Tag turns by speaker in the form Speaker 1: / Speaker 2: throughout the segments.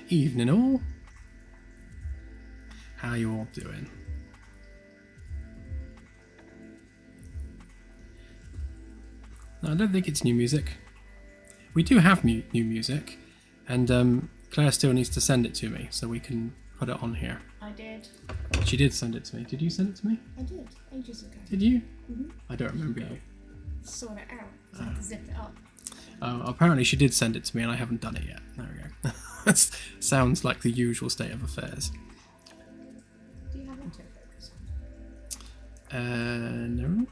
Speaker 1: Evening all. How you all doing? No, I don't think it's new music. We do have new music, and Claire still needs to send it to me so we can put it on here.
Speaker 2: I did.
Speaker 1: She did send it to me. Did you send it to me?
Speaker 2: I did, ages ago.
Speaker 1: Did you?
Speaker 2: Mm-hmm.
Speaker 1: I don't remember you.
Speaker 2: Sort it out. So I had to zip it up.
Speaker 1: Apparently she did send it to me and I haven't done it yet. There we go. That sounds like the usual state of affairs.
Speaker 2: Do you have autofocus
Speaker 1: No.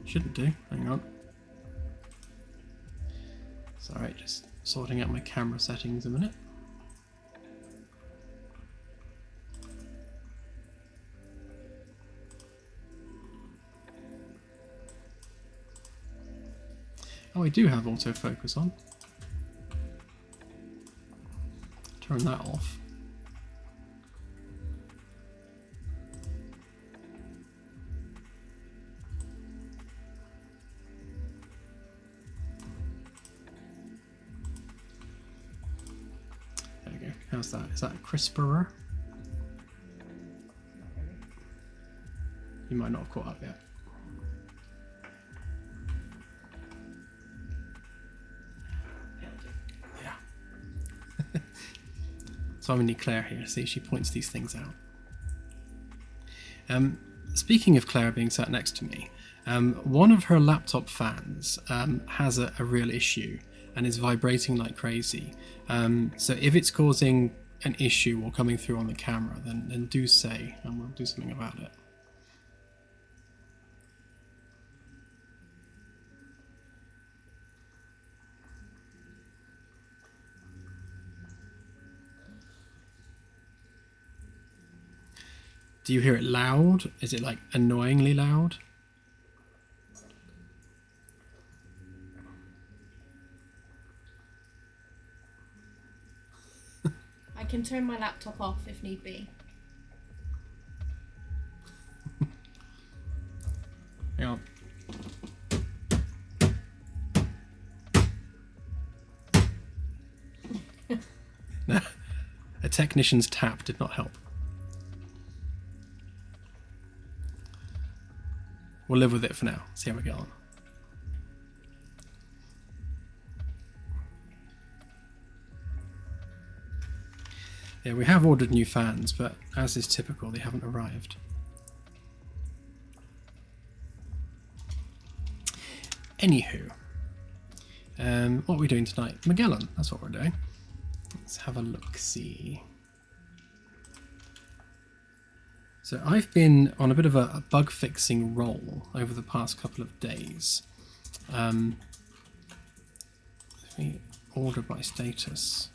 Speaker 1: Shouldn't do. Hang on. It's alright, just sorting out my camera settings a minute. Oh, I do have autofocus on. Turn that off. There we go. How's that? Is that crisperer? You might not have caught up yet. So I'm only Claire here. See, she points these things out. Speaking of Claire being sat next to me, one of her laptop fans has a real issue and is vibrating like crazy. So if it's causing an issue or coming through on the camera, then do say, and we'll do something about it. Do you hear it loud? Is it like annoyingly loud?
Speaker 2: I can turn my laptop off if need be.
Speaker 1: Hang on. No, a technician's tap did not help. We'll live with it for now. See how we get on. Yeah, we have ordered new fans, but as is typical, they haven't arrived. Anywho, what are we doing tonight? Magellan, that's what we're doing. Let's have a look-see. So I've been on a bit of a bug fixing roll over the past couple of days. Let me order by status.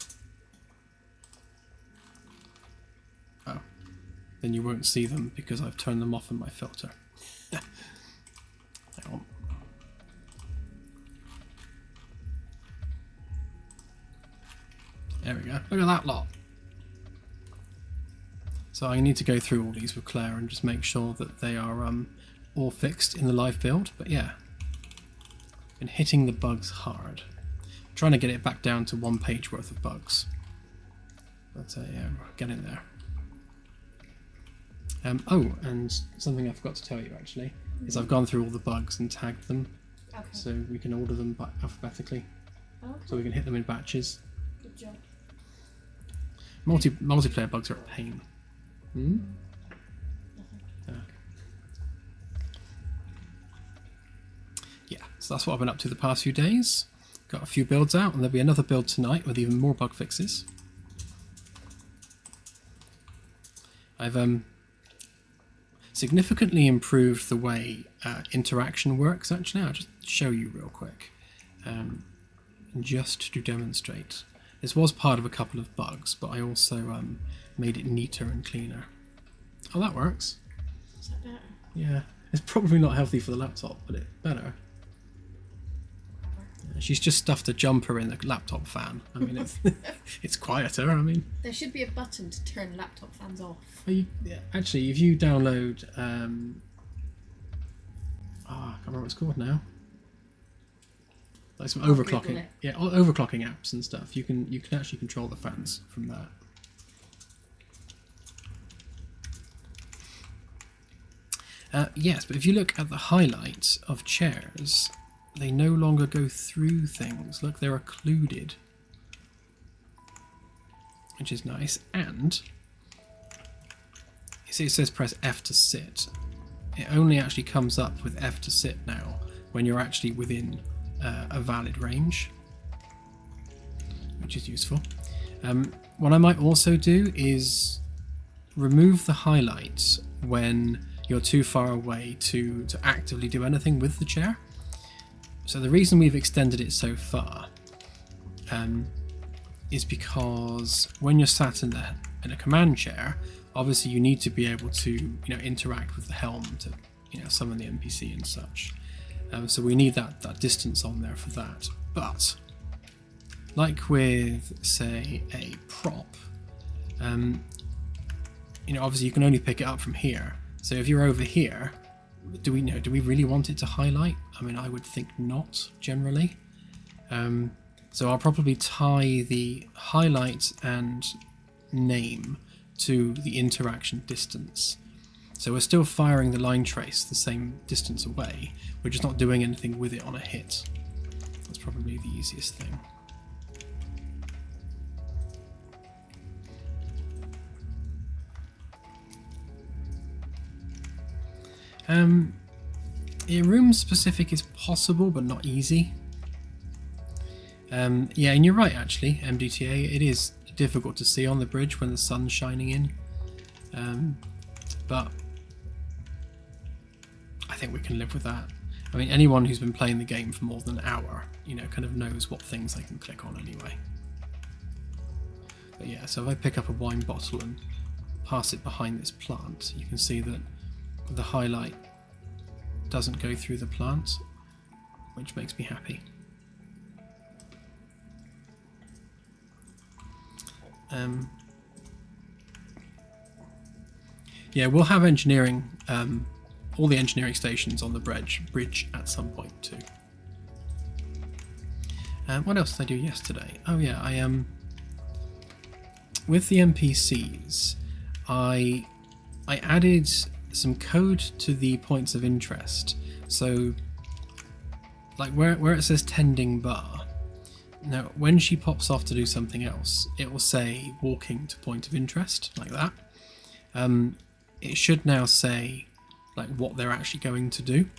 Speaker 1: Oh, then you won't see them because I've turned them off in my filter. Hang on. There we go. Look at that lot. So I need to go through all these with Claire and just make sure that they are all fixed in the live build. But yeah, been hitting the bugs hard. Trying to get it back down to 1 page worth of bugs. But yeah, we're getting there. Oh, and something I forgot to tell you actually is I've gone through all the bugs and tagged them.
Speaker 2: Okay.
Speaker 1: So we can order them alphabetically.
Speaker 2: Okay.
Speaker 1: So we can hit them in batches.
Speaker 2: Good job.
Speaker 1: Multiplayer bugs are a pain. Hmm? Okay. Yeah, so that's what I've been up to the past few days. Got a few builds out, and there'll be another build tonight with even more bug fixes. I've significantly improved the way interaction works, actually. I'll just show you real quick, just to demonstrate. This was part of a couple of bugs, but I also made it neater and cleaner. Oh, that works.
Speaker 2: Is that better?
Speaker 1: Yeah, it's probably not healthy for the laptop, but it's better. She's just stuffed a jumper in the laptop fan. I mean, it's quieter. I mean,
Speaker 2: there should be a button to turn laptop fans off.
Speaker 1: Yeah, actually, if you download, I can't remember what it's called now. like some
Speaker 2: I'll Google
Speaker 1: overclocking.
Speaker 2: it.
Speaker 1: Yeah, overclocking apps and stuff. You can actually control the fans from that. Yes, but if you look at the highlights of chairs, they no longer go through things. Look, they're occluded, which is nice. And you see it says press F to sit. It only actually comes up with F to sit now when you're actually within a valid range, which is useful. What I might also do is remove the highlights when you're too far away to actively do anything with the chair. So the reason we've extended it so far is because when you're sat in a command chair, obviously you need to be able to interact with the helm to summon the NPC and such. So we need that distance on there for that. But like with, say, a prop, obviously you can only pick it up from here. So if you're over here, do we really want it to highlight? I mean, I would think not generally. So I'll probably tie the highlight and name to the interaction distance. So we're still firing the line trace the same distance away. We're just not doing anything with it on a hit. That's probably the easiest thing. Room specific is possible, but not easy. Yeah, and you're right actually, MDTA, it is difficult to see on the bridge when the sun's shining in. But I think we can live with that. I mean, anyone who's been playing the game for more than an hour, kind of knows what things they can click on anyway. But yeah, so if I pick up a wine bottle and pass it behind this plant, you can see that the highlight doesn't go through the plant, which makes me happy. Yeah, we'll have engineering, all the engineering stations on the bridge at some point too. What else did I do yesterday? Oh yeah, I with the NPCs, I added some code to the points of interest. So, like where it says tending bar, now when she pops off to do something else, it will say walking to point of interest, like that. It should now say like what they're actually going to do,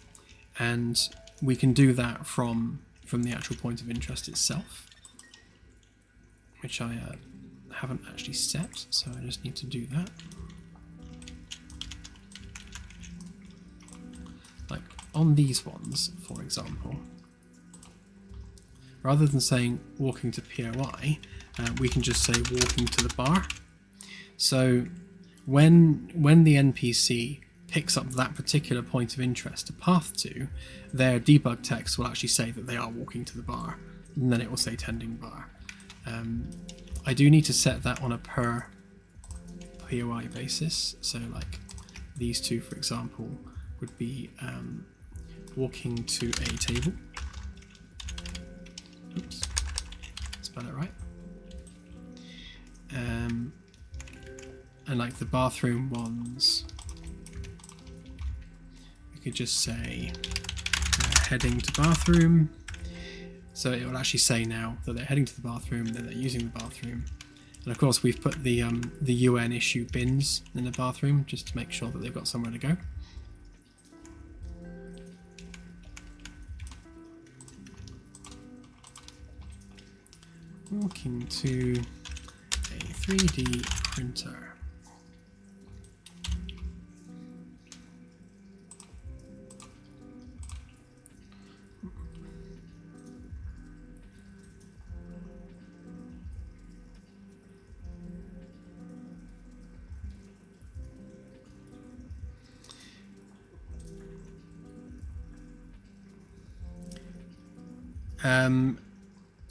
Speaker 1: and we can do that from the actual point of interest itself, which I haven't actually set, so I just need to do that. Like on these ones, for example, rather than saying walking to POI, we can just say walking to the bar. So when the NPC picks up that particular point of interest to path to, their debug text will actually say that they are walking to the bar, and then it will say tending bar. I do need to set that on a per POI basis, so like these two, for example, would be walking to a table. Oops, spell it right. And like the bathroom ones, we could just say heading to bathroom. So it will actually say now that they're heading to the bathroom, that they're using the bathroom. And of course we've put the UN issue bins in the bathroom just to make sure that they've got somewhere to go. Walking to a 3D printer.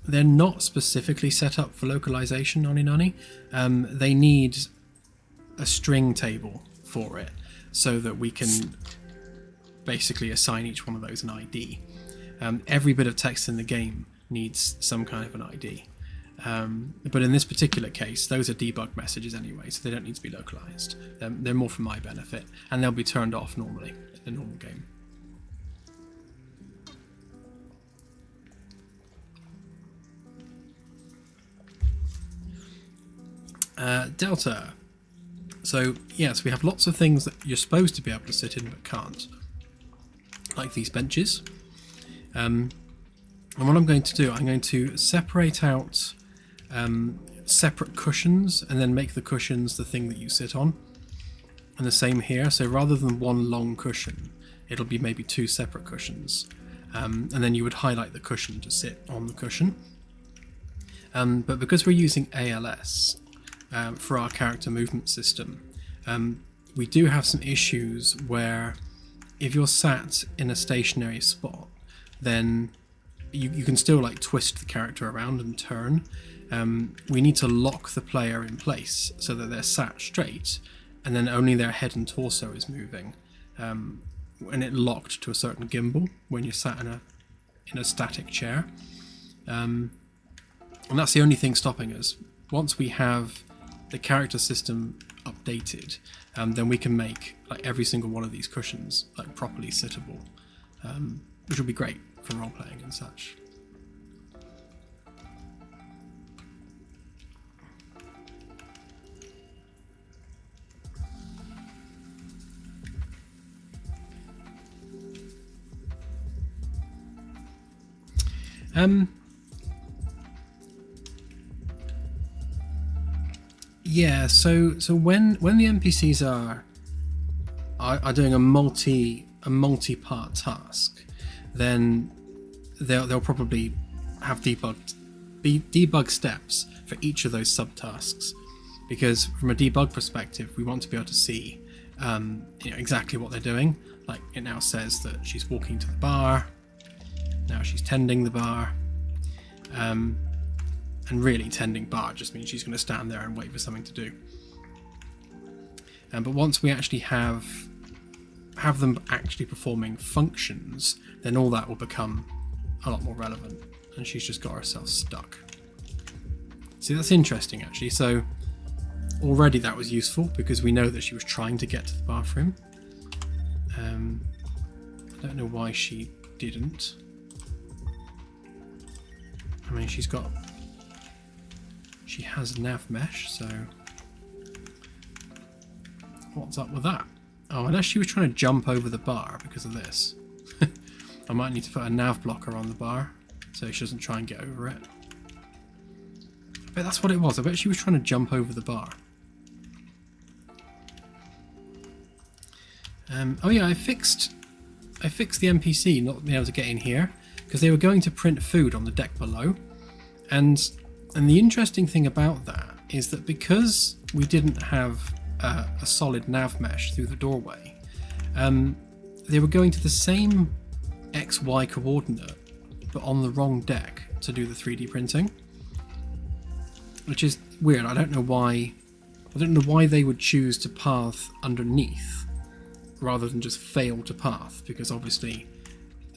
Speaker 1: They're not specifically set up for localization on Inani. They need a string table for it so that we can basically assign each one of those an ID. Every bit of text in the game needs some kind of an ID. But in this particular case, those are debug messages anyway, so they don't need to be localized. They're more for my benefit, and they'll be turned off normally in the normal game. Delta. So yes, we have lots of things that you're supposed to be able to sit in but can't, like these benches. And what I'm going to do, I'm going to separate out separate cushions and then make the cushions the thing that you sit on. And the same here, so rather than one long cushion, it'll be maybe two separate cushions. And then you would highlight the cushion to sit on the cushion. But because we're using ALS for our character movement system, we do have some issues where if you're sat in a stationary spot, then you can still like twist the character around and turn. We need to lock the player in place so that they're sat straight, and then only their head and torso is moving, and it locked to a certain gimbal when you're sat in a static chair. And that's the only thing stopping us. Once we have the character system updated, then we can make like every single one of these cushions like properly sittable, which will be great for role playing and such. Yeah, so when the NPCs are doing a multi-part task, then they'll probably have debug steps for each of those subtasks, because from a debug perspective, we want to be able to see exactly what they're doing. Like it now says that she's walking to the bar, now she's tending the bar, and really tending bar just means she's going to stand there and wait for something to do. But once we actually have them actually performing functions, then all that will become a lot more relevant, and she's just got herself stuck. See, that's interesting actually. So already that was useful because we know that she was trying to get to the bathroom. I don't know why she didn't. I mean, she has nav mesh, so what's up with that? Oh, unless she was trying to jump over the bar because of this. I might need to put a nav blocker on the bar so she doesn't try and get over it. I bet that's what it was. I bet she was trying to jump over the bar. Oh yeah, I fixed the NPC not being able to get in here because they were going to print food on the deck below, and the interesting thing about that is that because we didn't have a solid nav mesh through the doorway, they were going to the same XY coordinate but on the wrong deck to do the 3D printing, which is weird. I don't know why they would choose to path underneath rather than just fail to path, because obviously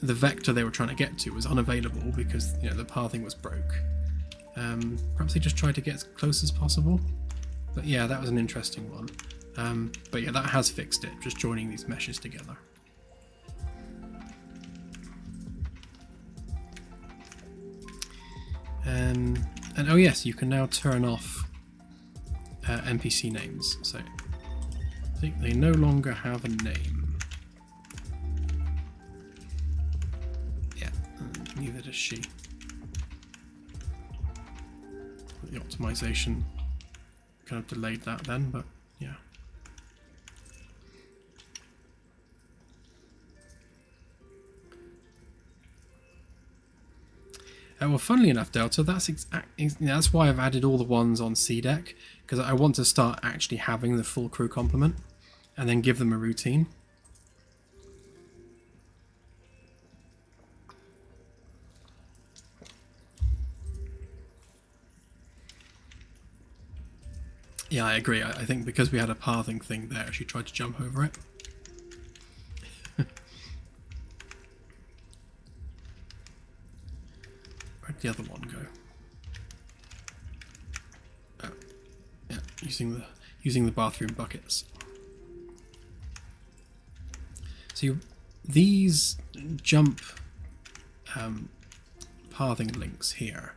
Speaker 1: the vector they were trying to get to was unavailable because the pathing was broke. Perhaps they just tried to get as close as possible. But yeah, that was an interesting one. But yeah, that has fixed it, just joining these meshes together. And oh yes, you can now turn off NPC names. So I think they no longer have a name. Yeah, neither does she. The optimization kind of delayed that then, but yeah. Well, funnily enough, Delta, that's why I've added all the ones on C deck, because I want to start actually having the full crew complement and then give them a routine. Yeah, I agree. I think because we had a pathing thing there, she tried to jump over it. Where'd the other one go? Oh, yeah, using the bathroom buckets. So these jump pathing links here,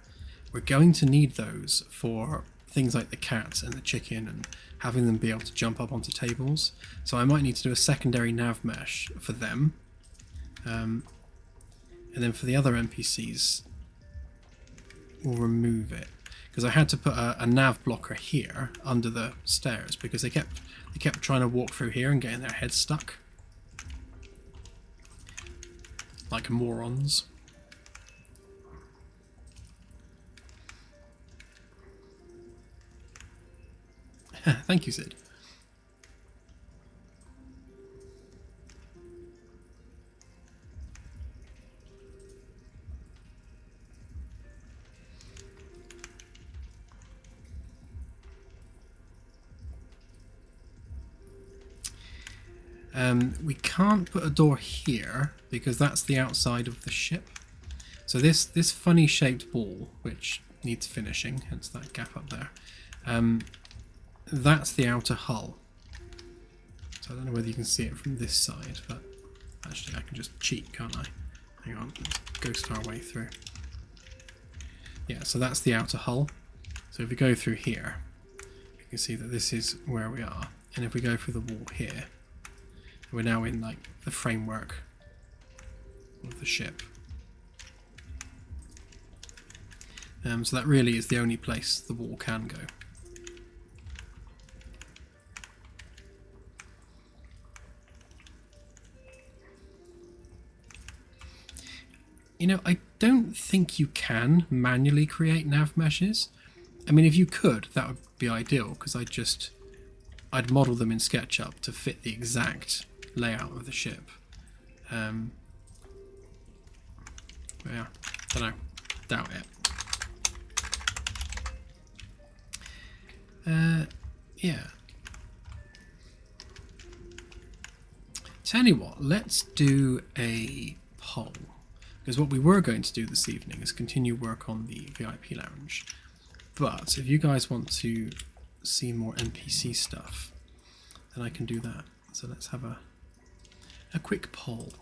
Speaker 1: we're going to need those for things like the cat and the chicken and having them be able to jump up onto tables. So I might need to do a secondary nav mesh for them. And then for the other NPCs, we'll remove it. Because I had to put a nav blocker here under the stairs because they kept trying to walk through here and getting their heads stuck. Like morons. Thank you, Sid. We can't put a door here because that's the outside of the ship. So this funny shaped wall, which needs finishing, hence that gap up there, that's the outer hull. So I don't know whether you can see it from this side, but actually I can just cheat, can't I? Hang on, let's ghost our way through. Yeah, so that's the outer hull. So if we go through here, you can see that this is where we are. And if we go through the wall here, we're now in like the framework of the ship. So that really is the only place the wall can go. You know, I don't think you can manually create nav meshes. I mean, if you could, that would be ideal, because I'd model them in SketchUp to fit the exact layout of the ship. But yeah, don't know, doubt it. Yeah. Tell you what, let's do a poll. Because what we were going to do this evening is continue work on the VIP lounge. But if you guys want to see more NPC stuff, then I can do that. So let's have a quick poll.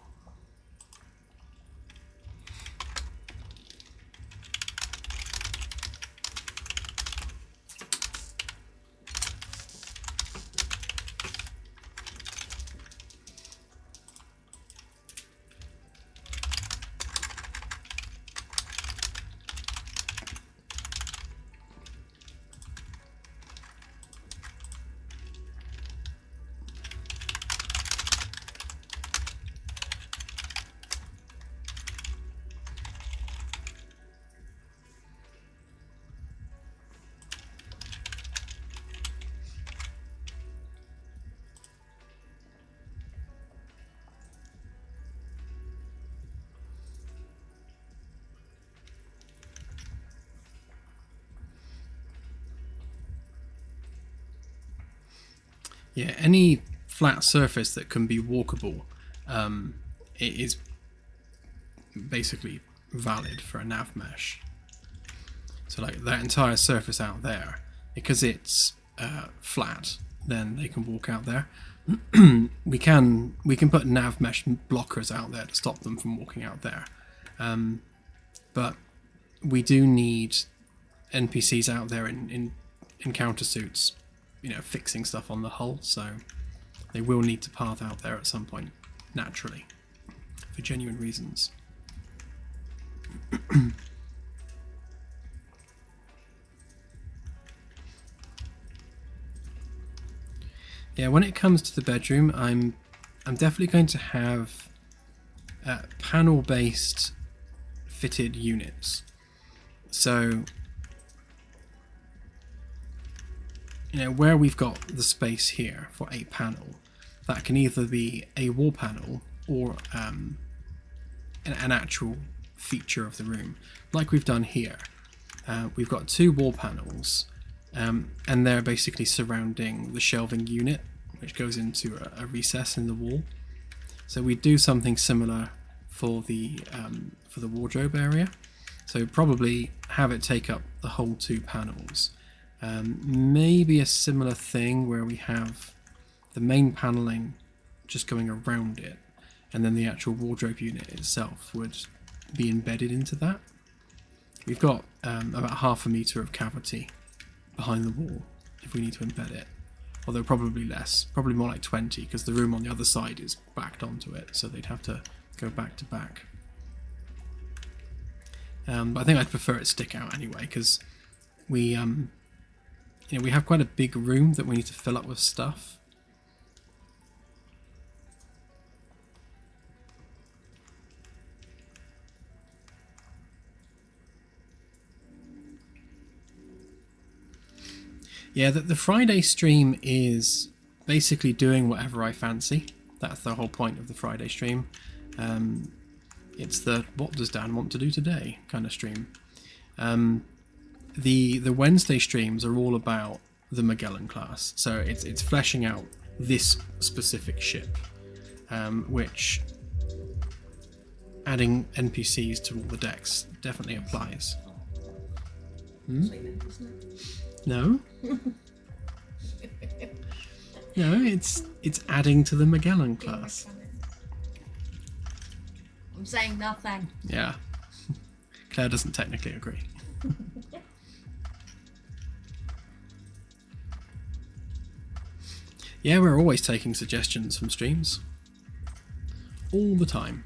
Speaker 1: Yeah, any flat surface that can be walkable, it is basically valid for a nav mesh. So like that entire surface out there, because it's flat, then they can walk out there. we can put nav mesh blockers out there to stop them from walking out there, but we do need NPCs out there in encounter suits, you know, fixing stuff on the hull, so they will need to path out there at some point, naturally, for genuine reasons. Yeah, when it comes to the bedroom, I'm definitely going to have panel-based fitted units. So, you know, where we've got the space here for a panel, that can either be a wall panel or an actual feature of the room, like we've done here. We've got two wall panels, and they're basically surrounding the shelving unit, which goes into a recess in the wall. So we do something similar for the wardrobe area. So probably have it take up the whole 2 panels. Maybe a similar thing where we have the main paneling just going around it, and then the actual wardrobe unit itself would be embedded into that. We've got about 1/2 meter of cavity behind the wall if we need to embed it, although probably less, probably more like 20, because the room on the other side is backed onto it, so they'd have to go back to back. But I think I'd prefer it stick out anyway, because we we have quite a big room that we need to fill up with stuff. Yeah, the Friday stream is basically doing whatever I fancy. That's the whole point of the Friday stream. It's the what does Dan want to do today kind of stream. The Wednesday streams are all about the Magellan Class, so it's fleshing out this specific ship, which adding NPCs to all the decks definitely applies. No. No, it's adding to the Magellan Class.
Speaker 2: I'm saying nothing.
Speaker 1: Yeah. Claire doesn't technically agree. Yeah, we're always taking suggestions from streams. All the time.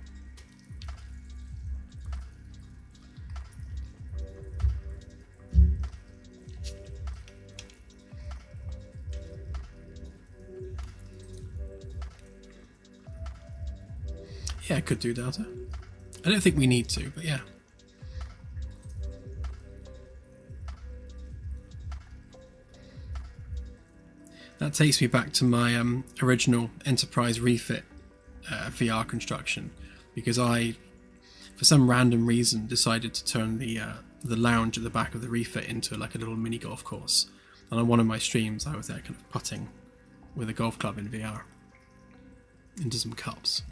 Speaker 1: Yeah, I could do data. I don't think we need to, but yeah. That takes me back to my original Enterprise refit VR construction, because I, for some random reason, decided to turn the lounge at the back of the refit into like a little mini golf course. And on one of my streams, I was there kind of putting with a golf club in VR into some cups.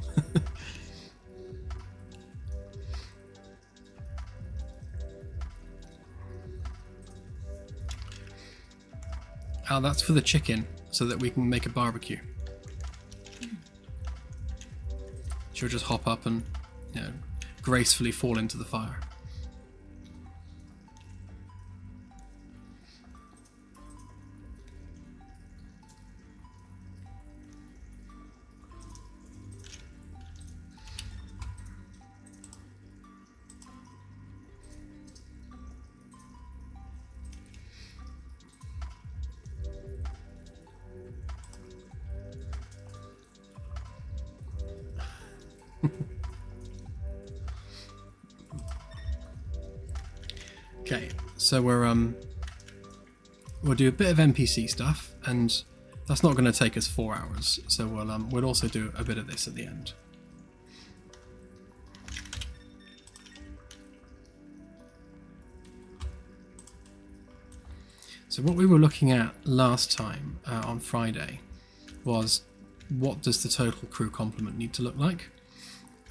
Speaker 1: Oh, that's for the chicken, so that we can make a barbecue. She'll just hop up and, gracefully fall into the fire. Okay, so we'll do a bit of NPC stuff, and that's not going to take us 4 hours. So we'll also do a bit of this at the end. So what we were looking at last time on Friday was, what does the total crew complement need to look like?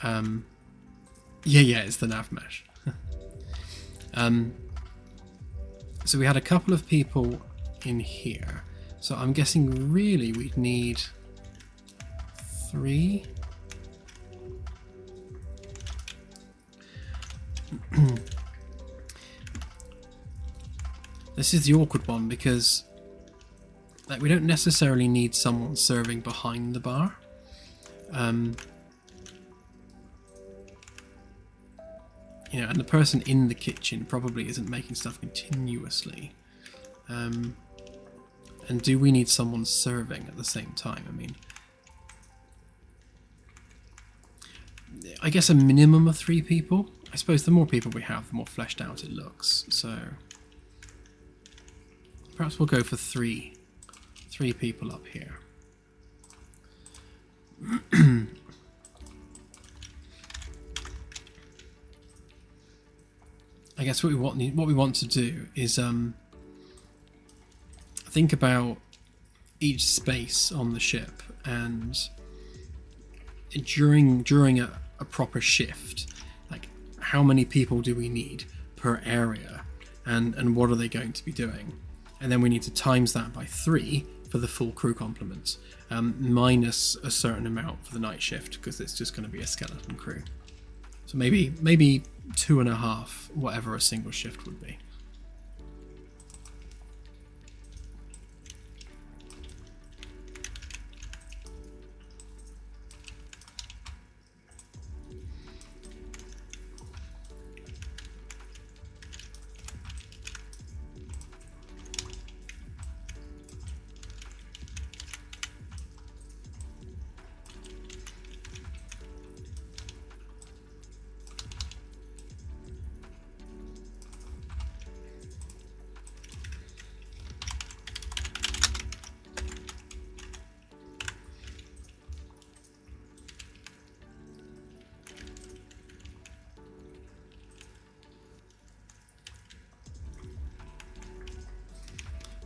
Speaker 1: Yeah, it's the nav mesh. So we had a couple of people in here. So I'm guessing really we'd need 3. This is the awkward one, because we don't necessarily need someone serving behind the bar. And the person in the kitchen probably isn't making stuff continuously. And do we need someone serving at the same time? I mean, I guess a minimum of 3 people. I suppose the more people we have, the more fleshed out it looks. So perhaps we'll go for 3 people up here. I guess what we want to do is think about each space on the ship, and during a proper shift, like how many people do we need per area, and what are they going to be doing. And then we need to times that by 3 for the full crew complement, minus a certain amount for the night shift, because it's just going to be a skeleton crew. So maybe 2.5, whatever a single shift would be.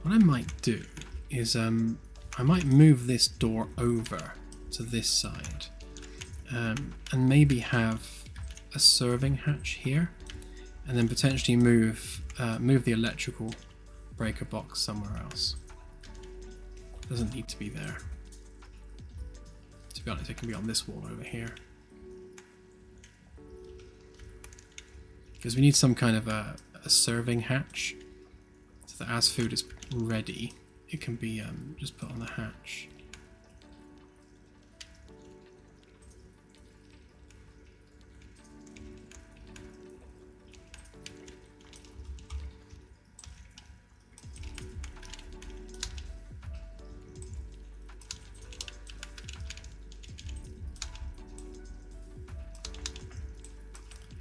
Speaker 1: What I might do is I might move this door over to this side, and maybe have a serving hatch here, and then potentially move the electrical breaker box somewhere else. Doesn't need to be there. To be honest, it can be on this wall over here, because we need some kind of a serving hatch, so that as food is ready, it can be just put on the hatch.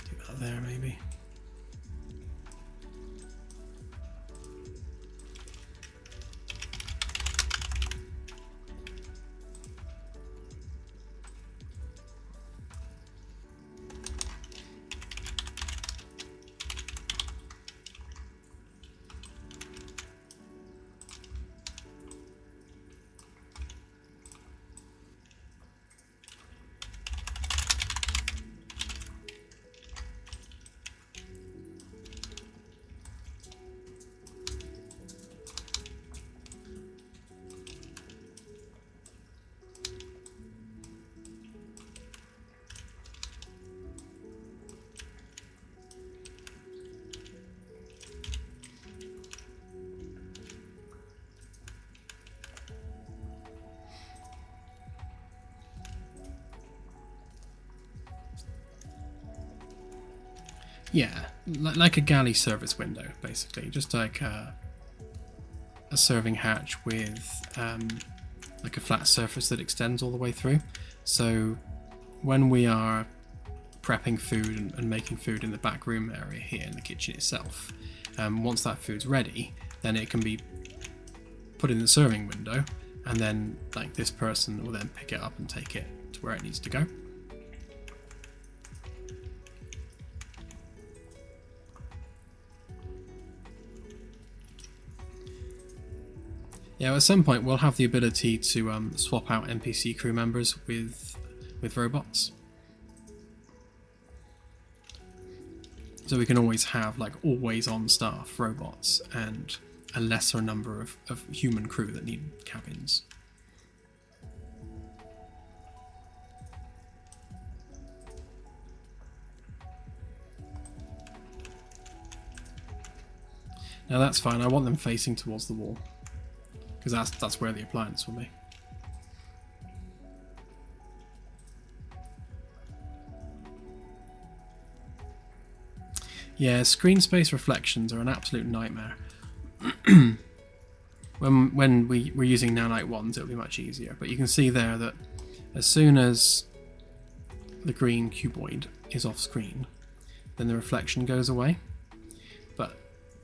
Speaker 1: Do that there maybe. Yeah, like a galley service window, basically. Just like a serving hatch with like a flat surface that extends all the way through. So when we are prepping food and making food in the back room area here in the kitchen itself, once that food's ready, then it can be put in the serving window, and then like this person will then pick it up and take it to where it needs to go. Yeah, at some point we'll have the ability to swap out NPC crew members with robots. So we can always have like always on staff robots and a lesser number of human crew that need cabins. Now that's fine, I want them facing towards the wall, because that's where the appliance will be. Yeah, screen space reflections are an absolute nightmare. when we're using nanite ones, it'll be much easier, but you can see there that as soon as the green cuboid is off screen, then the reflection goes away. But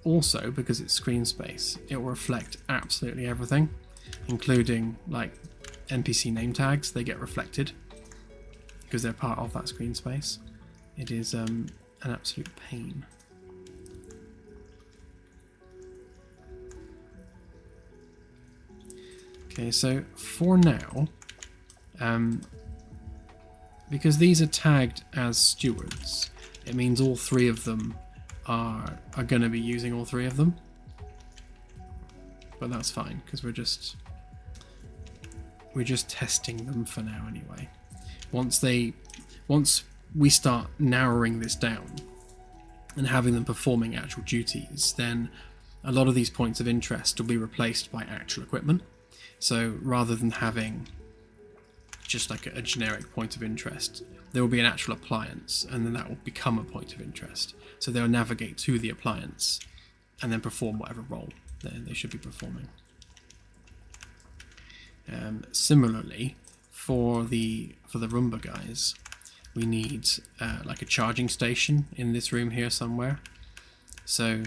Speaker 1: also, because it's screen space, it will reflect absolutely everything, including like NPC name tags. They get reflected because they're part of that screen space. It is an absolute pain. Okay, so for now, because these are tagged as stewards, it means all three of them are going to be using all 3 of them. But that's fine, because we're just testing them for now anyway. Once we start narrowing this down and having them performing actual duties, then a lot of these points of interest will be replaced by actual equipment. So rather than having just like a generic point of interest, there will be an actual appliance, and then that will become a point of interest. So they'll navigate to the appliance and then perform whatever role they should be performing. Similarly, for the Roomba guys, we need like a charging station in this room here somewhere. So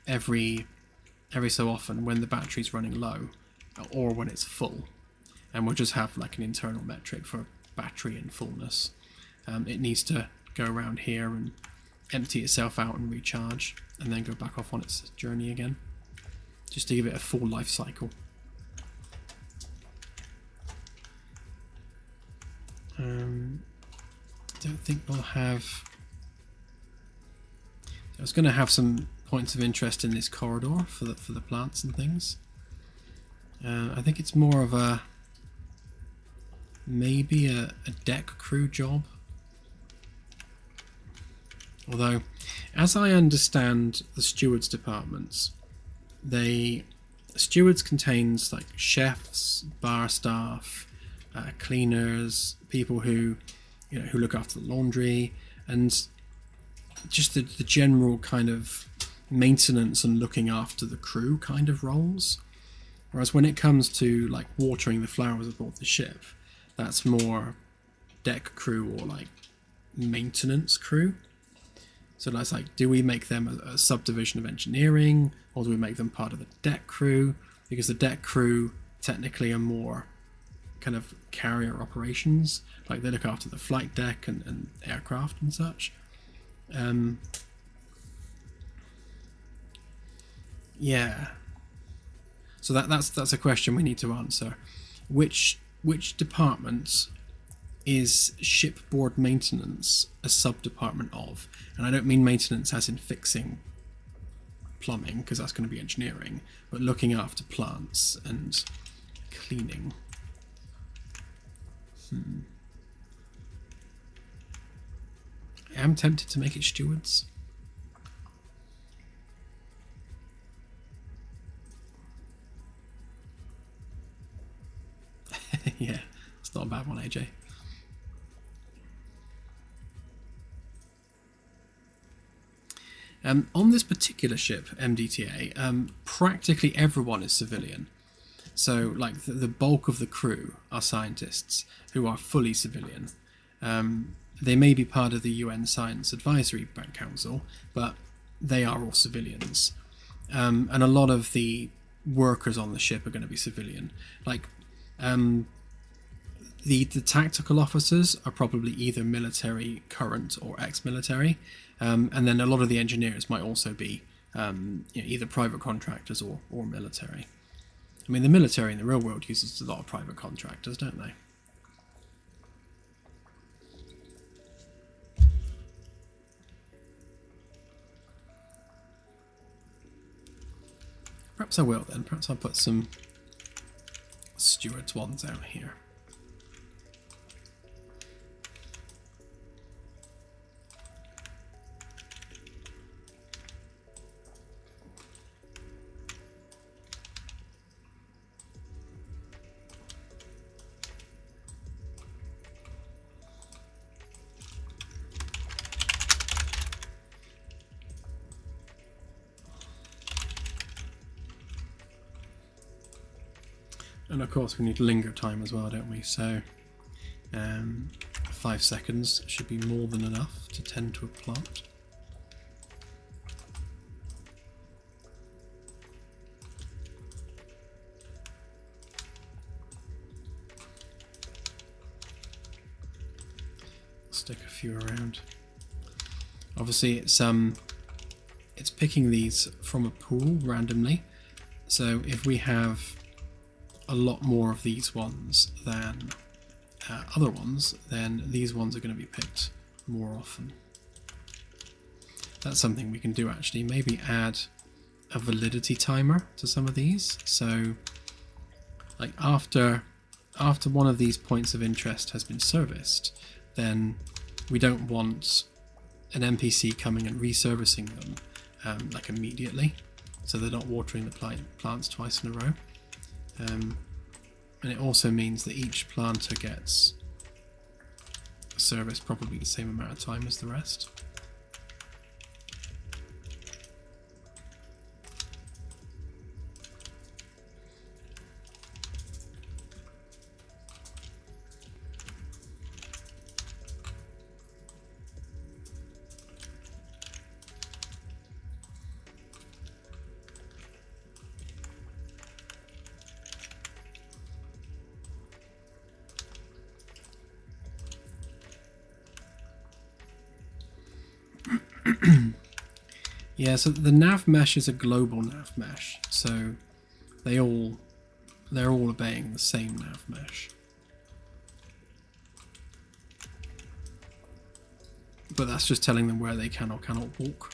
Speaker 1: every so often, when the battery's running low, or when it's full, and we'll just have like an internal metric for battery and fullness, it needs to go around here and empty itself out and recharge, and then go back off on its journey again, just to give it a full life cycle. Don't think we'll have... I was going to have some points of interest in this corridor for the plants and things. I think it's more of a maybe a deck crew job. Although, as I understand the stewards departments, stewards contains like chefs, bar staff, cleaners, people who look after the laundry, and just the general kind of maintenance and looking after the crew kind of roles. Whereas when it comes to like watering the flowers aboard the ship, that's more deck crew or like maintenance crew. So that's like, do we make them a subdivision of engineering, or do we make them part of the deck crew? Because the deck crew technically are more kind of carrier operations, like they look after the flight deck and aircraft and such. Yeah. So that's a question we need to answer. Which department is shipboard maintenance a sub-department of? And I don't mean maintenance as in fixing plumbing, because that's going to be engineering, but looking after plants and cleaning. I am tempted to make it stewards. Yeah, it's not a bad one, AJ. On this particular ship, MDTA, practically everyone is civilian. So, like, the bulk of the crew are scientists who are fully civilian. They may be part of the UN Science Advisory Council, but they are all civilians. And a lot of the workers on the ship are going to be civilian. Like, the tactical officers are probably either military current or ex-military, and then a lot of the engineers might also be either private contractors or military. I mean, the military in the real world uses a lot of private contractors, don't they? Perhaps I will then. Perhaps I'll put some stewards ones out here. And of course we need linger time as well, don't we? So 5 seconds should be more than enough to tend to a plant. Stick a few around. Obviously it's picking these from a pool randomly. So if we have a lot more of these ones than other ones, then these ones are going to be picked more often. that's something we can do actually. Maybe add a validity timer to some of these. So like after one of these points of interest has been serviced, then we don't want an NPC coming and reservicing them like immediately, so they're not watering the plants twice in a row. And it also means that each planter gets serviced probably the same amount of time as the rest. Yeah, so the nav mesh is a global nav mesh, so they're all obeying the same nav mesh. But that's just telling them where they can or cannot walk.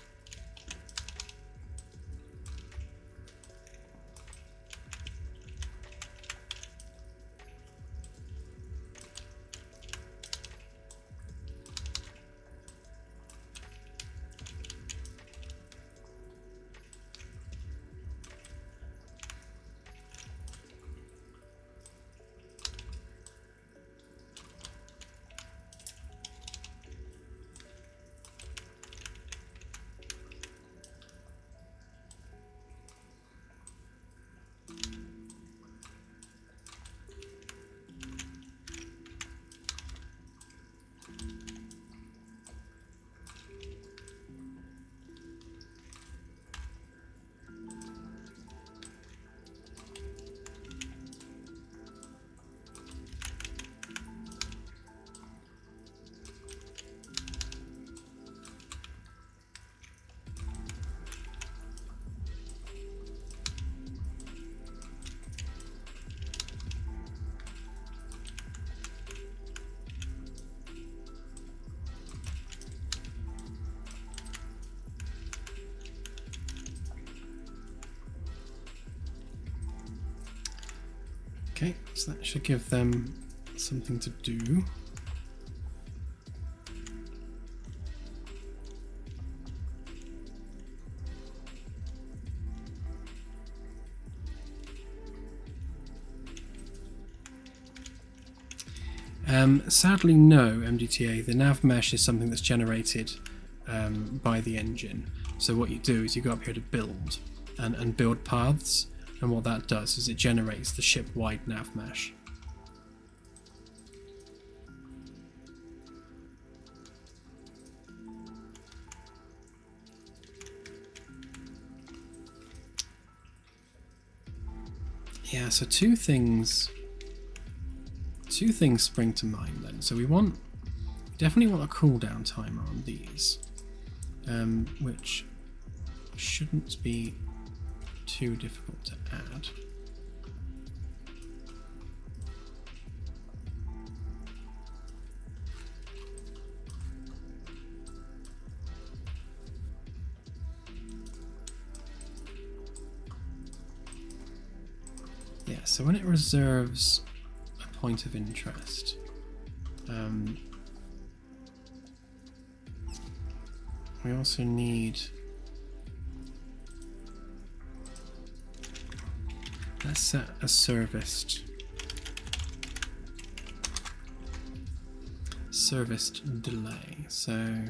Speaker 1: Okay, so that should give them something to do. Sadly, no, MDTA. The nav mesh is something that's generated by the engine. So what you do is you go up here to build and build paths. And what that does is it generates the ship-wide nav mesh. Yeah, so two things spring to mind then. So we definitely want a cooldown timer on these, which shouldn't be too difficult to add. Yeah, so when it reserves a point of interest, we also need, let's set a serviced delay. So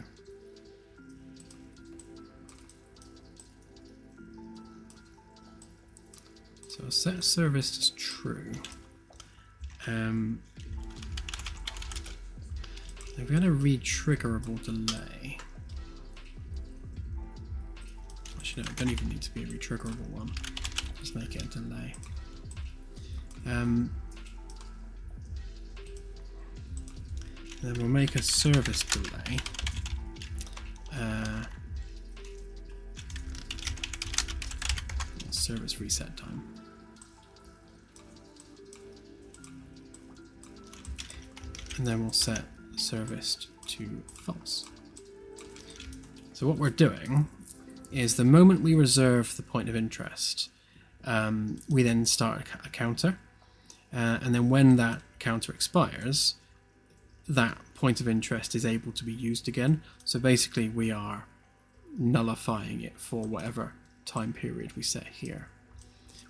Speaker 1: I'll set serviced as true. I've got a re-triggerable delay. Actually, no, it don't even need to be a re-triggerable one. Just make it a delay. Then we'll make a service delay. Service reset time. And then we'll set serviced to false. So So what we're doing is the moment we reserve the point of interest, we then start a counter, and then when that counter expires, that point of interest is able to be used again. So basically we are nullifying it for whatever time period we set here,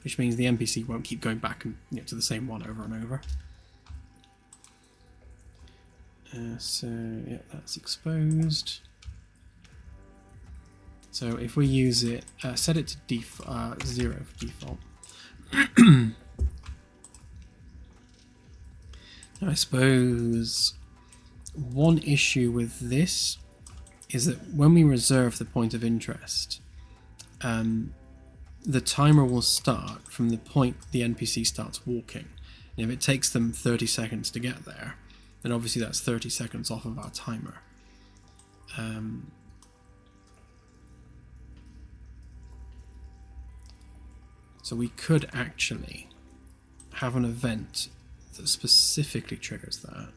Speaker 1: which means the NPC won't keep going back and, to the same one over and over. So yeah, that's exposed. So if we use it, set it to 0 for default. Now I suppose one issue with this is that when we reserve the point of interest, the timer will start from the point the NPC starts walking. And if it takes them 30 seconds to get there, then obviously that's 30 seconds off of our timer. So we could actually have an event that specifically triggers that.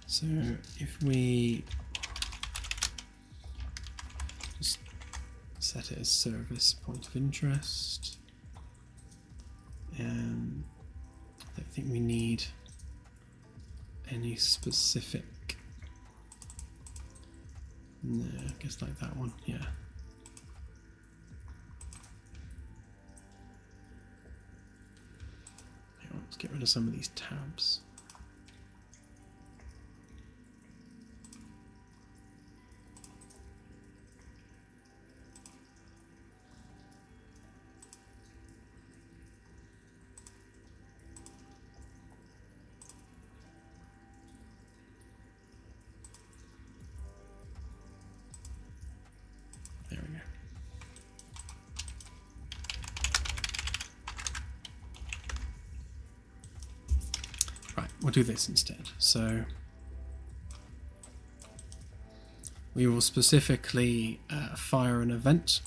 Speaker 1: So if we just set it as service point of interest, I don't think we need any specific. No, I guess like that one, yeah. Let's get rid of some of these tabs. There we go. Right, we'll do this instead. So we will specifically fire an event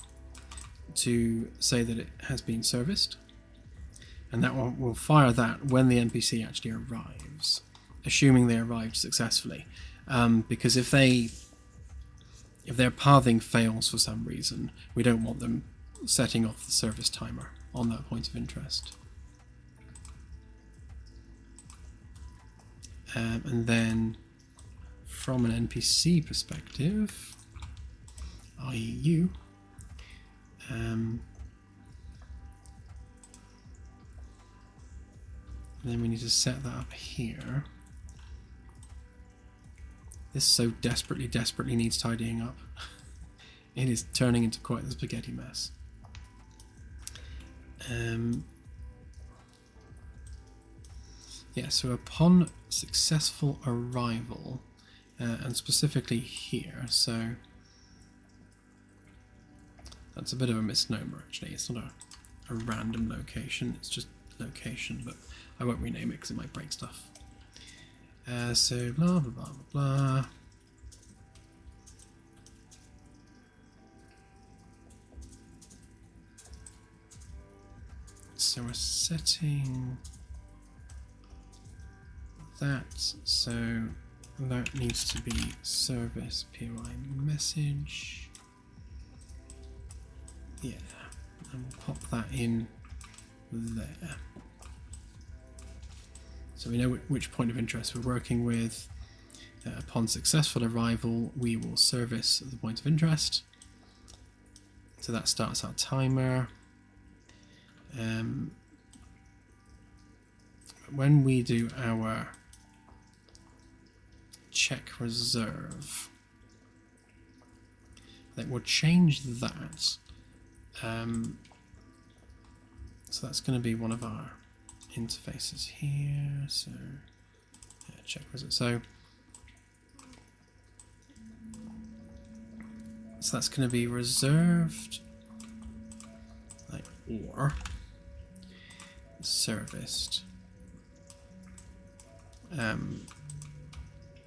Speaker 1: to say that it has been serviced, and that one will fire that when the NPC actually arrives, assuming they arrived successfully. Because if their pathing fails for some reason, we don't want them setting off the service timer on that point of interest. And then from an NPC perspective, i.e. you, then we need to set that up here. This so desperately needs tidying up. It is turning into quite the spaghetti mess. Yeah, so upon successful arrival, and specifically here, so that's a bit of a misnomer actually. It's not a random location, it's just location, but I won't rename it because it might break stuff. So blah blah blah blah blah. So we're setting that, so that needs to be service POI message. Yeah, and we'll pop that in there. So we know which point of interest we're working with. Upon successful arrival, we will service the point of interest. So that starts our timer. When we do our check reserve, then we'll change that. So that's going to be one of our interfaces here. So yeah, check reserve. So that's going to be reserved, like, or serviced.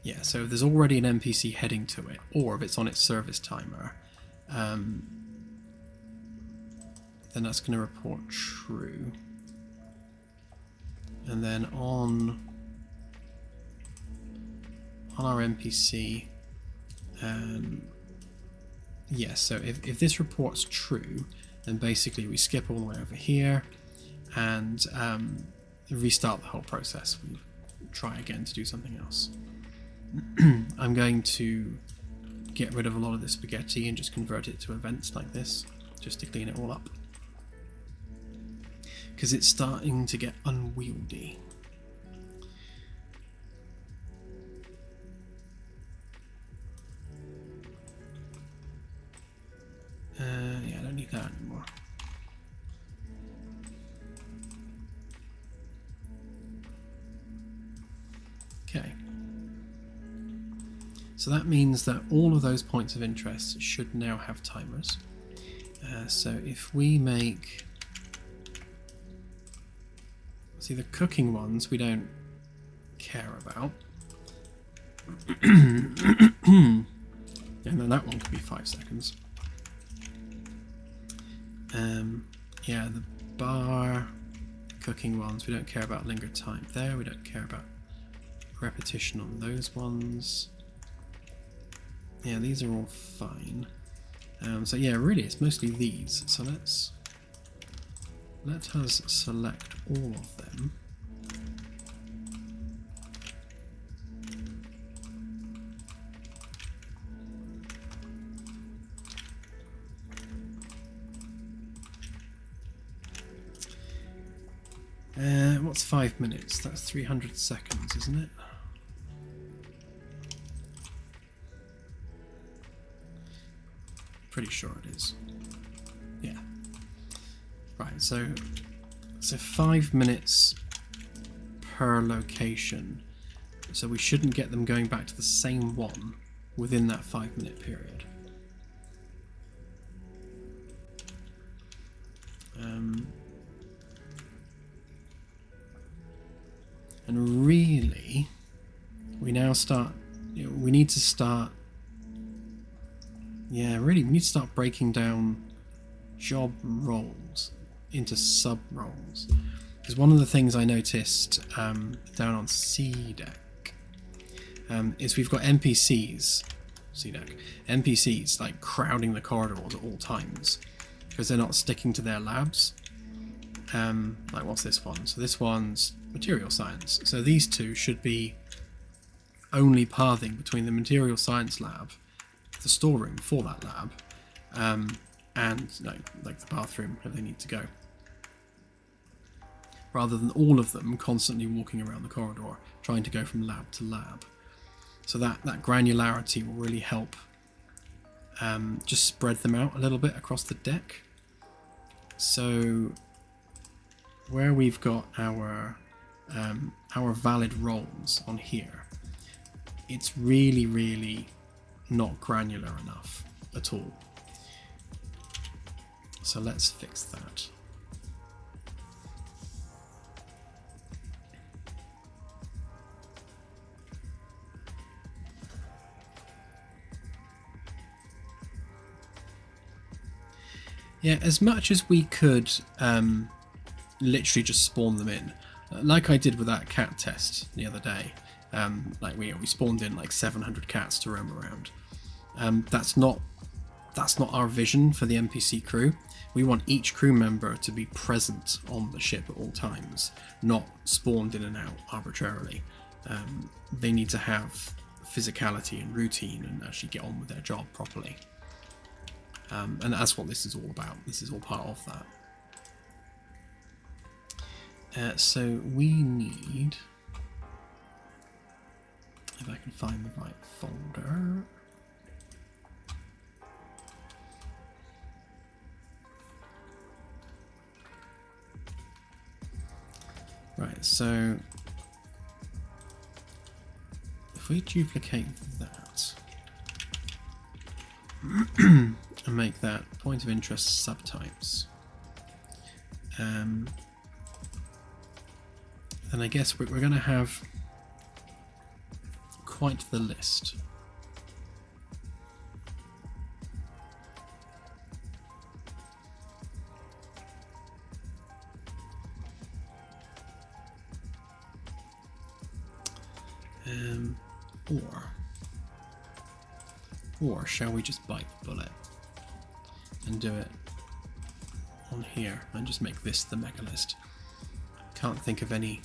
Speaker 1: Yeah, so if there's already an NPC heading to it, or if it's on its service timer, then that's going to report true. And then on our NPC, yes, so if this report's true, then basically we skip all the way over here and restart the whole process. We try again to do something else. I'm going to get rid of a lot of the spaghetti and just convert it to events like this, just to clean it all up. Because it's starting to get unwieldy. Yeah, I don't need that anymore. Okay. So that means that all of those points of interest should now have timers. So if we make... See, the cooking ones we don't care about. And then that one could be 5 seconds. Yeah, the bar cooking ones, we don't care about linger time there, we don't care about repetition on those ones. Yeah, these are all fine. So yeah, really it's mostly these. So let us select all of them. What's 5 minutes? That's 300 seconds, isn't it? Pretty sure it is. Yeah. Right, so 5 minutes per location. So we shouldn't get them going back to the same one within that 5 minute period. And really, we now start, we need to start, really, we need to start breaking down job roles into sub roles. Because one of the things I noticed down on C deck is we've got NPCs, NPCs like crowding the corridors at all times because they're not sticking to their labs. Like what's this one? So this one's material science. So these two should be only pathing between the material science lab, the storeroom for that lab, and like the bathroom if they need to go. Rather than all of them constantly walking around the corridor trying to go from lab to lab. So that granularity will really help just spread them out a little bit across the deck. So where we've got our valid roles on here, it's really not granular enough at all. So let's fix that. Yeah, as much as we could literally just spawn them in, like I did with that cat test the other day. Like we spawned in like 700 cats to roam around. That's not our vision for the NPC crew. We want each crew member to be present on the ship at all times, not spawned in and out arbitrarily. They need to have physicality and routine and actually get on with their job properly. And that's what this is all about. This is all part of that. So we need, if I can find the right folder. Right, so if we duplicate that and make that point of interest subtypes, then I guess we're going to have quite the list. Or shall we just bite the bullet and do it on here and just make this the mega list? Can't think of any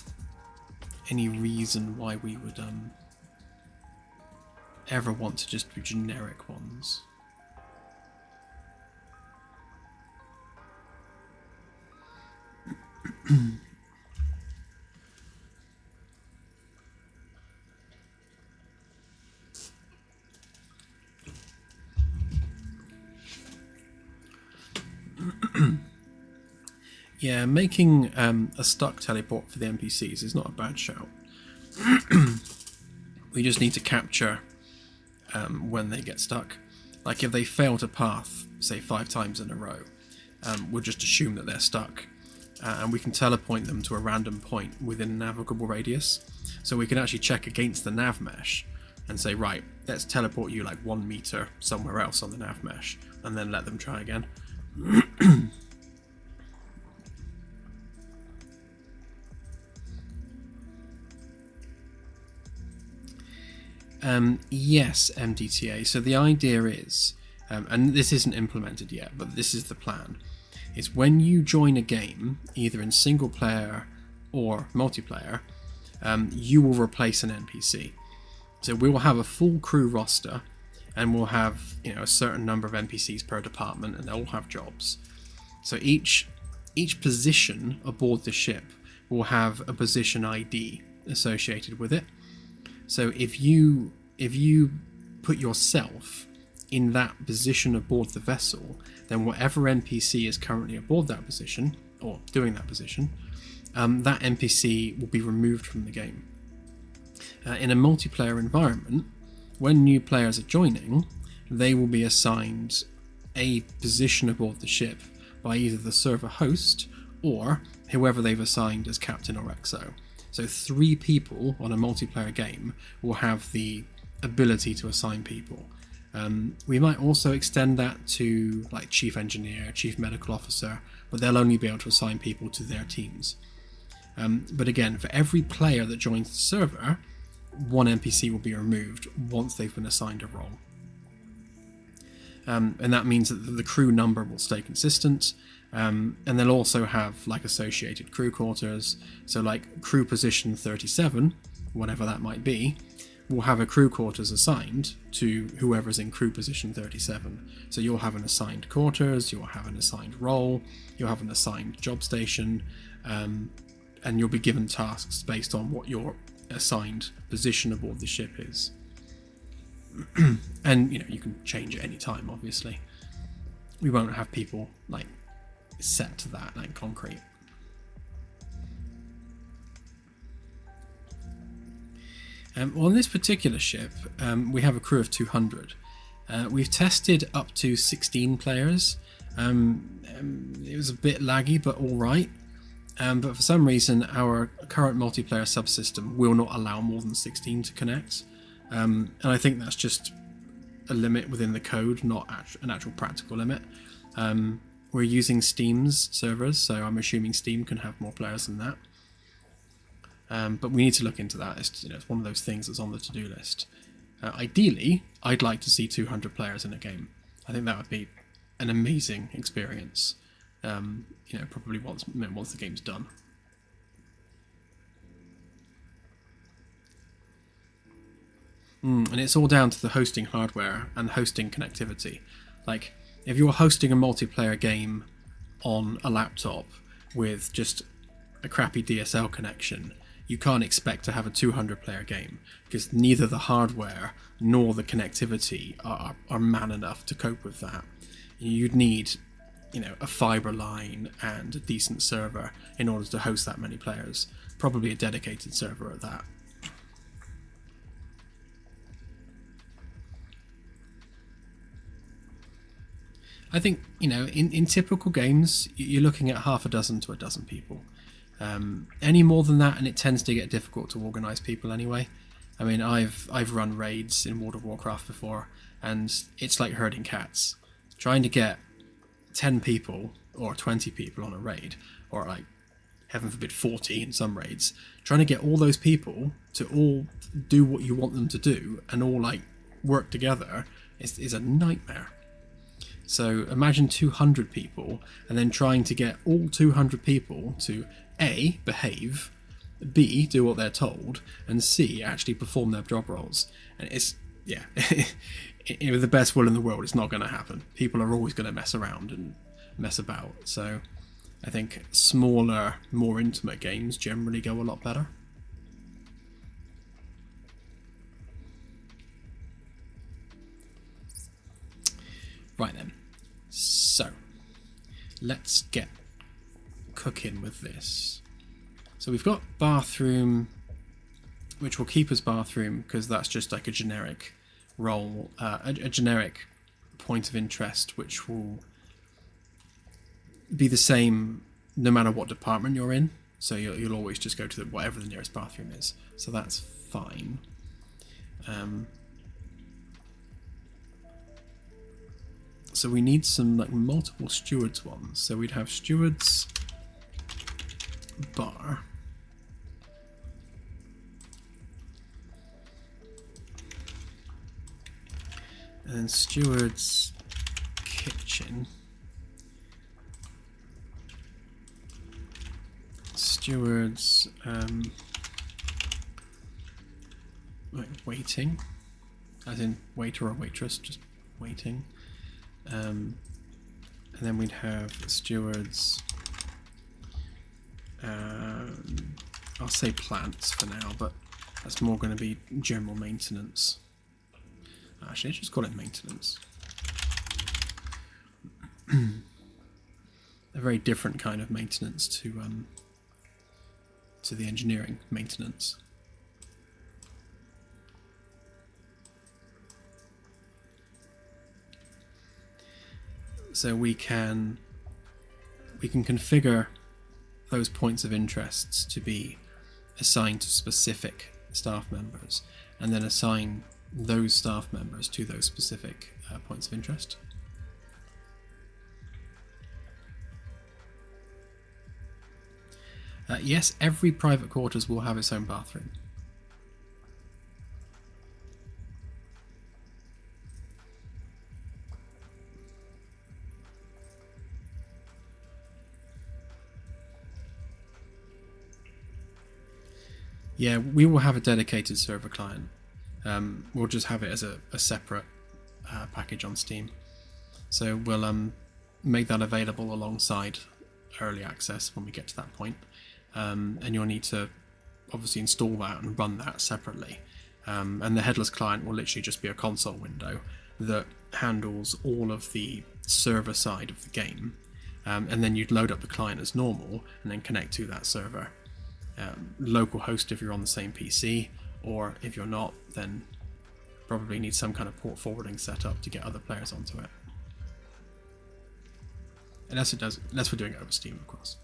Speaker 1: reason why we would ever want to just do generic ones. Yeah, making a stuck teleport for the NPCs is not a bad shout. We just need to capture when they get stuck. Like if they fail to path, say 5 times in a row, we'll just assume that they're stuck. And we can teleport them to a random point within a navigable radius. So we can actually check against the nav mesh and say, right, let's teleport you like 1 meter somewhere else on the nav mesh, and then let them try again. Yes, MDTA. So the idea is, and this isn't implemented yet, but this is the plan, is when you join a game, either in single player or multiplayer, you will replace an NPC. So we will have a full crew roster, and we'll have a certain number of NPCs per department, and they'll all have jobs. So each position aboard the ship will have a position ID associated with it. So if you put yourself in that position aboard the vessel, then whatever NPC is currently aboard that position, or doing that position, that NPC will be removed from the game. In a multiplayer environment, when new players are joining, they will be assigned a position aboard the ship by either the server host or whoever they've assigned as captain or XO. So 3 people on a multiplayer game will have the ability to assign people. We might also extend that to like chief engineer, chief medical officer, but they'll only be able to assign people to their teams. But again, for every player that joins the server, 1 NPC will be removed once they've been assigned a role. And that means that the crew number will stay consistent. And they'll also have like associated crew quarters. So like crew position 37, whatever that might be, will have a crew quarters assigned to whoever's in crew position 37. So you'll have an assigned quarters, you'll have an assigned role, you'll have an assigned job station, and you'll be given tasks based on what your assigned position aboard the ship is. And you can change at any time, obviously. We won't have people like set to that, like concrete. Well, on this particular ship, we have a crew of 200. We've tested up to 16 players. It was a bit laggy, but all right. But for some reason, our current multiplayer subsystem will not allow more than 16 to connect. And I think that's just a limit within the code, not an actual practical limit. We're using Steam's servers, so I'm assuming Steam can have more players than that. But we need to look into that. It's one of those things that's on the to-do list. Ideally, I'd like to see 200 players in a game. I think that would be an amazing experience. Probably once the game's done. And it's all down to the hosting hardware and hosting connectivity. Like, if you're hosting a multiplayer game on a laptop with just a crappy DSL connection, you can't expect to have a 200-player game because neither the hardware nor the connectivity are man enough to cope with that. You'd need, a fiber line and a decent server in order to host that many players. Probably a dedicated server at that. I think, in typical games, you're looking at half a dozen to a dozen people. Any more than that, and it tends to get difficult to organise people anyway. I mean, I've run raids in World of Warcraft before, and it's like herding cats. Trying to get 10 people or 20 people on a raid, or like heaven forbid 40 in some raids, trying to get all those people to all do what you want them to do and all like work together is a nightmare. So imagine 200 people and then trying to get all 200 people to A, behave, B, do what they're told, and C, actually perform their job roles. And it's, yeah, with the best will in the world, it's not going to happen. People are always going to mess around and mess about. So I think smaller, more intimate games generally go a lot better. Right then, so let's get cooking with this. So we've got bathroom, which will keep as bathroom because that's just like a generic role, a generic point of interest, which will be the same no matter what department you're in. So you'll always just go to whatever the nearest bathroom is. So that's fine. So we need some like multiple stewards ones. So we'd have stewards bar. And then stewards kitchen. Stewards like waiting. As in waiter or waitress, just waiting. And then we'd have stewards, I'll say plants for now, but that's more going to be general maintenance. Actually, let's just call it maintenance. A very different kind of maintenance to the engineering maintenance. So we can configure those points of interests to be assigned to specific staff members, and then assign those staff members to those specific points of interest. Yes, every private quarters will have its own bathroom. Yeah, we will have a dedicated server client. We'll just have it as a separate package on Steam. So we'll make that available alongside early access when we get to that point. And you'll need to obviously install that and run that separately. And the headless client will literally just be a console window that handles all of the server side of the game. And then you'd load up the client as normal and then connect to that server. Local host if you're on the same PC, or if you're not, then probably need some kind of port forwarding set up to get other players onto it. Unless we're doing it over Steam, of course.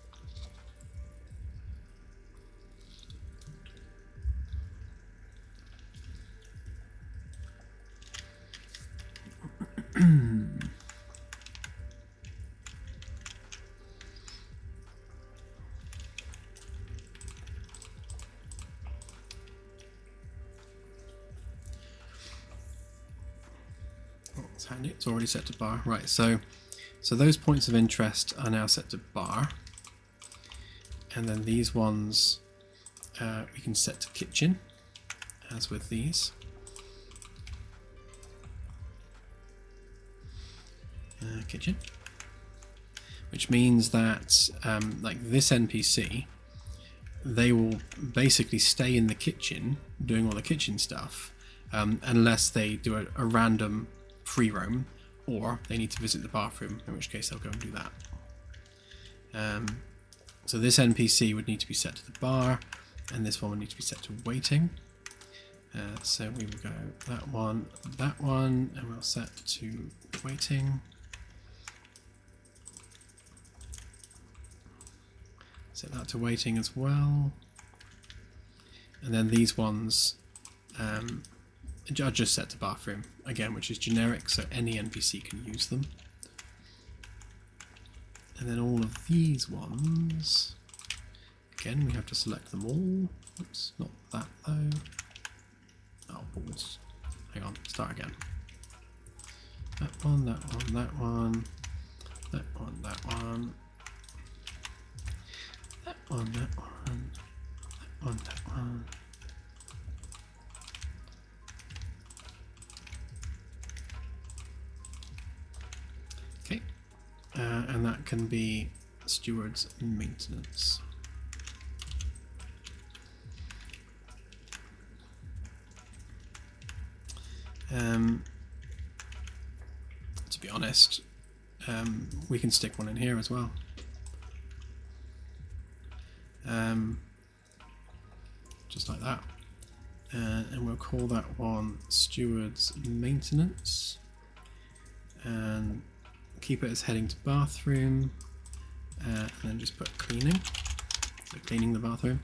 Speaker 1: It's handy. It's already set to bar. Right, so those points of interest are now set to bar, and then these ones we can set to kitchen, as with these. Kitchen, which means that like this NPC, they will basically stay in the kitchen doing all the kitchen stuff, unless they do a random free roam, or they need to visit the bathroom, in which case they'll go and do that. So this NPC would need to be set to the bar, and this one would need to be set to waiting. So we will go that one, and we'll set to waiting. Set that to waiting as well. And then these ones are just set to bathroom, again, which is generic, so any NPC can use them. And then all of these ones Again, we have to select them all. Oops, not that though. Oh, balls. Hang on, start again. That one, that one, that one. That one, that one. That one, that one. That one, that one. Okay. And that can be steward's maintenance. To be honest, we can stick one in here as well. Just like that. And we'll call that one steward's maintenance. And keep it as heading to bathroom. And then just put cleaning. So cleaning the bathroom.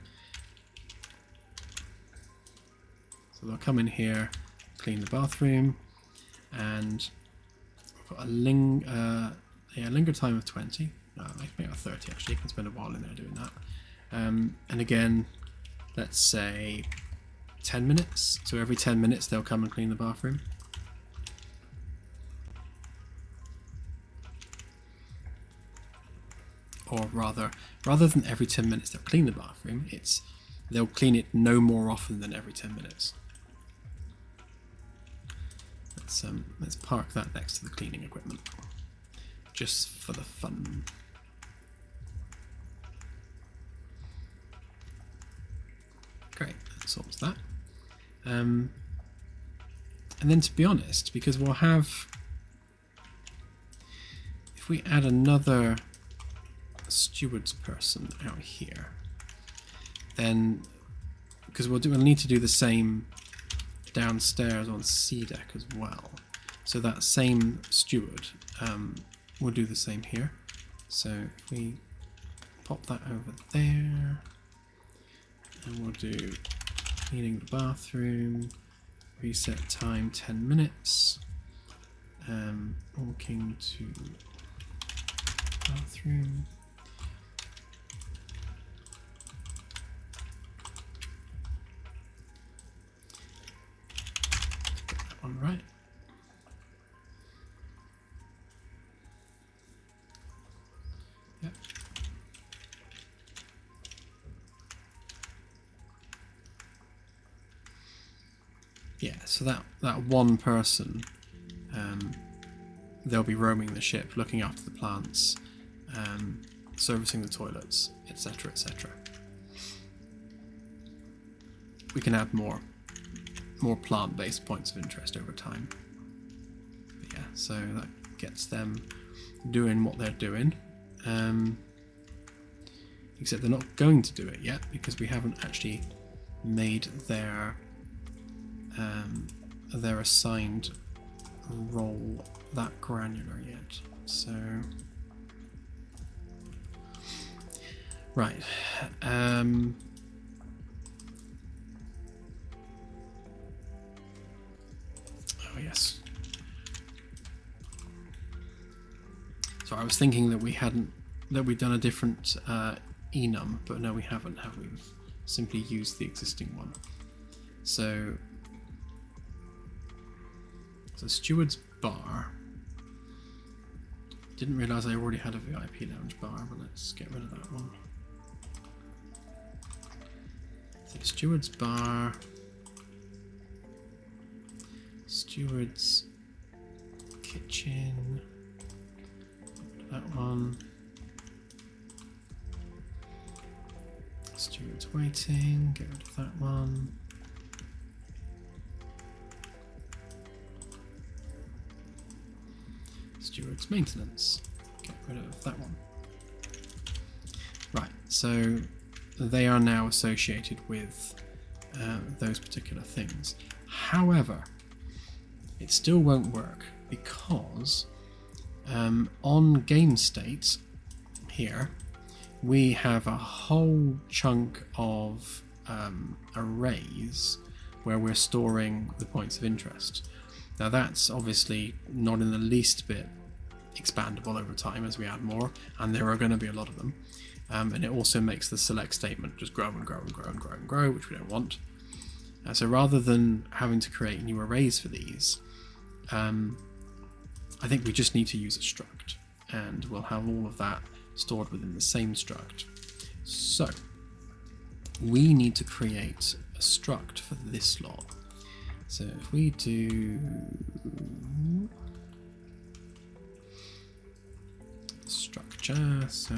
Speaker 1: So they'll come in here, clean the bathroom, and we've got a linger time of 20. Maybe 30 actually. You can spend a while in there doing that. And again, let's say 10 minutes. So every 10 minutes they'll come and clean the bathroom. Or rather than every 10 minutes they'll clean the bathroom, they'll clean it no more often than every 10 minutes. Let's park that next to the cleaning equipment, just for the fun. Great, that solves that. And then, to be honest, because we'll have, if we add another steward's person out here, then because we'll need to do the same downstairs on C deck as well, so that same steward will do the same here. So if we pop that over there, and we'll do cleaning the bathroom, reset time 10 minutes, walking to bathroom. Right. Yep. Yeah, so that one person, they'll be roaming the ship, looking after the plants, servicing the toilets, etc., etc. We can add more plant-based points of interest over time. But yeah, so that gets them doing what they're doing. Except they're not going to do it yet because we haven't actually made their assigned role that granular yet. So right. Oh yes. So I was thinking that we'd done a different enum, but no, we haven't, have we? We've simply used the existing one. So steward's bar. Didn't realise I already had a VIP lounge bar, but let's get rid of that one. So steward's bar. Steward's kitchen. That one. Steward's waiting. Get rid of that one. Steward's maintenance. Get rid of that one. Right, so they are now associated with those particular things. However, it still won't work because on game state here we have a whole chunk of arrays where we're storing the points of interest. Now that's obviously not in the least bit expandable over time as we add more, and there are going to be a lot of them. and it also makes the select statement just grow and grow and grow and grow and grow, which we don't want. So rather than having to create new arrays for these, I think we just need to use a struct, and we'll have all of that stored within the same struct. So we need to create a struct for this lot. So if we do structure, so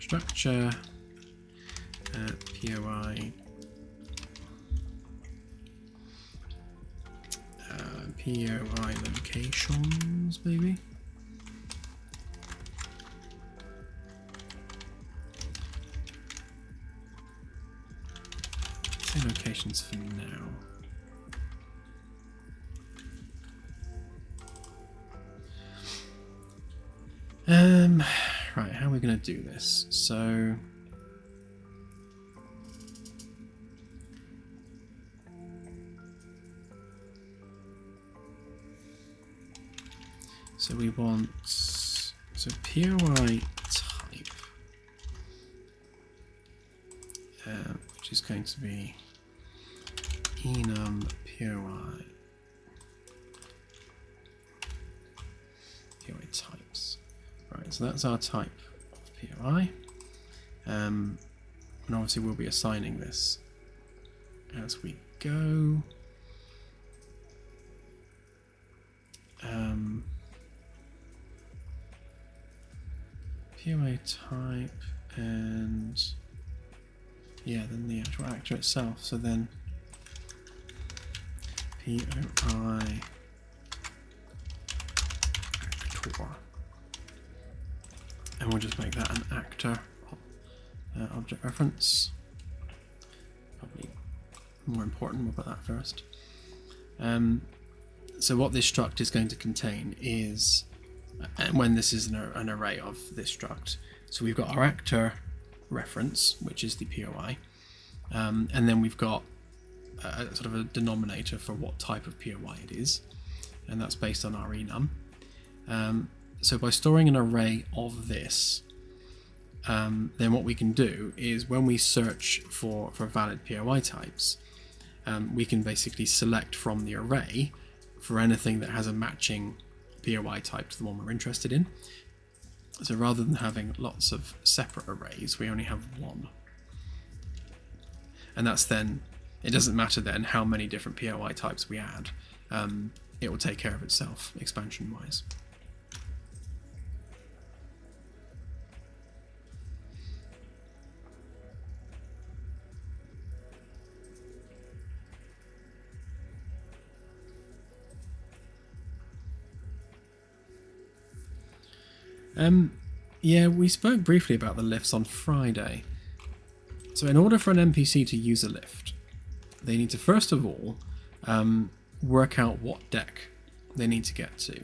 Speaker 1: structure POI POI locations, maybe. Say locations for now. Right, how are we going to do this? So we want POI type, which is going to be enum POI types. Right, so that's our type of POI, and obviously we'll be assigning this as we go. POI type, and yeah, then the actual actor itself. So then POI actor, and we'll just make that an actor object reference. Probably more important, we'll put that first. So what this struct is going to contain is, and when this is an array of this struct, so we've got our actor reference, which is the POI, and then we've got a sort of a denominator for what type of POI it is, and that's based on our enum. So by storing an array of this, then what we can do is when we search for valid POI types, we can basically select from the array for anything that has a matching POI type to the one we're interested in. So rather than having lots of separate arrays, we only have one. And that's then, it doesn't matter then how many different POI types we add, it will take care of itself expansion wise. Yeah, we spoke briefly about the lifts on Friday. So in order for an NPC to use a lift, they need to first of all work out what deck they need to get to.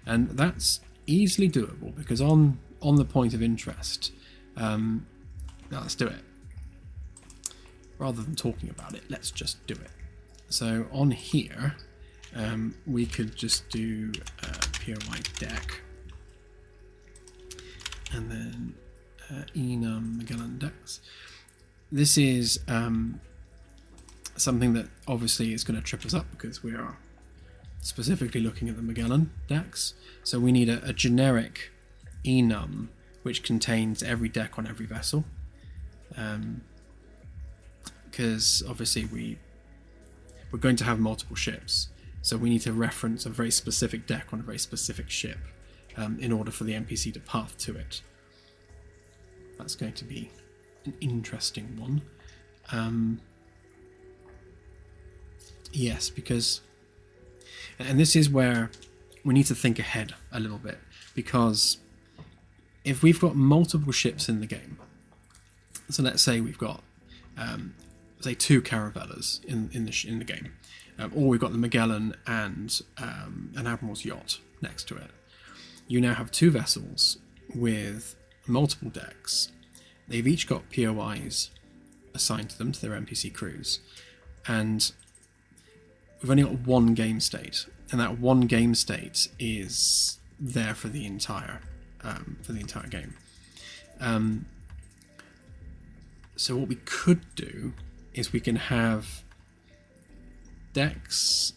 Speaker 1: And that's easily doable because on the point of interest, let's do it. Rather than talking about it, let's just do it. So on here, we could just do POI deck. And then enum Magellan decks. This is something that obviously is going to trip us up because we are specifically looking at the Magellan decks. So we need a generic enum which contains every deck on every vessel. Because obviously we're going to have multiple ships. So we need to reference a very specific deck on a very specific ship. In order for the NPC to path to it. That's going to be an interesting one. Yes, because... And this is where we need to think ahead a little bit, because if we've got multiple ships in the game, so let's say we've got, say, 2 caravellas in the game, or we've got the Magellan and an Admiral's yacht next to it. You now have 2 vessels with multiple decks. They've each got POIs assigned to them, to their NPC crews. And we've only got 1 game state. And that 1 game state is there for the entire game. So what we could do is we can have decks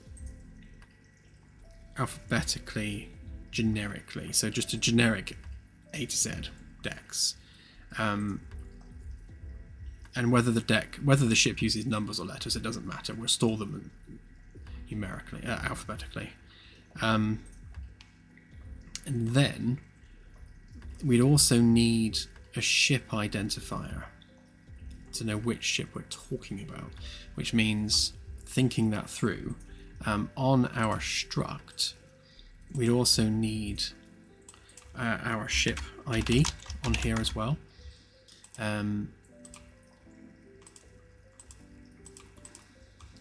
Speaker 1: alphabetically, generically. So just a generic A to Z decks. And whether the ship uses numbers or letters, it doesn't matter. We'll store them numerically, alphabetically. And then we'd also need a ship identifier to know which ship we're talking about, which means thinking that through. On our struct, we'd also need our ship ID on here as well.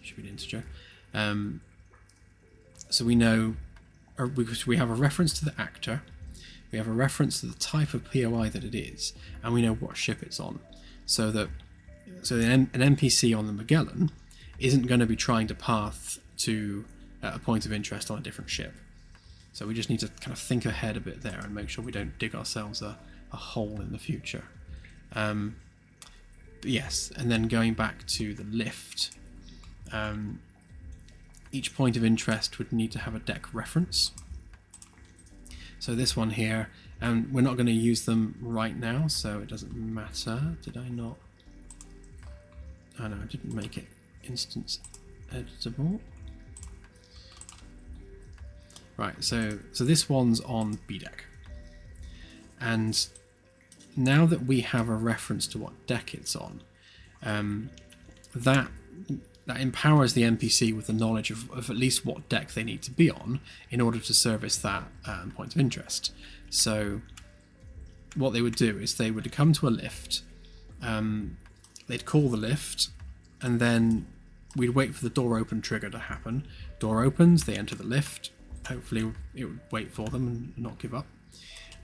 Speaker 1: Should be an integer. So we know, we have a reference to the actor, we have a reference to the type of POI that it is, and we know what ship it's on. So an NPC on the Magellan isn't going to be trying to path to a point of interest on a different ship. So we just need to kind of think ahead a bit there and make sure we don't dig ourselves a hole in the future. But yes, and then going back to the lift, each point of interest would need to have a deck reference. So this one here, and we're not going to use them right now, so it doesn't matter. Did I not? Oh no, I didn't make it instance editable. Right, so this one's on B deck. And now that we have a reference to what deck it's on, that empowers the NPC with the knowledge of at least what deck they need to be on in order to service that point of interest. So what they would do is they would come to a lift, they'd call the lift, and then we'd wait for the door open trigger to happen. Door opens, they enter the lift, hopefully it would wait for them and not give up.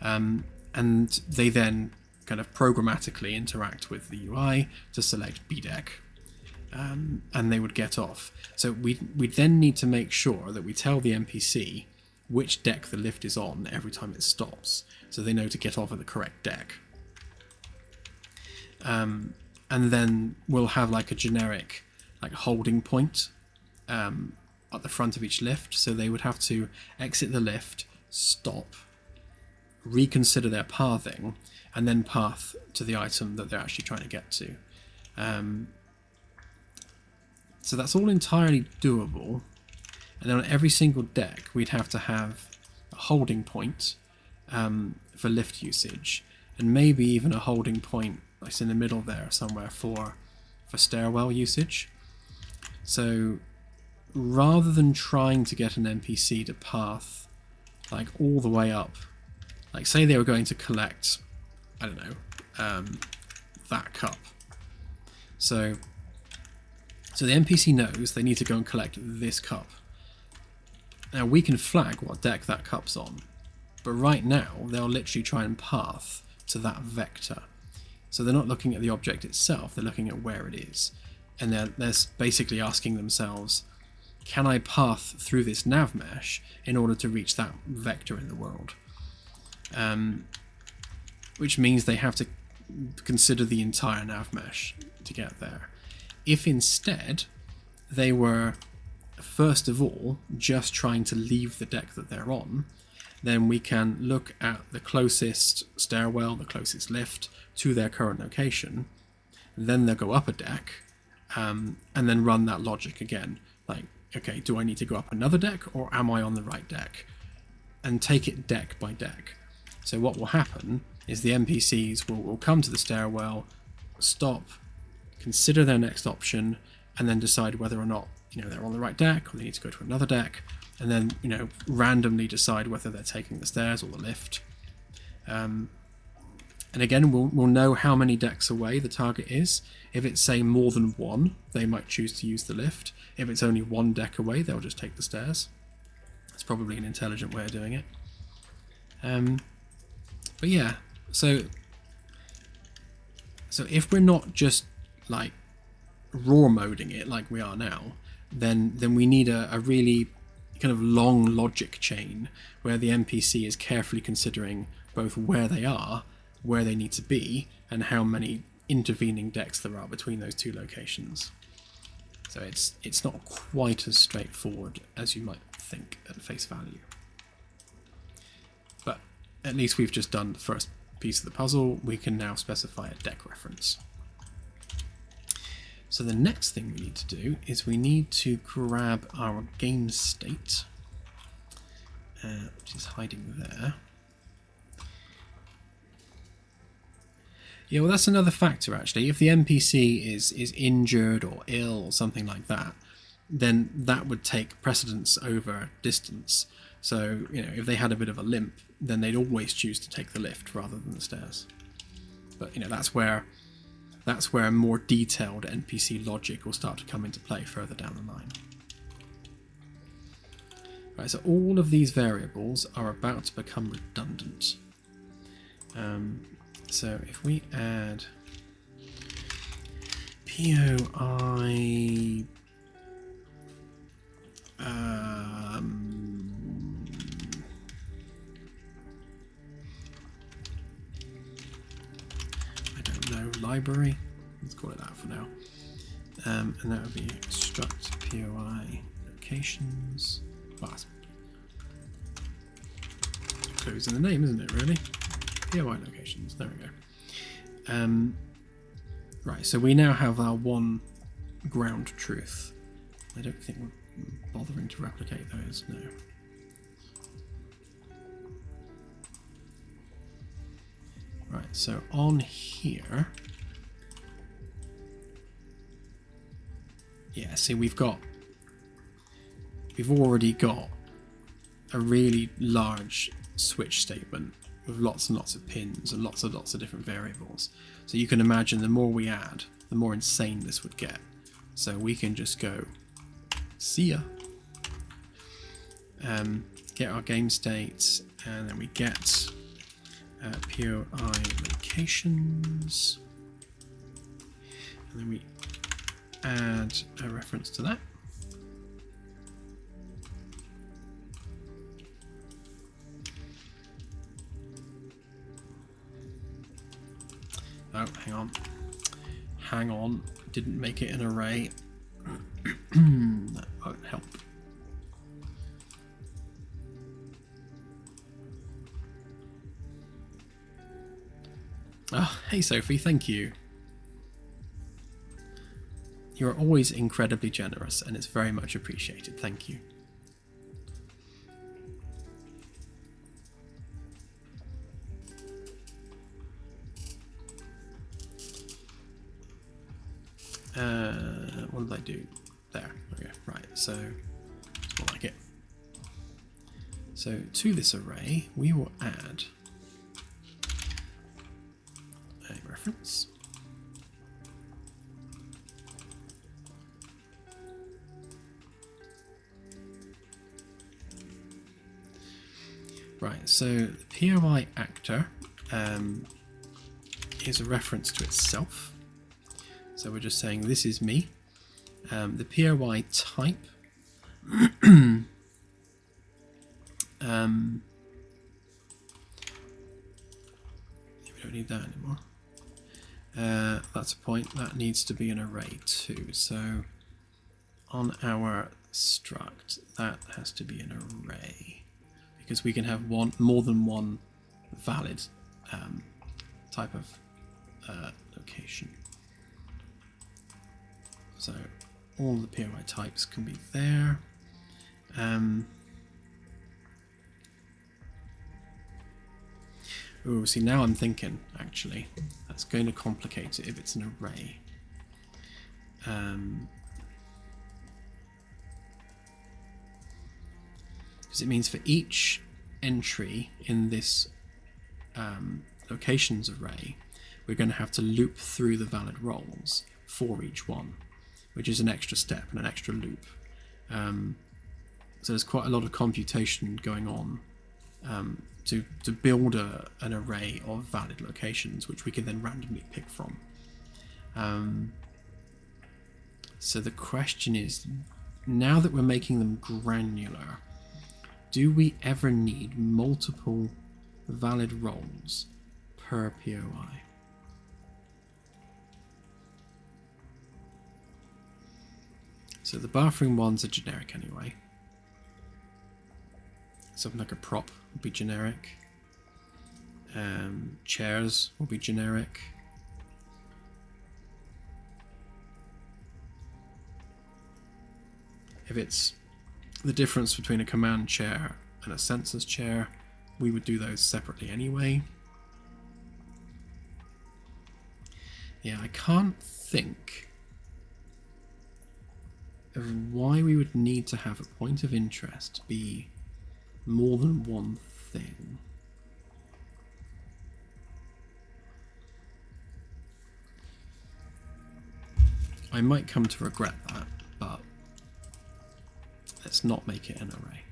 Speaker 1: And they then kind of programmatically interact with the UI to select B deck. And they would get off. So we then need to make sure that we tell the NPC which deck the lift is on every time it stops, so they know to get off at the correct deck. And then we'll have like a generic like holding point at the front of each lift, so they would have to exit the lift, stop, reconsider their pathing, and then path to the item that they're actually trying to get to. So that's all entirely doable. And then on every single deck, we'd have to have a holding point for lift usage, and maybe even a holding point like in the middle there somewhere for stairwell usage. So rather than trying to get an NPC to path like all the way up, like say they were going to collect, I don't know, that cup. So the NPC knows they need to go and collect this cup. Now we can flag what deck that cup's on, but right now they'll literally try and path to that vector. So they're not looking at the object itself, they're looking at where it is. And they're basically asking themselves, can I path through this nav mesh in order to reach that vector in the world? Which means they have to consider the entire nav mesh to get there. If instead they were, first of all, just trying to leave the deck that they're on, then we can look at the closest stairwell, the closest lift to their current location. Then they'll go up a deck, and then run that logic again. Like, okay, do I need to go up another deck, or am I on the right deck? And take it deck by deck. So what will happen is the NPCs will come to the stairwell, stop, consider their next option, and then decide whether or not they're on the right deck or they need to go to another deck, and then randomly decide whether they're taking the stairs or the lift. And again, we'll know how many decks away the target is. If it's say more than one, they might choose to use the lift. If it's only one deck away, they'll just take the stairs. It's probably an intelligent way of doing it. But yeah, so if we're not just like raw moding it like we are now, then we need a really kind of long logic chain where the NPC is carefully considering both where they are, where they need to be, and how many intervening decks there are between those two locations. So it's not quite as straightforward as you might think at face value. But at least we've just done the first piece of the puzzle. We can now specify a deck reference. So the next thing we need to do is we need to grab our game state, which is hiding there. Yeah, well, that's another factor, actually. If the NPC is injured or ill or something like that, then that would take precedence over distance. So, you know, if they had a bit of a limp, then they'd always choose to take the lift rather than the stairs. But, you know, that's where more detailed NPC logic will start to come into play further down the line. Right, so all of these variables are about to become redundant. So if we add POI I don't know, library, let's call it that for now, and that would be struct POI locations. Well, that's clues in the name, isn't it, really? POI locations, there we go. Right, so we now have our one ground truth. I don't think we're bothering to replicate those, no. Right, so on here, yeah, see, we've already got a really large switch statement with lots and lots of pins and lots of different variables. So you can imagine the more we add, the more insane this would get. So we can just go, see ya. Get our game states, and then we get POI locations, and then we add a reference to that. Oh, hang on, didn't make it an array. That won't help. Oh, hey Sophie, thank you. You're always incredibly generous, and it's very much appreciated. Thank you. What did I do? There. Okay, right. So it's more like it. So to this array, we will add a reference. Right. So the POI actor is a reference to itself. So we're just saying this is me. The POI type we don't need that anymore. That's a point. That needs to be an array too. So on our struct, that has to be an array because we can have more than one valid type of location. So all the POI types can be there. Oh, see, now I'm thinking, actually, that's going to complicate it if it's an array. Because it means for each entry in this locations array, we're going to have to loop through the valid roles for each one, which is an extra step and an extra loop. So there's quite a lot of computation going on to build an array of valid locations, which we can then randomly pick from. So the question is, now that we're making them granular, do we ever need multiple valid roles per POI? So the bathroom ones are generic anyway. Something like a prop would be generic. Chairs will be generic. If it's the difference between a command chair and a sensors chair, we would do those separately anyway. Yeah, I can't think of why we would need to have a point of interest be more than one thing. I might come to regret that, but let's not make it an array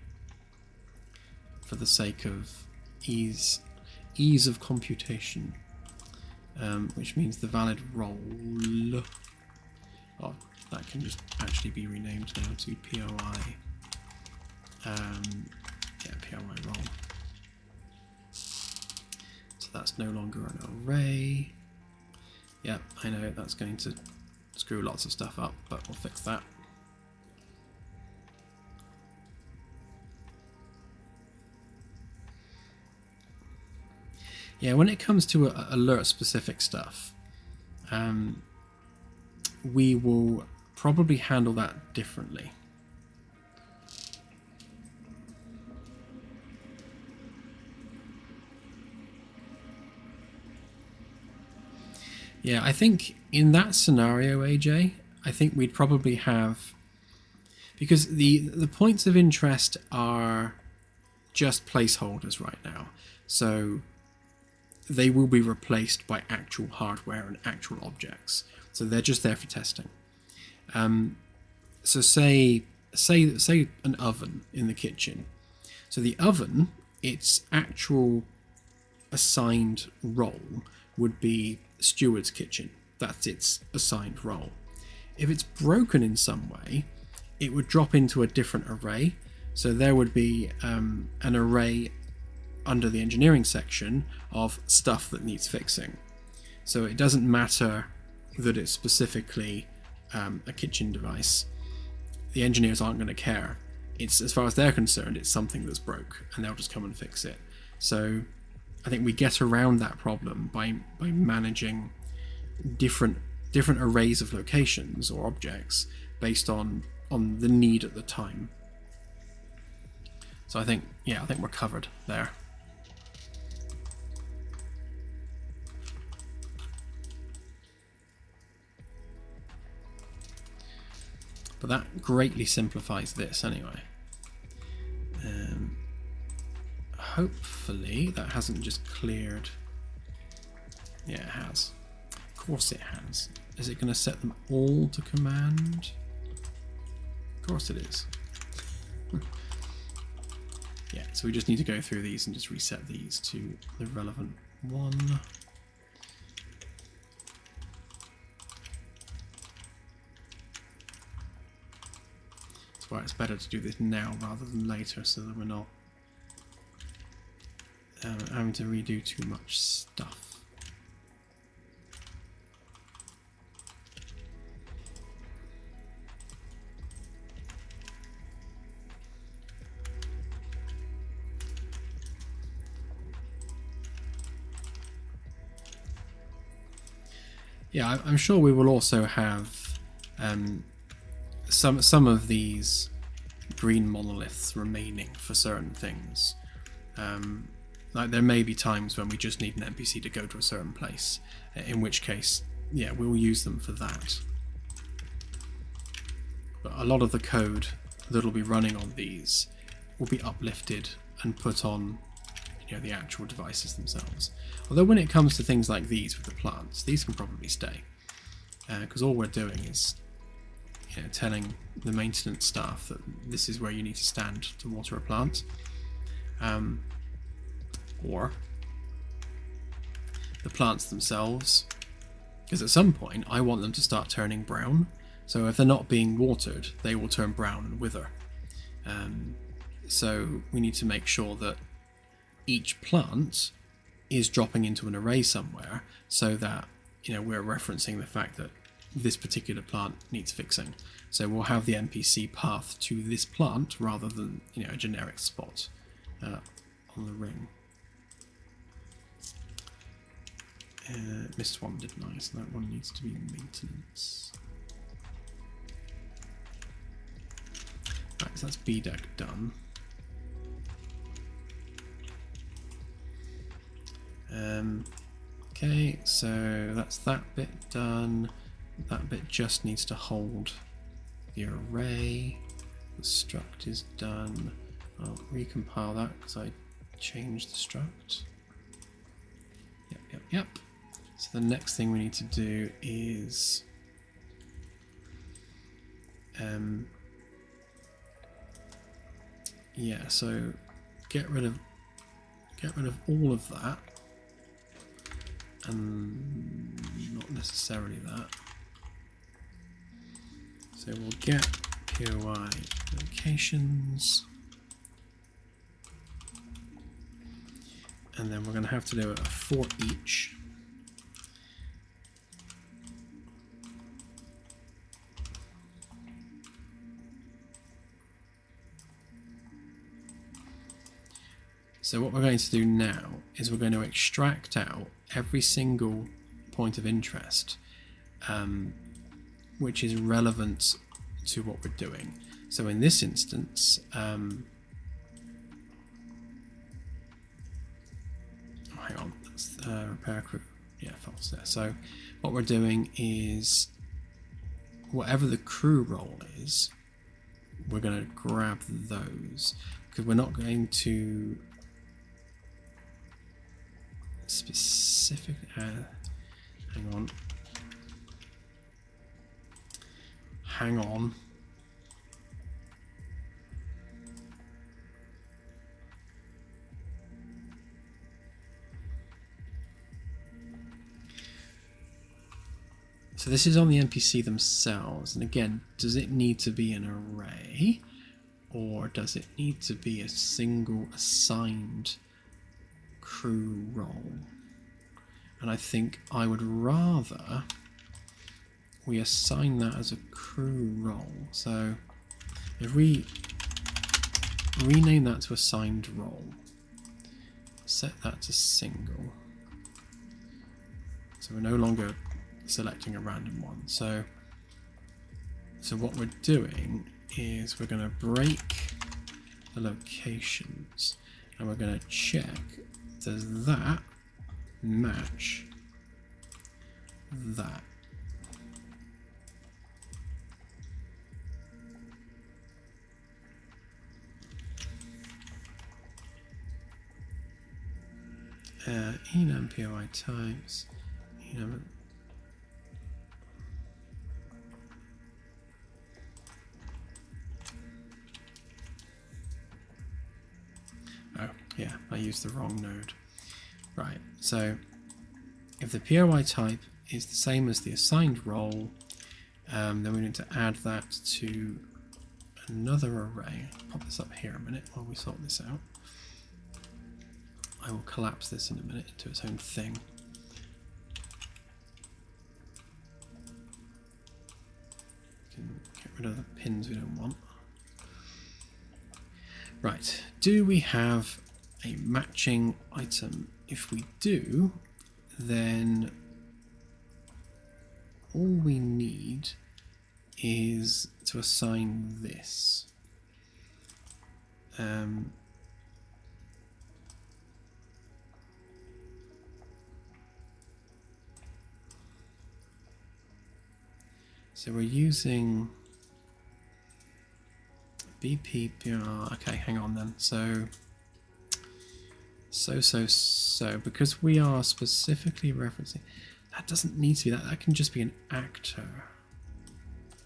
Speaker 1: for the sake of ease of computation, which means the valid role, oh, that can just actually be renamed now to POI. Yeah, POI role. So that's no longer an array. Yep, I know that's going to screw lots of stuff up, but we'll fix that. Yeah, when it comes to alert specific stuff, we will probably handle that differently. Yeah, I think in that scenario, AJ, I think we'd probably have, because the points of interest are just placeholders right now, so they will be replaced by actual hardware and actual objects. So they're just there for testing. So say an oven in the kitchen. So the oven, its actual assigned role would be steward's kitchen. That's its assigned role. If it's broken in some way, it would drop into a different array. So there would be an array under the engineering section of stuff that needs fixing. So it doesn't matter that it's specifically a kitchen device. The engineers aren't going to care. It's, as far as they're concerned, it's something that's broke and they'll just come and fix it. So I think we get around that problem by managing different arrays of locations or objects based on the need at the time. So I think we're covered there. But that greatly simplifies this anyway. Hopefully that hasn't just cleared. Yeah, it has. Of course it has. Is it going to set them all to command? Of course it is. Yeah, so we just need to go through these and just reset these to the relevant one. That's why it's better to do this now rather than later, so that we're not having to redo too much stuff. Yeah, I'm sure we will also have some of these green monoliths remaining for certain things. Like there may be times when we just need an NPC to go to a certain place, in which case, yeah, we'll use them for that. But a lot of the code that'll be running on these will be uplifted and put on, the actual devices themselves. Although when it comes to things like these with the plants, these can probably stay, because all we're doing is telling the maintenance staff that this is where you need to stand to water a plant. Or the plants themselves, because at some point I want them to start turning brown, so if they're not being watered they will turn brown and wither. So we need to make sure that each plant is dropping into an array somewhere, so that we're referencing the fact that this particular plant needs fixing. So we'll have the NPC path to this plant rather than, you know, a generic spot on the ring. Missed one, didn't I? So that one needs to be maintenance. Right, so that's B deck done. Okay, so that's that bit done. That bit just needs to hold the array. The struct is done. I'll recompile that because I changed the struct. Yep. So the next thing we need to do is yeah, so get rid of all of that, and not necessarily that. So we'll get POI locations, and then we're going to have to do it for each. So what we're going to do now is we're going to extract out every single point of interest which is relevant to what we're doing. So in this instance, hang on, that's repair crew, yeah, false there. So what we're doing is whatever the crew role is, we're going to grab those, because we're not going to specific hang on so this is on the NPC themselves, and again, does it need to be an array or does it need to be a single assigned crew role? And I think I would rather we assign that as a crew role. So if we rename that to assigned role, set that to single, so we're no longer selecting a random one. So what we're doing is we're going to break the locations and we're going to check, does that match that? Enum POI types, enum. Oh, yeah, I used the wrong node. Right, so if the POI type is the same as the assigned role, then we need to add that to another array. Pop this up here a minute while we sort this out. I will collapse this in a minute into its own thing. We can get rid of the pins we don't want. Right, do we have a matching item? If we do, then all we need is to assign this. So we're using BPPR. Okay, hang on then. So because we are specifically referencing, that doesn't need to be that. That can just be an actor.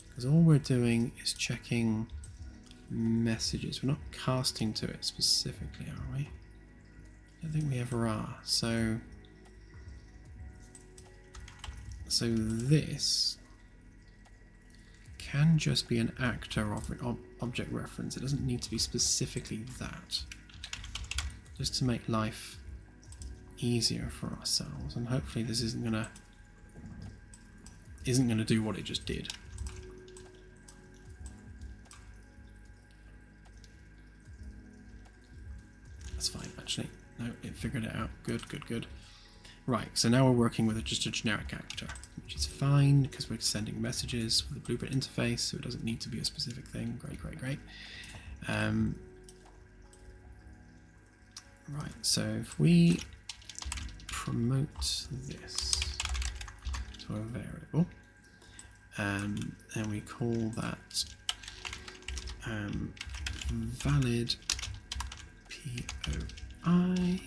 Speaker 1: Because all we're doing is checking messages. We're not casting to it specifically, are we? I don't think we ever are. So this can just be an actor of an object reference. It doesn't need to be specifically that. Just to make life easier for ourselves, and hopefully this isn't gonna do what it just did. that's fine, actually. No, it figured it out. Good, good, good. Right, so now we're working with just a generic actor, which is fine because we're sending messages with a blueprint interface, so it doesn't need to be a specific thing. Great, great, great. Right, so if we promote this to a variable, and we call that valid POI,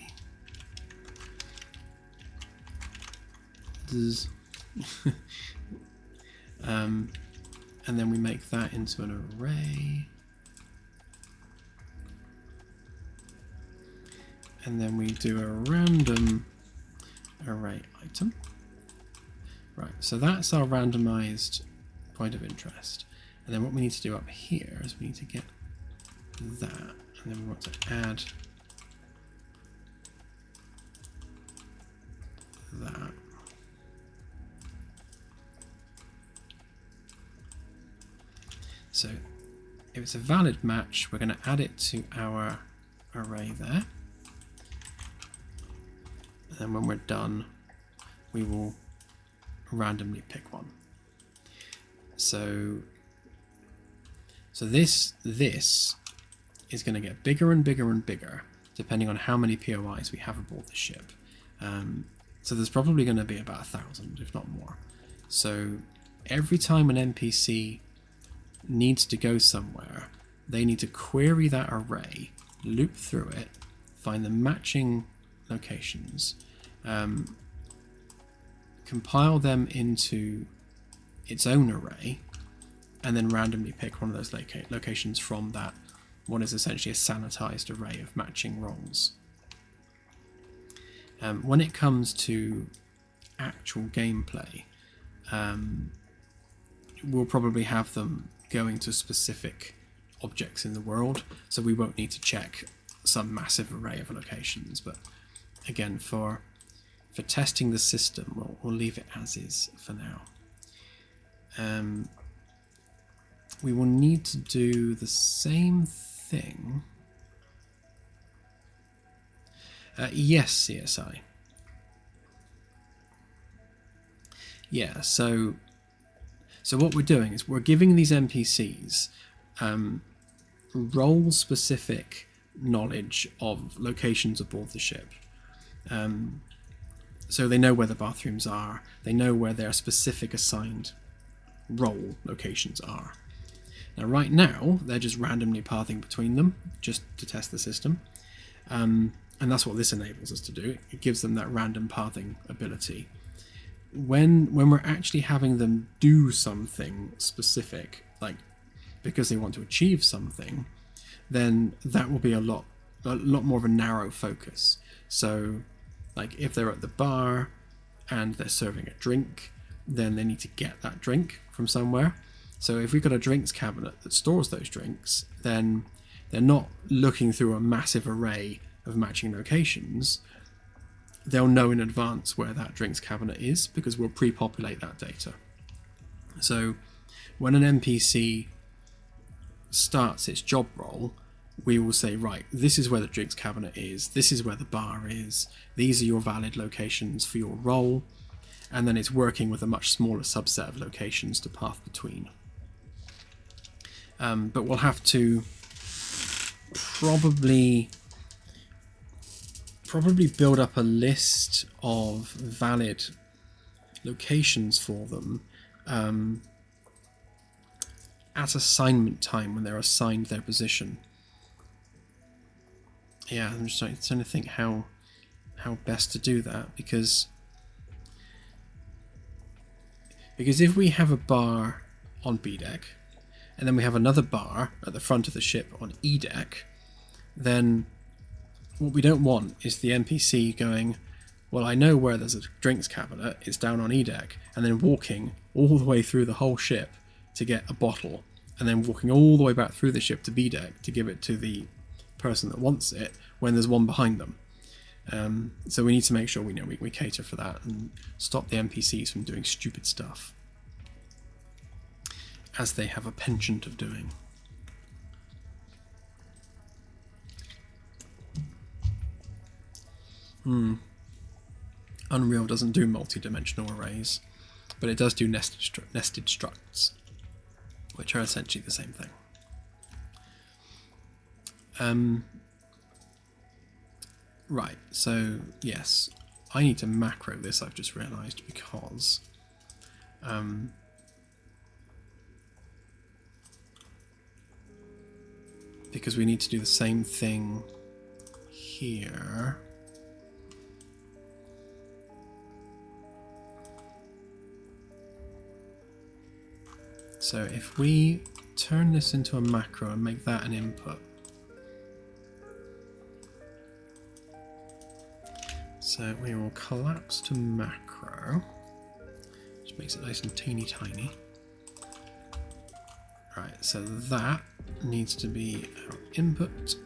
Speaker 1: and then we make that into an array, and then we do a random array item. Right, so that's our randomized point of interest. And then what we need to do up here is we need to get that, and then we want to add that. So if it's a valid match, we're going to add it to our array there. And then when we're done, we will randomly pick one. So this is going to get bigger and bigger and bigger depending on how many POIs we have aboard the ship. So there's probably going to be about 1,000, if not more. So every time an NPC needs to go somewhere, they need to query that array, loop through it, find the matching locations, compile them into its own array, and then randomly pick one of those locations from that what is essentially a sanitized array of matching roles. When it comes to actual gameplay, we'll probably have them going to specific objects in the world, so we won't need to check some massive array of locations. But again, for testing the system, we'll leave it as is for now. We will need to do the same thing. Yes, CSI. Yeah, so what we're doing is we're giving these NPCs role-specific knowledge of locations aboard the ship. So they know where the bathrooms are, they know where their specific assigned role locations are. Now right now, they're just randomly pathing between them, just to test the system. And that's what this enables us to do. It gives them that random pathing ability. When we're actually having them do something specific, like because they want to achieve something, then that will be a lot more of a narrow focus. So like if they're at the bar and they're serving a drink, then they need to get that drink from somewhere. So if we've got a drinks cabinet that stores those drinks, then they're not looking through a massive array of matching locations. They'll know in advance where that drinks cabinet is because we'll pre-populate that data. So when an NPC starts its job role, we will say, right, this is where the drinks cabinet is, this is where the bar is, these are your valid locations for your role, and then it's working with a much smaller subset of locations to path between. But we'll have to probably build up a list of valid locations for them at assignment time when they're assigned their position. Yeah, I'm just trying to think how best to do that, because if we have a bar on B deck and then we have another bar at the front of the ship on E deck, then what we don't want is the NPC going, well, I know where there's a drinks cabinet, it's down on E deck, and then walking all the way through the whole ship to get a bottle, and then walking all the way back through the ship to B deck to give it to the person that wants it when there's one behind them. So we need to make sure we cater for that and stop the NPCs from doing stupid stuff, as they have a penchant of doing. Unreal doesn't do multi-dimensional arrays, but it does do nested structs, which are essentially the same thing. Right, so yes, I need to macro this, I've just realised, because we need to do the same thing here. So if we turn this into a macro and make that an input, so we will collapse to macro, which makes it nice and teeny tiny. Right, so that needs to be our input,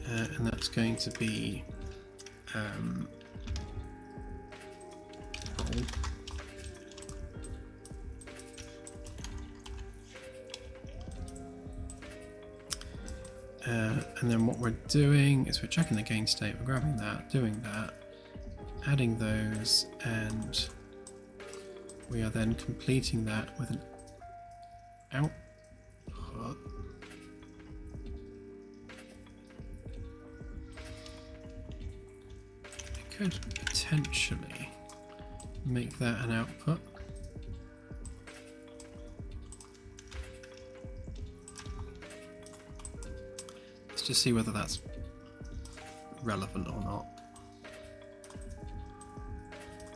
Speaker 1: and that's going to be roll. And then what we're doing is we're checking the gain state, we're grabbing that, doing that, adding those, and we are then completing that with an output. We could potentially make that an output. Just see whether that's relevant or not.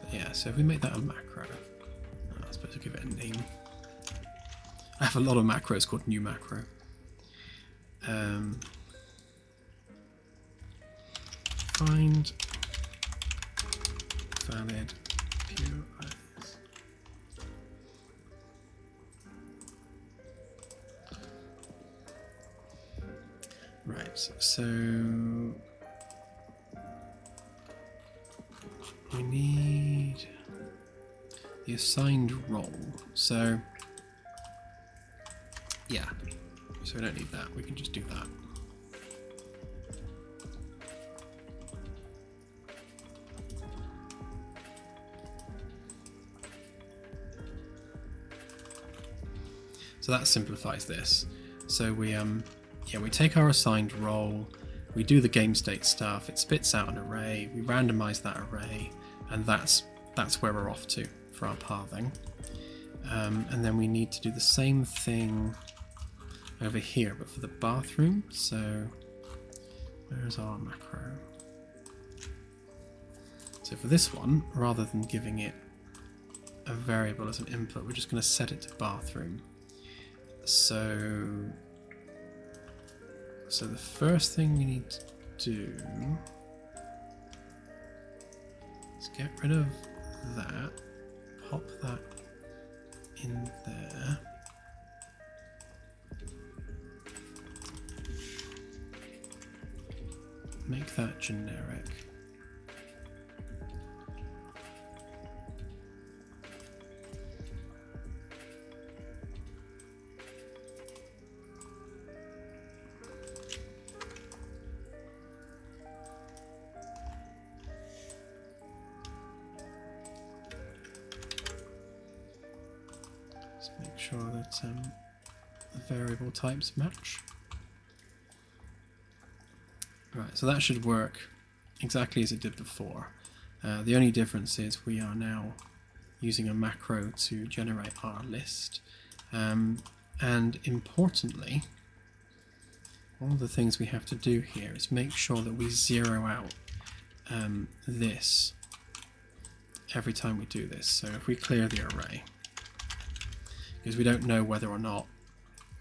Speaker 1: But yeah, so if we make that a macro, I'm supposed to give it a name. I have a lot of macros called new macro. Find valid POIs. Right, so we need the assigned role. So yeah, so we don't need that, we can just do that. So that simplifies this. So we we take our assigned role, we do the game state stuff, it spits out an array, we randomize that array, and that's where we're off to for our pathing. And then we need to do the same thing over here, but for the bathroom. So where's our macro? So for this one, rather than giving it a variable as an input, we're just going to set it to bathroom. So the first thing we need to do is get rid of that, pop that in there. Make that generic. Sure that the variable types match. Right, so that should work exactly as it did before. The only difference is we are now using a macro to generate our list. And importantly, one of the things we have to do here is make sure that we zero out this every time we do this. So if we clear the array, because we don't know whether or not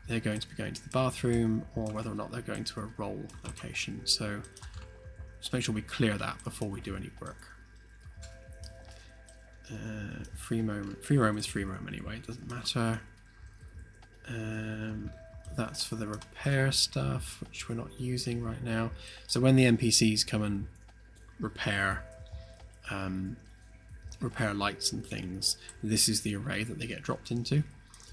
Speaker 1: they're going to be going to the bathroom or whether or not they're going to a role location. So just make sure we clear that before we do any work. Free roam is free roam anyway, it doesn't matter. That's for the repair stuff, which we're not using right now. So when the NPCs come and repair lights and things, this is the array that they get dropped into.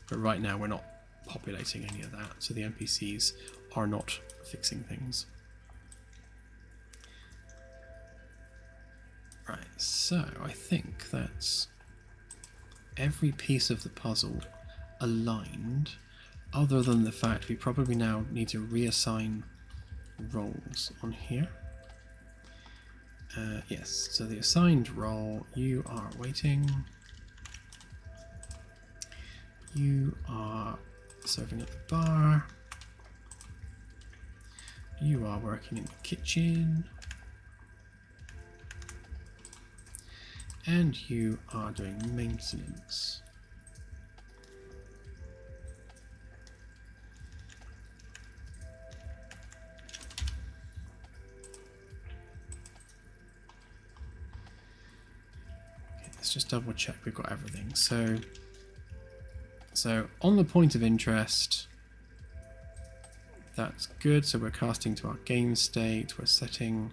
Speaker 1: But right now we're not populating any of that, so the NPCs are not fixing things. Right, so I think that's every piece of the puzzle aligned, other than the fact we probably now need to reassign roles on here. Yes, so the assigned role, you are waiting. You are serving at the bar. You are working in the kitchen. And you are doing maintenance. Okay, let's just double check we've got everything. So on the point of interest, that's good. So we're casting to our game state, we're setting,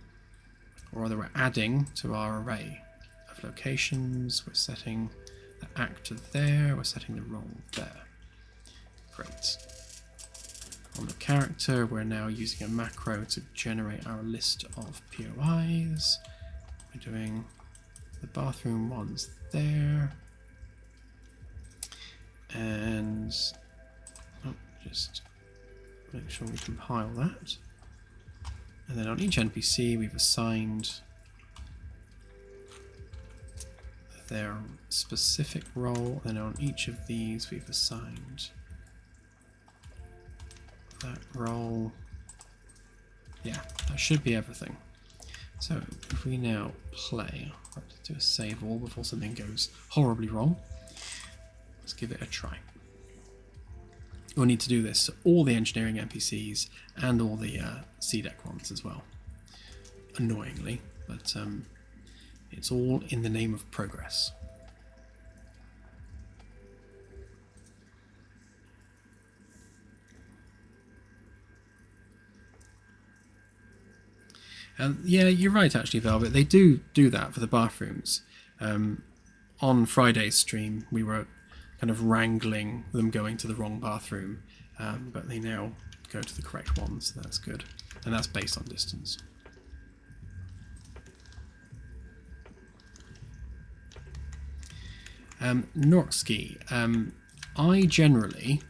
Speaker 1: or rather we're adding to our array of locations, we're setting the actor there, we're setting the role there. Great. On the character, we're now using a macro to generate our list of POIs. We're doing the bathroom ones there. And just make sure we compile that. And then on each NPC we've assigned their specific role, and on each of these we've assigned that role. Yeah, that should be everything. So if we now play, I'll have to do a save all before something goes horribly wrong. Let's give it a try. We'll need to do this to all the engineering NPCs and all the C-Deck ones as well. Annoyingly, but it's all in the name of progress. And yeah, you're right actually, Velvet. They do that for the bathrooms. On Friday's stream, we were kind of wrangling them going to the wrong bathroom, but they now go to the correct one, so that's good. And that's based on distance. Norksky, I generally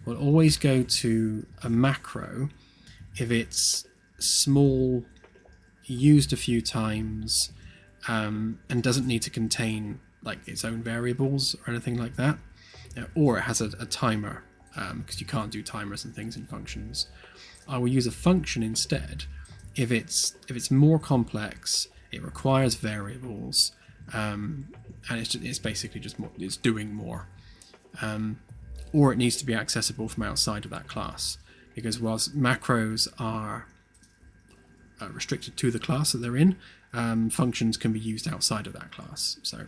Speaker 1: will always go to a macro if it's small, used a few times, and doesn't need to contain like its own variables or anything like that, or it has a timer, because you can't do timers and things in functions. I will use a function instead if it's more complex, it requires variables, and it's basically just more, it's doing more, or it needs to be accessible from outside of that class, because whilst macros are restricted to the class that they're in, functions can be used outside of that class. So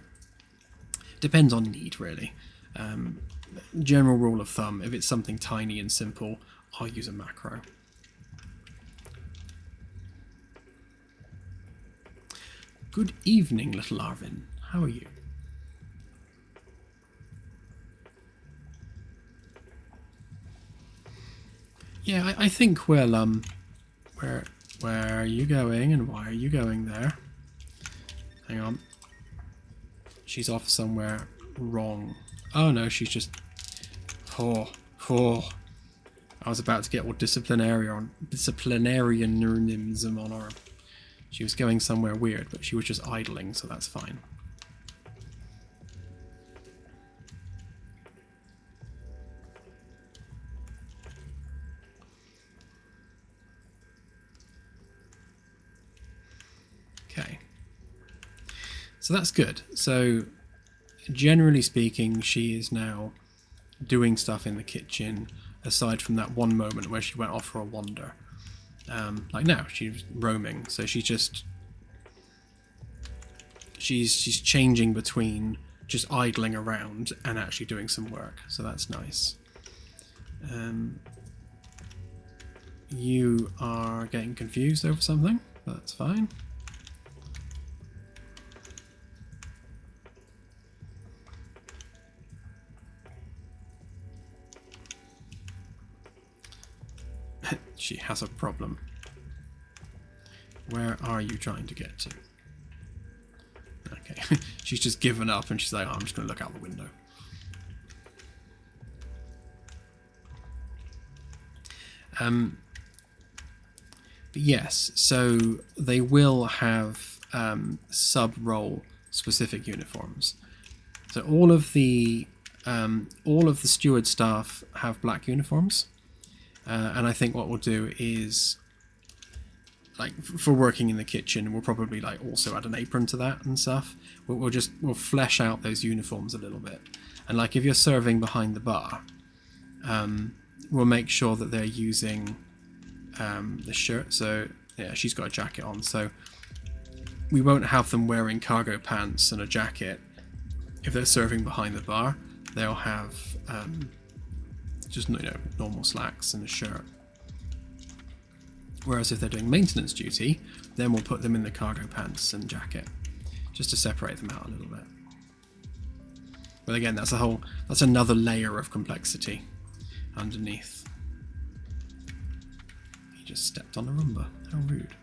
Speaker 1: depends on need, really. General rule of thumb, if it's something tiny and simple, I'll use a macro. Good evening, little Arvin. How are you? Yeah, I think we'll where are you going and why are you going there? Hang on. She's off somewhere wrong. Oh no, she's just... Oh. I was about to get all disciplinarianism on her. She was going somewhere weird, but she was just idling, so that's fine. Okay. So that's good. So generally speaking, she is now doing stuff in the kitchen, aside from that one moment where she went off for a wander. Like now, she's roaming, so she's changing between just idling around and actually doing some work, so that's nice. You are getting confused over something, that's fine. She has a problem. Where are you trying to get to? she's just given up and she's like, oh, I'm just going to look out the window. But yes, so they will have sub-role specific uniforms. So all of the steward staff have black uniforms, and I think what we'll do is, like, for working in the kitchen, we'll probably like also add an apron to that and stuff. We'll flesh out those uniforms a little bit, and like if you're serving behind the bar, we'll make sure that they're using the shirt. So yeah, she's got a jacket on, so we won't have them wearing cargo pants and a jacket. If they're serving behind the bar, they'll have just normal slacks and a shirt. Whereas if they're doing maintenance duty, then we'll put them in the cargo pants and jacket, just to separate them out a little bit. But again, that's another layer of complexity underneath. He just stepped on a Roomba. How rude.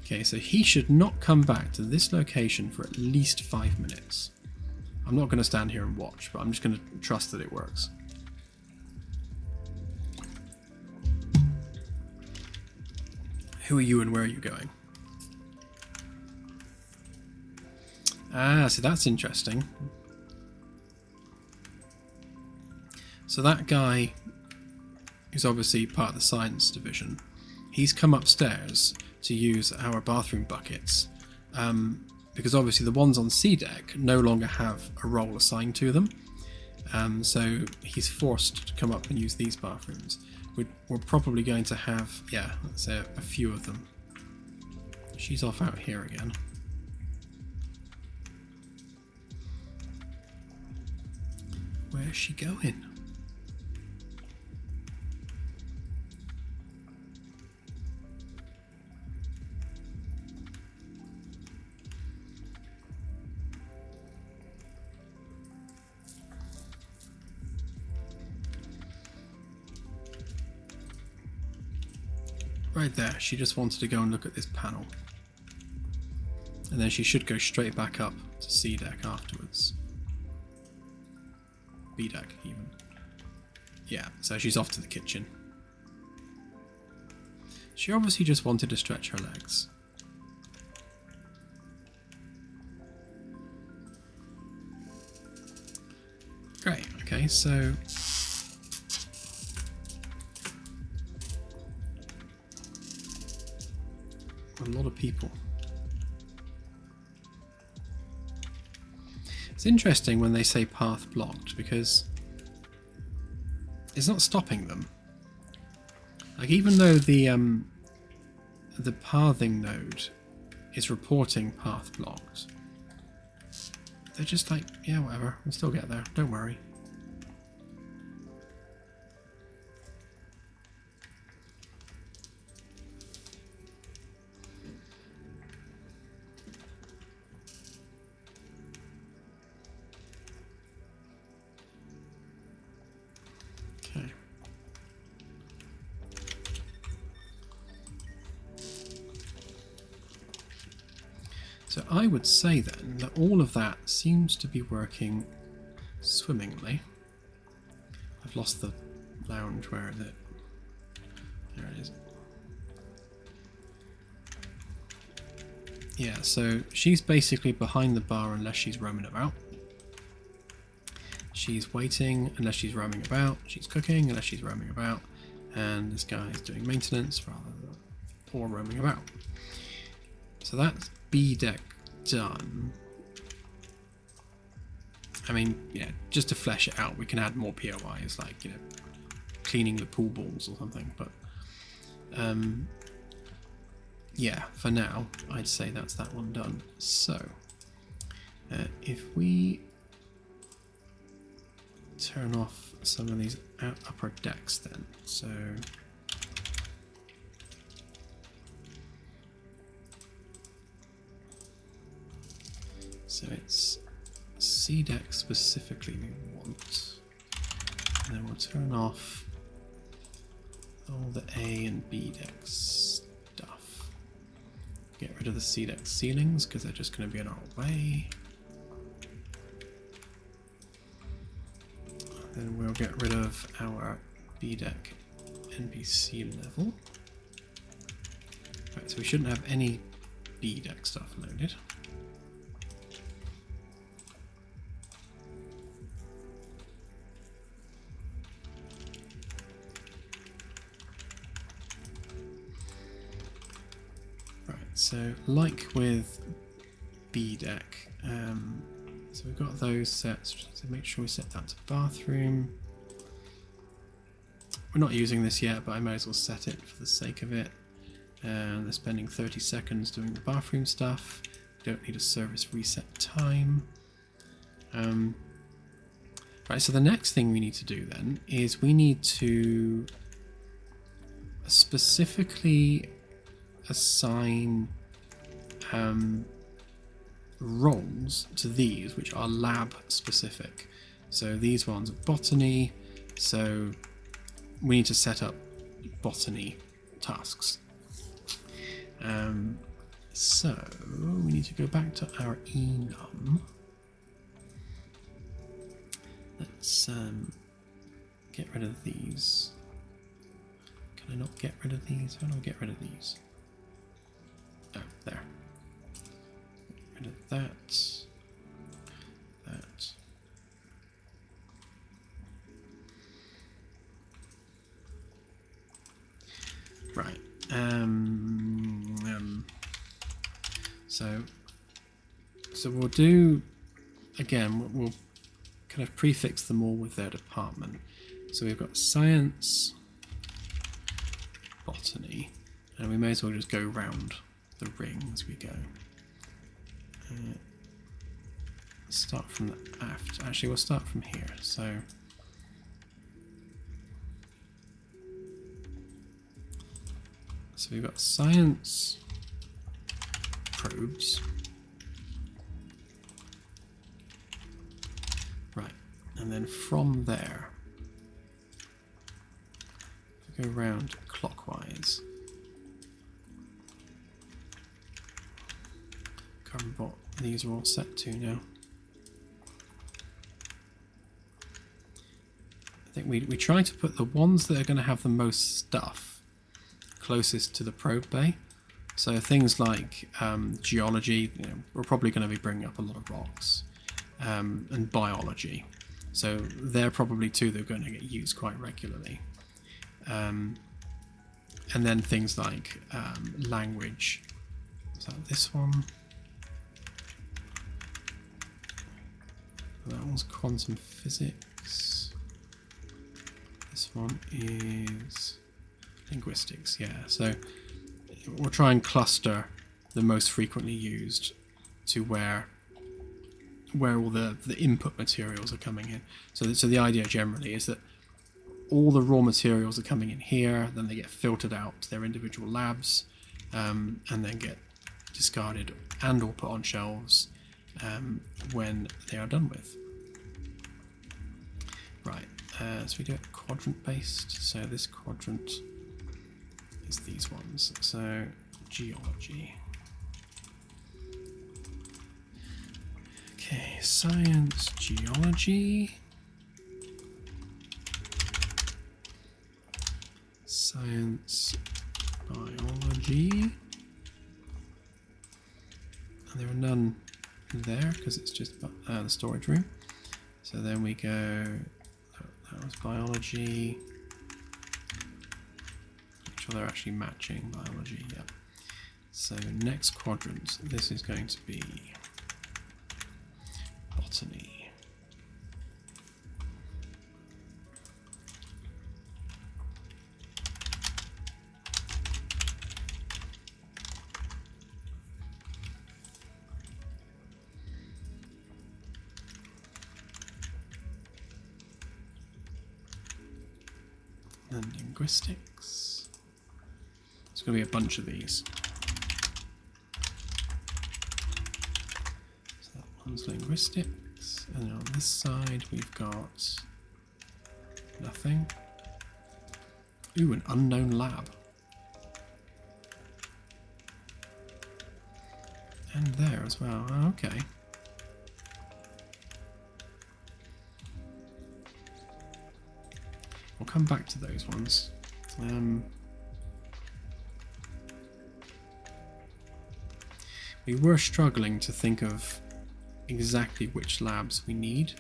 Speaker 1: Okay, so he should not come back to this location for at least 5 minutes. I'm not going to stand here and watch, but I'm just going to trust that it works. Who are you and where are you going? Ah, so that's interesting. So that guy, who's obviously part of the science division, he's come upstairs to use our bathroom buckets, because obviously the ones on C deck no longer have a role assigned to them, so he's forced to come up and use these bathrooms. We're probably going to have, yeah, let's say a few of them. She's off out here again. Where's she going? Right there, she just wanted to go and look at this panel. And then she should go straight back up to C deck afterwards. B deck, even. Yeah, so she's off to the kitchen. She obviously just wanted to stretch her legs. Great, okay, so... a lot of people. It's interesting when they say path blocked, because it's not stopping them. Like, even though the pathing node is reporting path blocked, they're just like, yeah, whatever, we'll still get there, don't worry. So I would say then that all of that seems to be working swimmingly. I've lost the lounge, where is it? There it is. Yeah, so she's basically behind the bar unless she's roaming about. She's waiting unless she's roaming about. She's cooking unless she's roaming about. And this guy is doing maintenance rather than or roaming about. So that's B deck done. I mean, yeah, just to flesh it out, we can add more POIs, like, cleaning the pool balls or something. But yeah, for now, I'd say that's that one done. So if we turn off some of these upper decks then, so it's C deck specifically we want, and then we'll turn off all the A and B deck stuff. Get rid of the C deck ceilings because they're just going to be in our way. Then we'll get rid of our B deck NPC level. Right, so we shouldn't have any B deck stuff loaded. Right, so like with B deck, so we've got those set, so make sure we set that to bathroom. We're not using this yet, but I might as well set it for the sake of it. They're spending 30 seconds doing the bathroom stuff. We don't need a service reset time. Right, so the next thing we need to do then is we need to specifically assign roles to these which are lab specific. So these ones are botany, so we need to set up botany tasks. So we need to go back to our enum. Let's get rid of these. Can I not get rid of these? How do I get rid of these? Oh, there. Get rid of that. That. Right. So we'll do, again, we'll kind of prefix them all with their department. So we've got science, botany, and we may as well just go round the ring as we go. Start from the aft. Actually, we'll start from here. So we've got science probes. Right, and then from there, if we go round clockwise, can't remember what these are all set to now. I think we try to put the ones that are going to have the most stuff closest to the probe bay. So things like geology, we're probably going to be bringing up a lot of rocks, and biology. So they're probably two that are going to get used quite regularly. And then things like language. Is that this one? That one's quantum physics. This one is linguistics, yeah. So we'll try and cluster the most frequently used to where all the input materials are coming in. So the idea generally is that all the raw materials are coming in here, then they get filtered out to their individual labs, and then get discarded and or put on shelves when they are done with. Right, so we do it quadrant based. So this quadrant is these ones. So geology. Okay, science, geology. Science, biology. And there are none there because it's just the storage room. So then we go, that was biology. Make sure they're actually matching biology, yep. So next quadrant, this is going to be botany. And linguistics. There's going to be a bunch of these. So that one's linguistics, and then on this side we've got nothing. Ooh, an unknown lab. And there as well. Oh, okay. We'll come back to those ones. We were struggling to think of exactly which labs we need,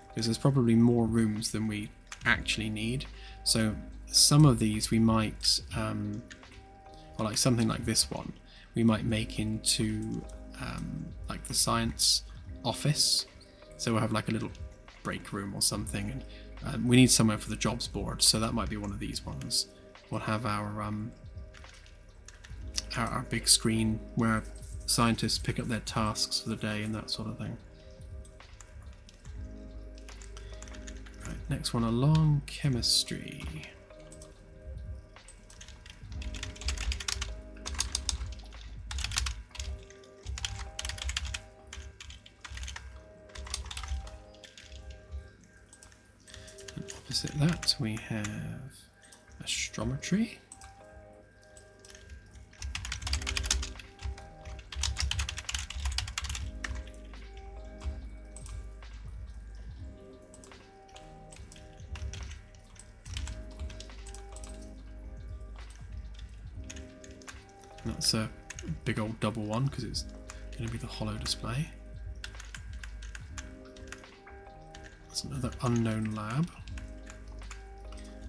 Speaker 1: because there's probably more rooms than we actually need. So some of these we might, or like something like this one, we might make into like the science office. So we'll have like a little break room or something, and we need somewhere for the jobs board, so that might be one of these ones. We'll have our big screen where scientists pick up their tasks for the day and that sort of thing. Right, next one along, chemistry. And opposite that we have astrometry. That's a big old double one because it's going to be the holo display. That's another unknown lab.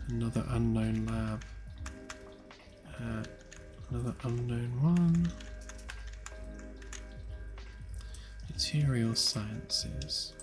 Speaker 1: Another unknown lab. Another unknown one. Material sciences.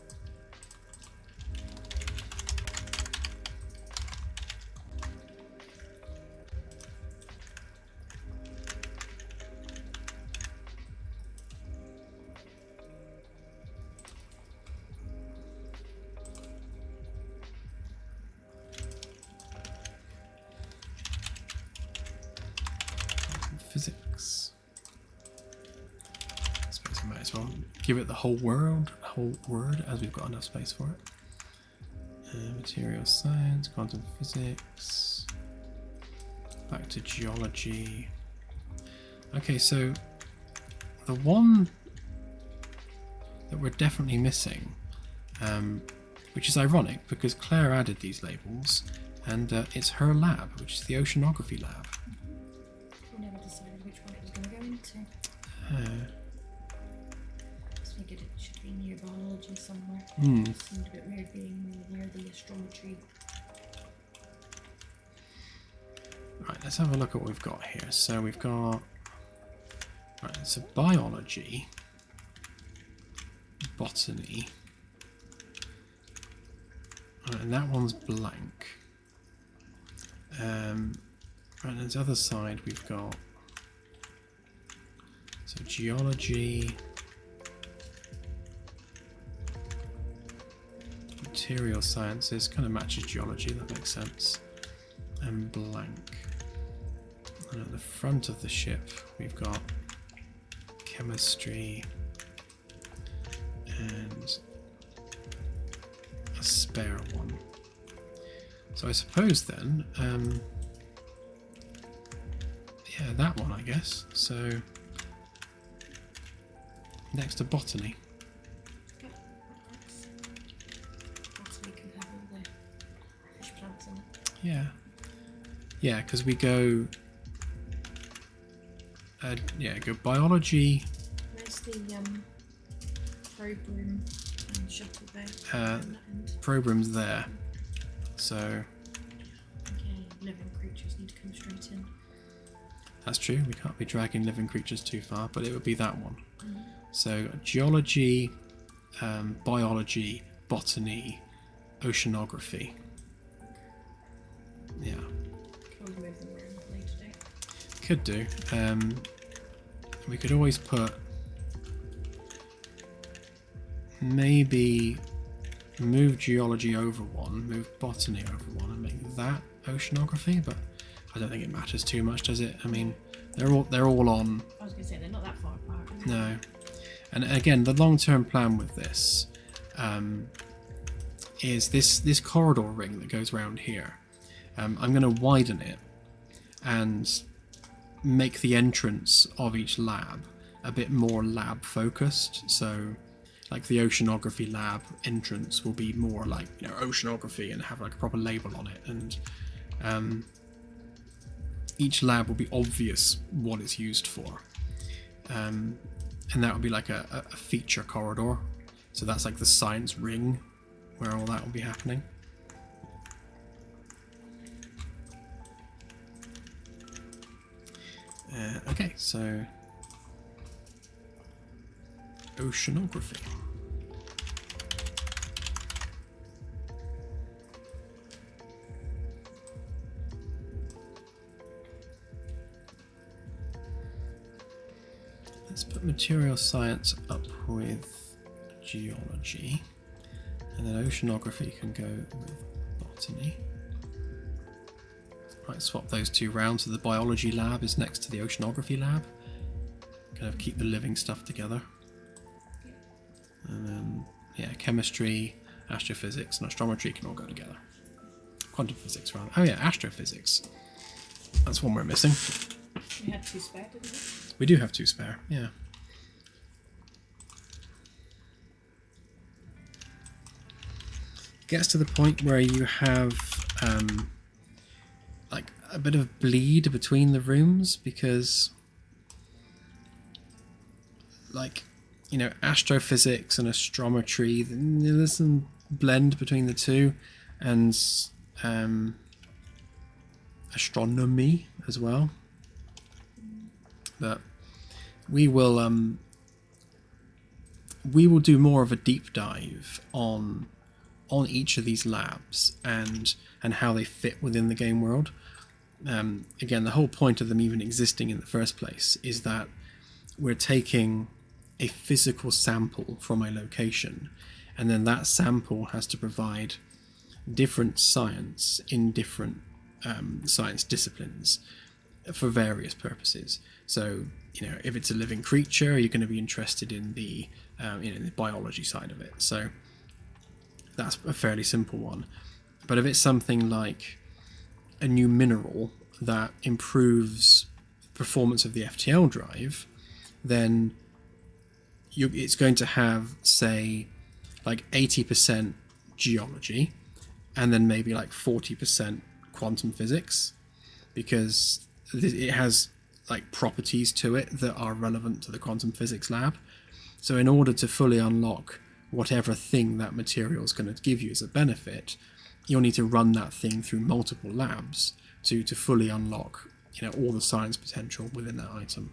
Speaker 1: Physics. I suppose I might as well give it the whole word, as we've got enough space for it. Material science, quantum physics. Back to geology. Okay, so the one that we're definitely missing, which is ironic because Claire added these labels, and it's her lab, which is the oceanography lab.
Speaker 2: We never decided which one it was going to go into. I figured it should be near biology somewhere. It seemed a bit weird being near the astrometry.
Speaker 1: Right, let's have a look at what we've got here. So we've got, right, it's a biology, botany, right, and that one's blank. Right, and the other side we've got, so geology, material sciences, kind of matches geology, that makes sense, and blank. And at the front of the ship we've got chemistry and a spare one. So I suppose then, yeah, that one I guess. So next to botany.
Speaker 2: Yep, that works. Botany can have all the fish plants in it.
Speaker 1: Yeah. Yeah, because we go... go biology...
Speaker 2: Where's the probe room and shuttle bay?
Speaker 1: probe room's there. So...
Speaker 2: Okay, living creatures need to come straight in.
Speaker 1: That's true, we can't be dragging living creatures too far, but it would be that one. So geology, biology, botany, oceanography. Yeah.
Speaker 2: Can we move them around later date?
Speaker 1: Could do. We could always put maybe move geology over one, move botany over one, and make that oceanography. But I don't think it matters too much, does it? I mean, they're all on.
Speaker 2: I was going to say they're not that far apart.
Speaker 1: No, and again, the long-term plan with this is this corridor ring that goes around here. I'm going to widen it and make the entrance of each lab a bit more lab focused. So like the oceanography lab entrance will be more like, you know, oceanography and have like a proper label on it, and each lab will be obvious what it's used for, and that will be like a feature corridor. So that's like the science ring where all that will be happening. Okay, so oceanography. Let's put material science up with geology, and then oceanography can go with botany. Might swap those two round, so the biology lab is next to the oceanography lab. Kind of keep the living stuff together. And then, yeah, chemistry, astrophysics, and astrometry can all go together. Quantum physics, rather. Oh yeah, astrophysics. That's one we're missing.
Speaker 2: We had 2 spare, didn't we?
Speaker 1: We do have 2 spare, yeah. It gets to the point where you have like a bit of bleed between the rooms, because like, you know, astrophysics and astrometry, there's some blend between the two, and astronomy as well. But we will do more of a deep dive on each of these labs and how they fit within the game world. Again, the whole point of them even existing in the first place is that we're taking a physical sample from a location, and then that sample has to provide different science in different science disciplines for various purposes. So, you know, if it's a living creature, you're going to be interested in the the biology side of it. So that's a fairly simple one. But if it's something like a new mineral that improves performance of the FTL drive, then it's going to have, say, like 80% geology, and then maybe like 40% quantum physics, because it has like properties to it that are relevant to the quantum physics lab. So in order to fully unlock whatever thing that material is going to give you as a benefit, you'll need to run that thing through multiple labs to fully unlock, you know, all the science potential within that item.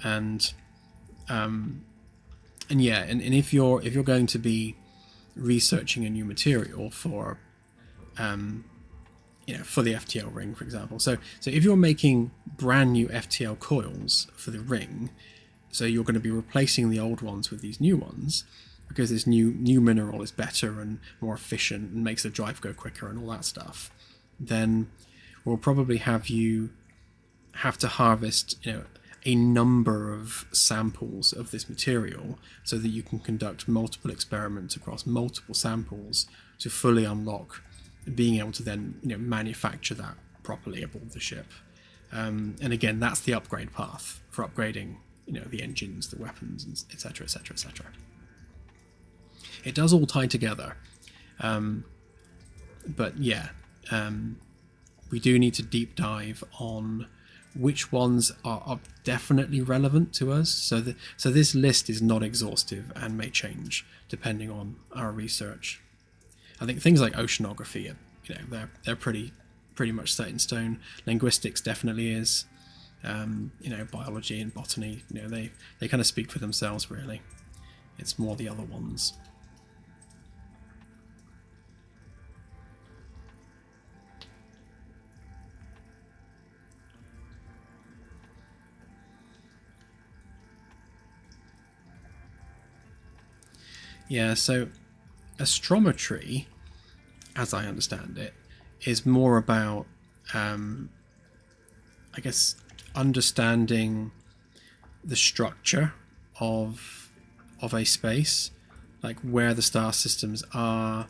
Speaker 1: And yeah, and if you're going to be researching a new material for for the FTL ring, for example. So if you're making brand new FTL coils for the ring, so you're going to be replacing the old ones with these new ones, because this new mineral is better and more efficient and makes the drive go quicker and all that stuff, then we'll probably have you have to harvest, you know, a number of samples of this material so that you can conduct multiple experiments across multiple samples to fully unlock being able to then, you know, manufacture that properly aboard the ship. And again, that's the upgrade path for upgrading, you know, the engines, the weapons, etc., etc., etc. It does all tie together, but yeah, we do need to deep dive on which ones are definitely relevant to us. So this list is not exhaustive and may change depending on our research. I think things like oceanography are, you know, they're pretty much set in stone. Linguistics definitely is. You know, biology and botany, you know, they kind of speak for themselves, really. It's more the other ones. Yeah, so astrometry, as I understand it, is more about, I guess, understanding the structure of a space, like where the star systems are,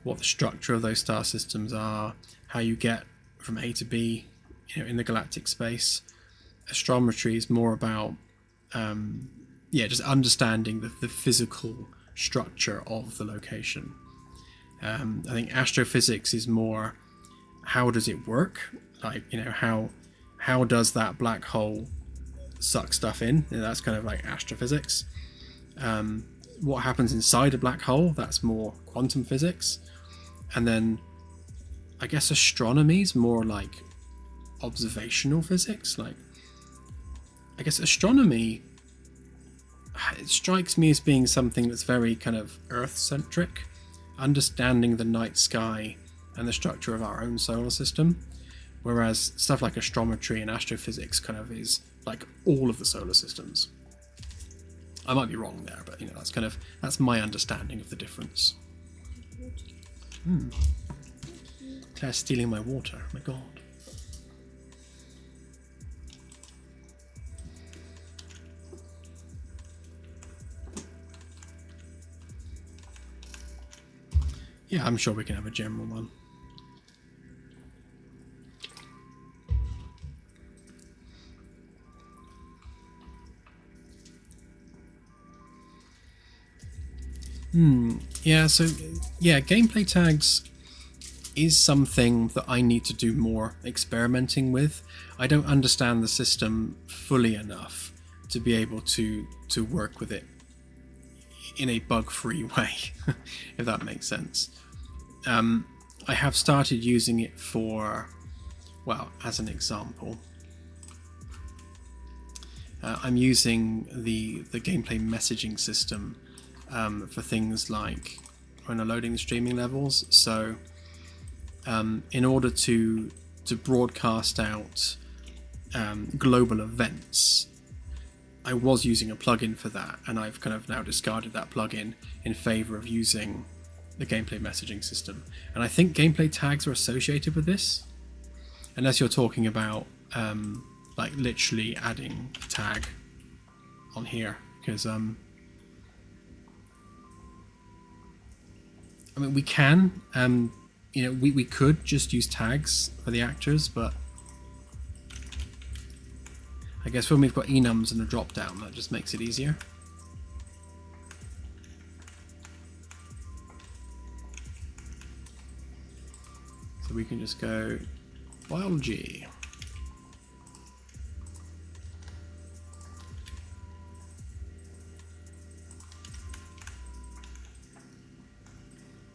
Speaker 1: what the structure of those star systems are, how you get from A to B, in the galactic space. Astrometry is more about just understanding the physical structure of the location. I think astrophysics is more, how does it work? Like, how does that black hole suck stuff in? That's kind of like astrophysics. What happens inside a black hole? That's more quantum physics. And then I guess astronomy is more like observational physics. Like, I guess astronomy, it strikes me as being something that's very kind of Earth-centric, understanding the night sky and the structure of our own solar system, whereas stuff like astrometry and astrophysics kind of is like all of the solar systems. I might be wrong there, but that's my understanding of the difference. Claire's stealing my water. Oh my god. Yeah, I'm sure we can have a general one. Yeah, so gameplay tags is something that I need to do more experimenting with. I don't understand the system fully enough to be able to work with it in a bug-free way, if that makes sense. I have started using it for, well, as an example, I'm using the gameplay messaging system for things like when I'm loading the streaming levels. So in order to broadcast out global events, I was using a plugin for that, and I've kind of now discarded that plugin in favor of using the gameplay messaging system. And I think gameplay tags are associated with this, unless you're talking about like literally adding a tag on here, because I mean, we can we could just use tags for the actors, but I guess when we've got enums and a drop down, that just makes it easier. So we can just go biology.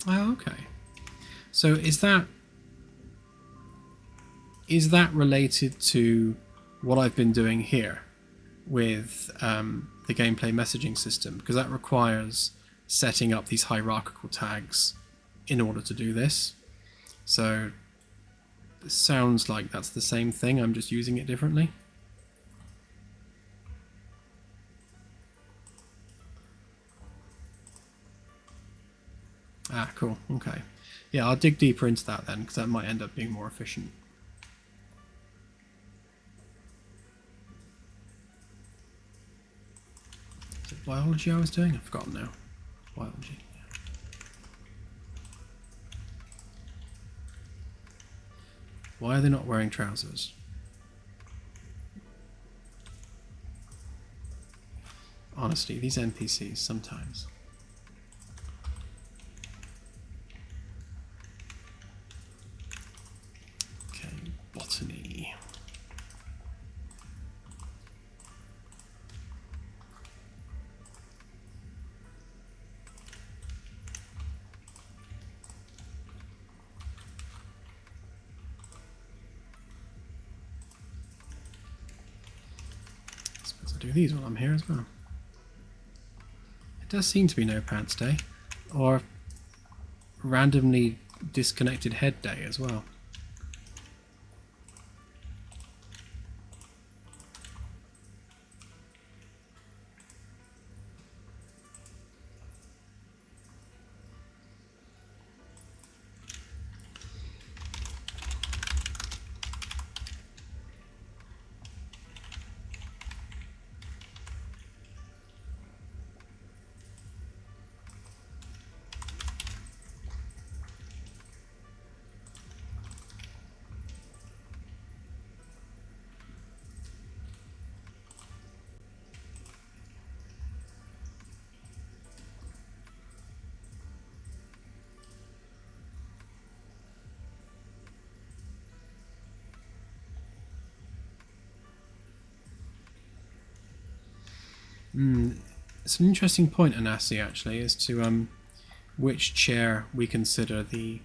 Speaker 1: Oh, okay. So is that related to what I've been doing here with the gameplay messaging system? Because that requires setting up these hierarchical tags in order to do this. So it sounds like that's the same thing, I'm just using it differently. Ah, cool. Okay. Yeah, I'll dig deeper into that then, because that might end up being more efficient. Is it biology I was doing? I've forgotten now. Biology. Yeah. Why are they not wearing trousers? Honestly, these NPCs sometimes. Botany. I suppose I'll do these while I'm here as well. It does seem to be no pants day, or randomly disconnected head day as well. It's an interesting point, Anasi, actually, as to which chair we consider the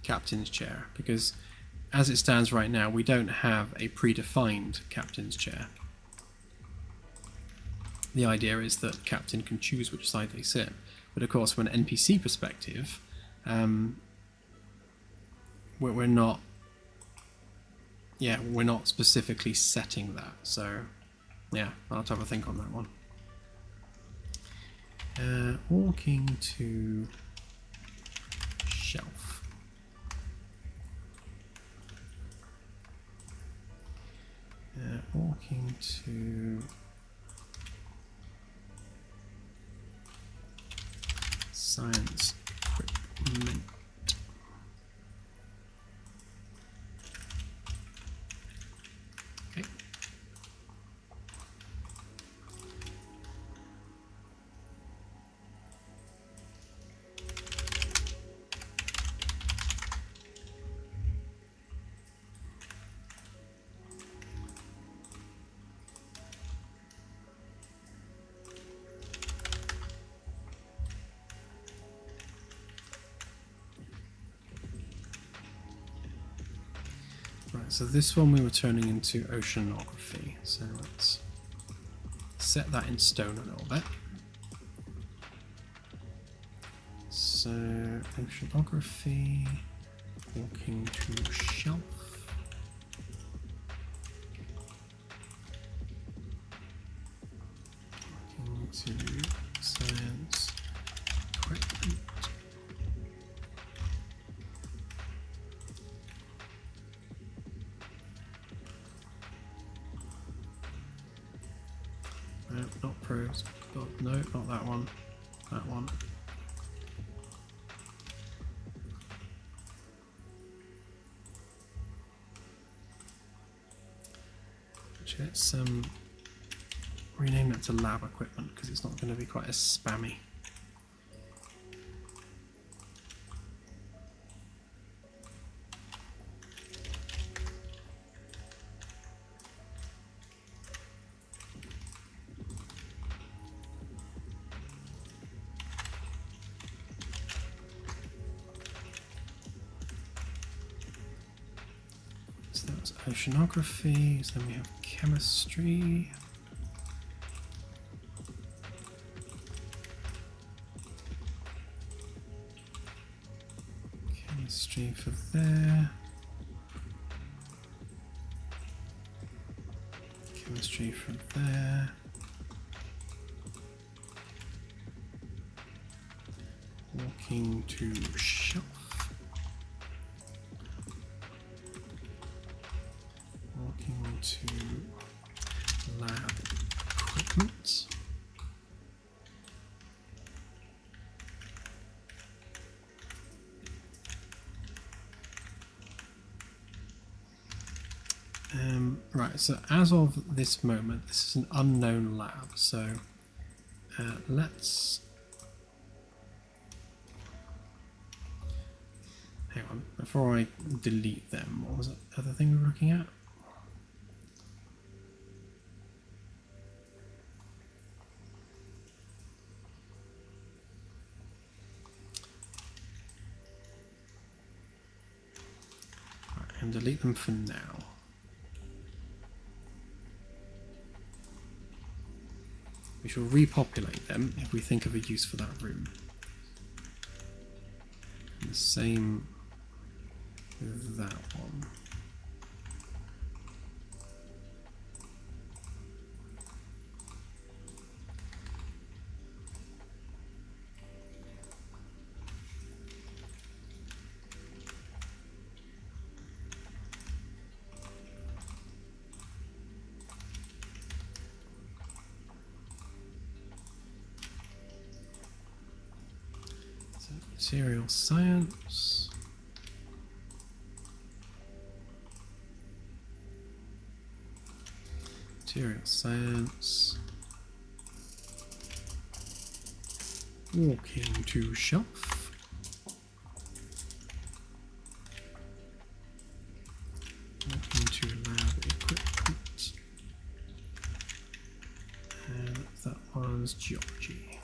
Speaker 1: captain's chair, because as it stands right now, we don't have a predefined captain's chair. The idea is that captain can choose which side they sit, but of course, from an NPC perspective, we're not. Yeah, we're not specifically setting that. So, yeah, I'll have to have a think on that one. Walking to shelf. Walking to science equipment. Okay. Right, so this one we were turning into oceanography, so let's set that in stone a little bit. So, oceanography, walking to shelf. Walking to science equipment. No, not probes. No, not that one. That one. Let's rename that to lab equipment because it's not going to be quite as spammy. So that's oceanography, so then we have chemistry. Chemistry for there. Chemistry from there. Walking to shelf. Walking to lab equipment. Right, so as of this moment, this is an unknown lab, so let's... Hang on, before I delete them, what was the other thing we were looking at? Right, and delete them for now. We shall repopulate them if we think of a use for that room. And the same with that one. Material science. Material science. Walking to shelf. Walking to lab equipment. And that one. was geology.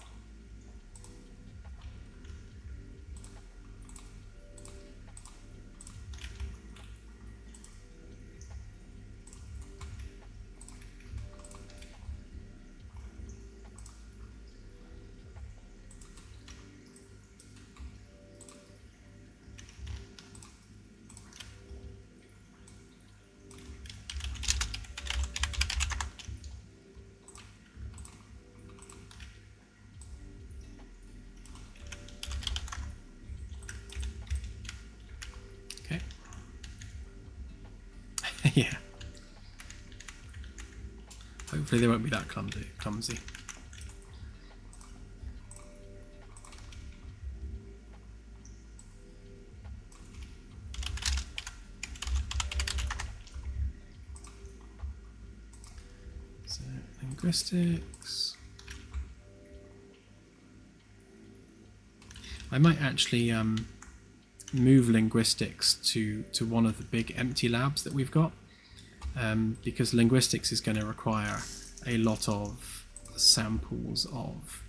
Speaker 1: Yeah. Hopefully they won't be that clumsy. So, linguistics. I might actually move linguistics to one of the big empty labs that we've got, because linguistics is going to require a lot of samples of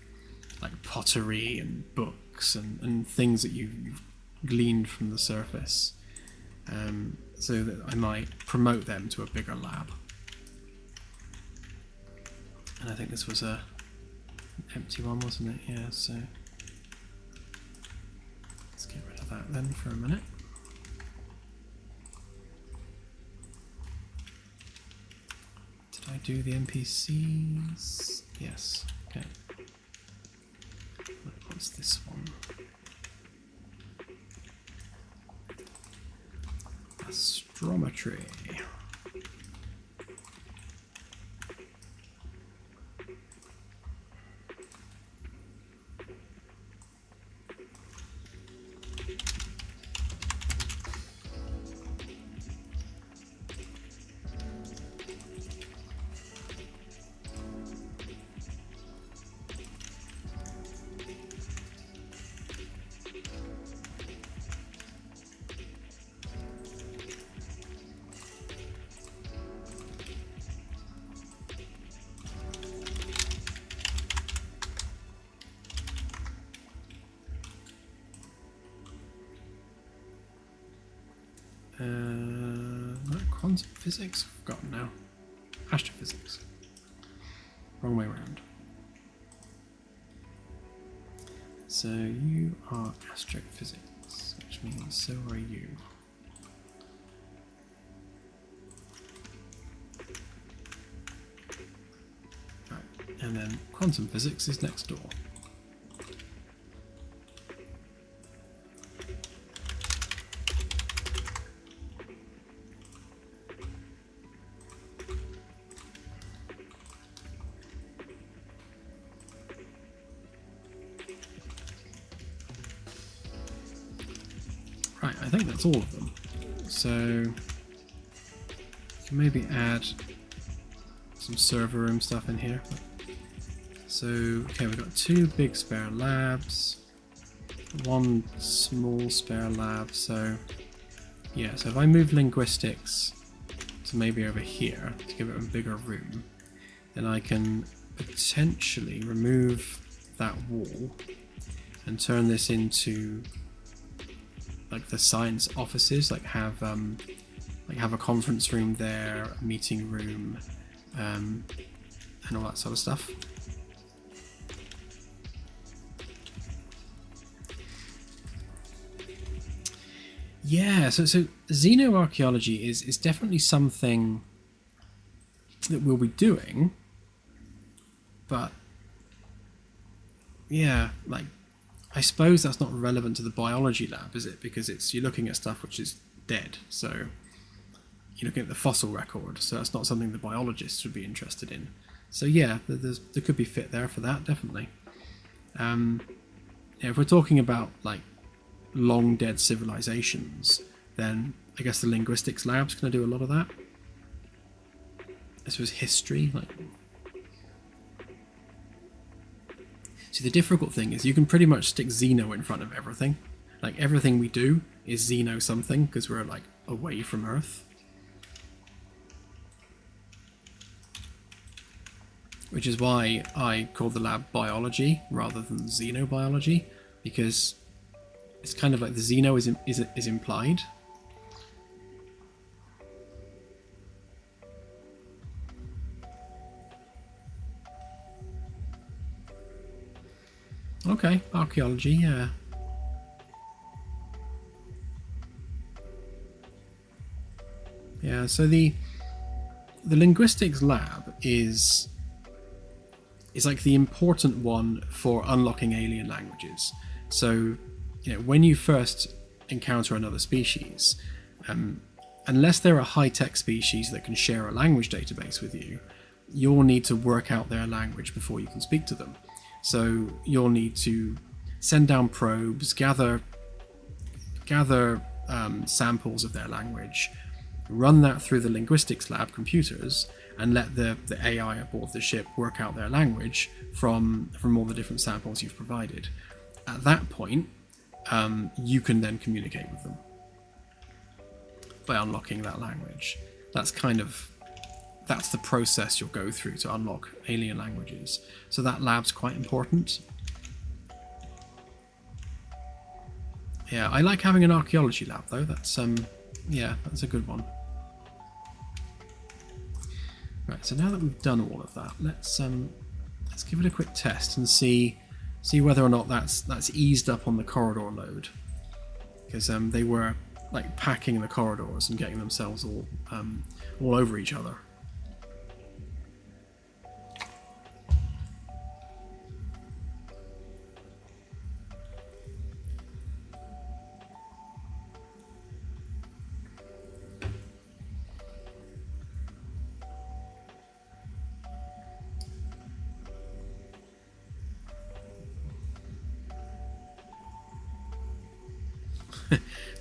Speaker 1: like pottery and books and things that you've gleaned from the surface, so that I might promote them to a bigger lab. And I think this was an empty one, wasn't it? Yeah, so let's get rid of that then for a minute. Did I do the NPCs? Yes. Okay. What's this one? Astrometry. Quantum physics? I've forgotten now. Astrophysics. Wrong way around. So you are astrophysics, which means so are you. Right, and then quantum physics is next door. Right, I think that's all of them. So maybe add some server room stuff in here. So okay, we've got 2 big spare labs, 1 small spare lab. So yeah, so if I move linguistics to maybe over here to give it a bigger room, then I can potentially remove that wall and turn this into like the science offices, like have a conference room there, a meeting room, and all that sort of stuff. Yeah, so xenoarchaeology is definitely something that we'll be doing, but yeah, like I suppose that's not relevant to the biology lab, is it? Because you're looking at stuff which is dead, so you're looking at the fossil record, so that's not something the biologists would be interested in. So yeah, there could be fit there for that, definitely. Yeah, if we're talking about like long dead civilizations, then I guess the linguistics lab's going to do a lot of that. I suppose history, like. See, the difficult thing is you can pretty much stick Xeno in front of everything. Like everything we do is Xeno something because we're like away from Earth. which is why I call the lab biology rather than xenobiology, because it's kind of like the xeno is implied. Okay, archaeology, yeah. Yeah, so the linguistics lab is like the important one for unlocking alien languages. So, when you first encounter another species, unless they're a high-tech species that can share a language database with you, you'll need to work out their language before you can speak to them. So you'll need to send down probes, gather samples of their language, run that through the linguistics lab computers, and let the AI aboard the ship work out their language from all the different samples you've provided. At that point, you can then communicate with them by unlocking that language. That's the process you'll go through to unlock alien languages. So that lab's quite important. Yeah, I like having an archaeology lab though. That's that's a good one. Right, so now that we've done all of that, let's give it a quick test and see whether or not that's eased up on the corridor load, because they were like packing the corridors and getting themselves all over each other.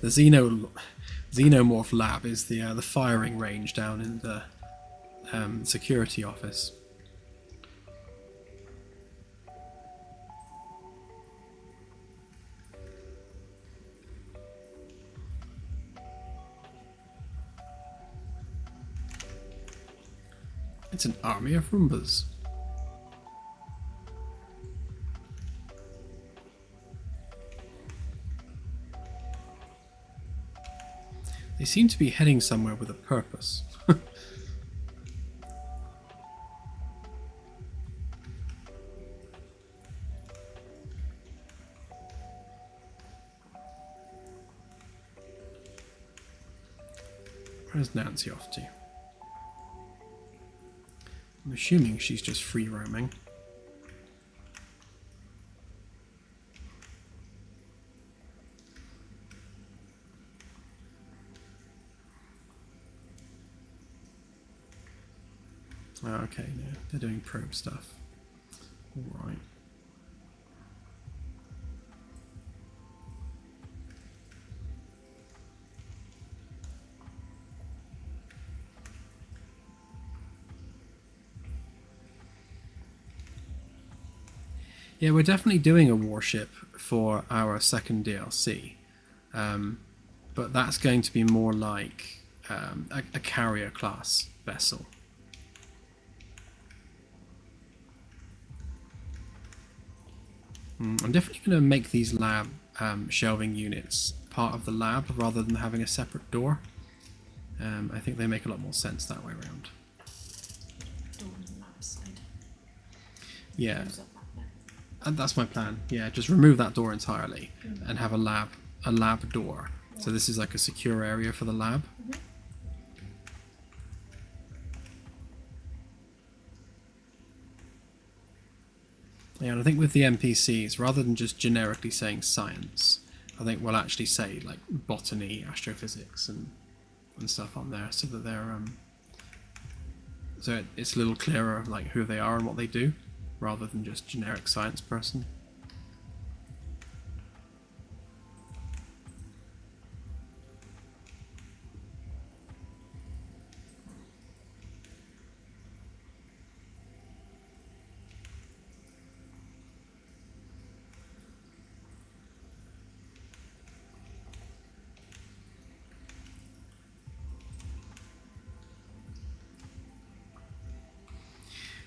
Speaker 1: The xenomorph lab is the firing range down in the security office. It's an army of Roombas. They seem to be heading somewhere with a purpose. Where's Nancy off to? I'm assuming she's just free roaming. Oh, okay, no, they're doing probe stuff. Alright. Yeah, we're definitely doing a warship for our second DLC. But that's going to be more like a carrier class vessel. I'm definitely going to make these lab shelving units part of the lab rather than having a separate door. I think they make a lot more sense that way around.
Speaker 2: Door on the lab side.
Speaker 1: Yeah, and that's my plan. Yeah, just remove that door entirely and have a lab door. So this is like a secure area for the lab. Yeah, and I think with the NPCs, rather than just generically saying science, I think we'll actually say like botany, astrophysics, and stuff on there, so that they're so it's a little clearer of like who they are and what they do, rather than just generic science person.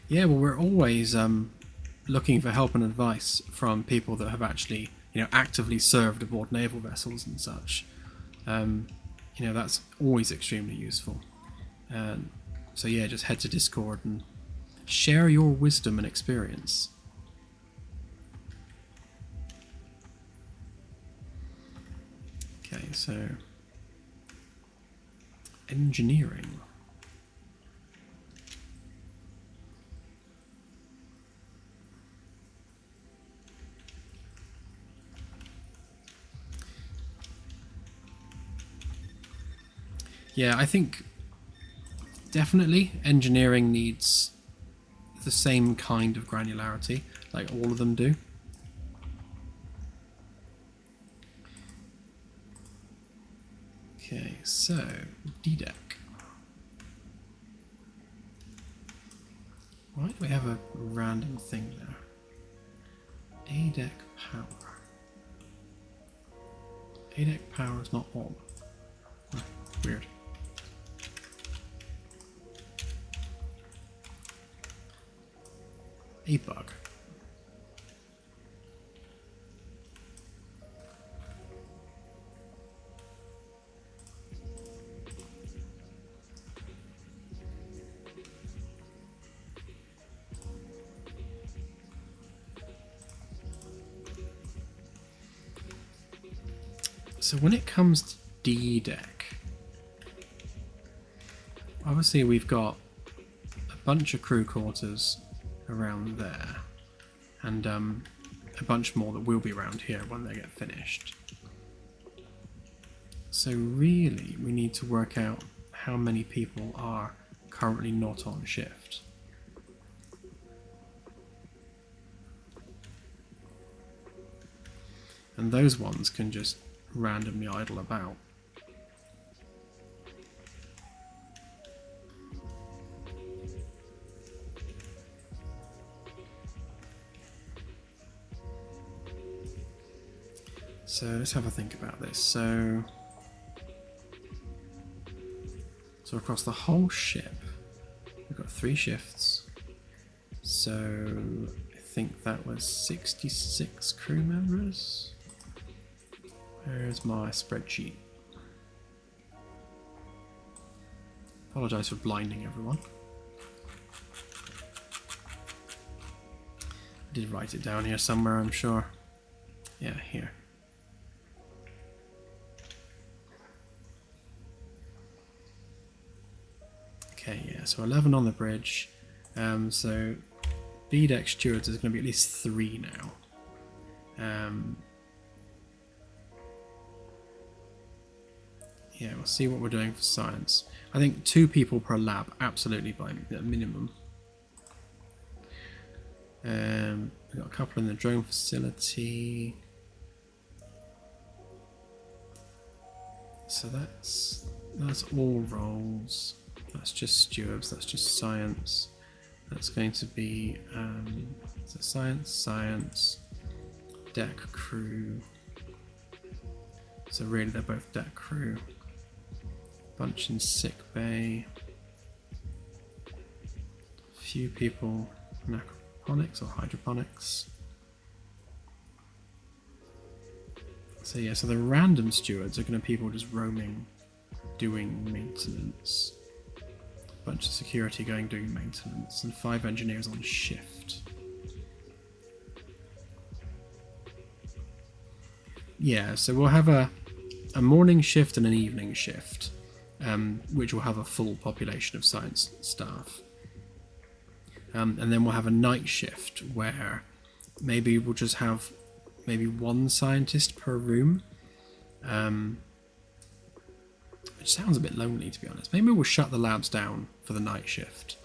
Speaker 1: Yeah, well, we're always looking for help and advice from people that have actually, actively served aboard naval vessels and such. Um, that's always extremely useful. So yeah, just head to Discord and share your wisdom and experience. Okay, so engineering. Yeah, I think definitely engineering needs the same kind of granularity, like all of them do. Okay, so D-Deck. Why do we have a random thing there? A-Deck power. A-Deck power is not on. Oh, weird. A bug. So when it comes to D-Deck, obviously we've got a bunch of crew quarters around there, and a bunch more that will be around here when they get finished. So really we need to work out how many people are currently not on shift. And those ones can just randomly idle about. So let's have a think about this. So across the whole ship, we've got 3 shifts. So I think that was 66 crew members. Where's my spreadsheet? Apologise for blinding everyone. I did write it down here somewhere, I'm sure. Yeah, here. Okay, yeah, so 11 on the bridge. So D-Deck stewards is going to be at least 3 now. Yeah, we'll see what we're doing for science. I think 2 people per lab, absolutely by minimum. We've got a couple in the drone facility. So that's all roles. That's just stewards, that's just science. That's going to be so science, deck crew. So really they're both deck crew. Bunch in sick bay. A few people in aquaponics or hydroponics. So yeah, so the random stewards are going to be people just roaming, doing maintenance. Bunch of security going doing maintenance, and 5 engineers on shift. Yeah, so we'll have a morning shift and an evening shift, which will have a full population of science staff. And then we'll have a night shift where maybe we'll just have maybe 1 scientist per room. Which sounds a bit lonely, to be honest. Maybe we'll shut the labs down for the night shift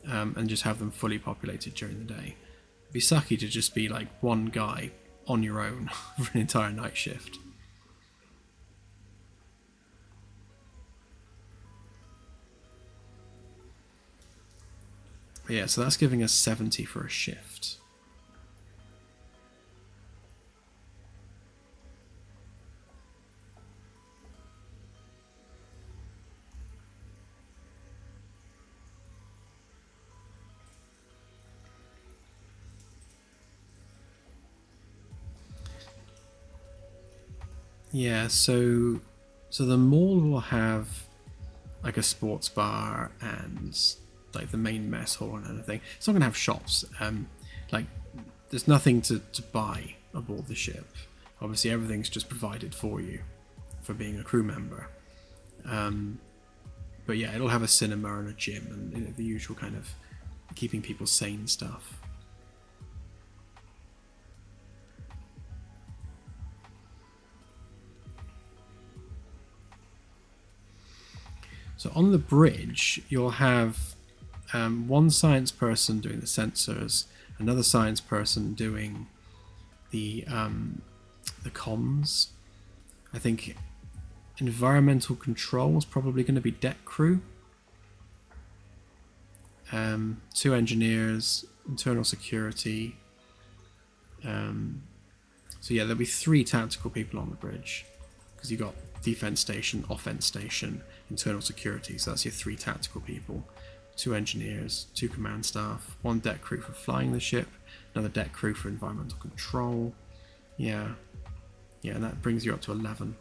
Speaker 1: and just have them fully populated during the day. It'd be sucky to just be like 1 guy on your own for an entire night shift. But yeah, so that's giving us 70 for a shift. Yeah, so the mall will have like a sports bar and like the main mess hall and everything. It's not going to have shops. Like there's nothing to buy aboard the ship. Obviously, everything's just provided for you for being a crew member. But yeah, it'll have a cinema and a gym and, you know, the usual kind of keeping people sane stuff. So on the bridge, you'll have one science person doing the sensors, another science person doing the comms. I think environmental control is probably going to be deck crew. 2 engineers, internal security. So yeah, there'll be 3 tactical people on the bridge because you've got defense station, offense station, internal security. So that's your 3 tactical people. 2 engineers, 2 command staff, 1 deck crew for flying the ship, another deck crew for environmental control. Yeah, and that brings you up to 11.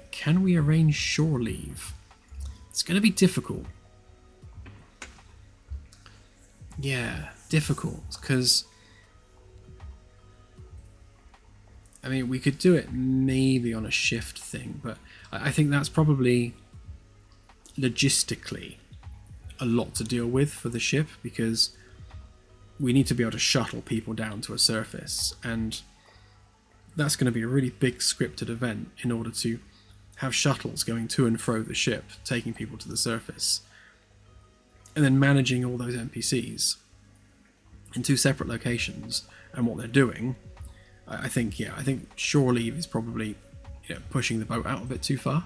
Speaker 1: Can we arrange shore leave? It's going to be difficult. Yeah, difficult, because I mean, we could do it maybe on a shift thing, but I think that's probably logistically a lot to deal with for the ship, because we need to be able to shuttle people down to a surface, and that's going to be a really big scripted event in order to have shuttles going to and fro the ship, taking people to the surface, and then managing all those NPCs in 2 separate locations and what they're doing. I think shore leave is probably, you know, pushing the boat out a bit too far.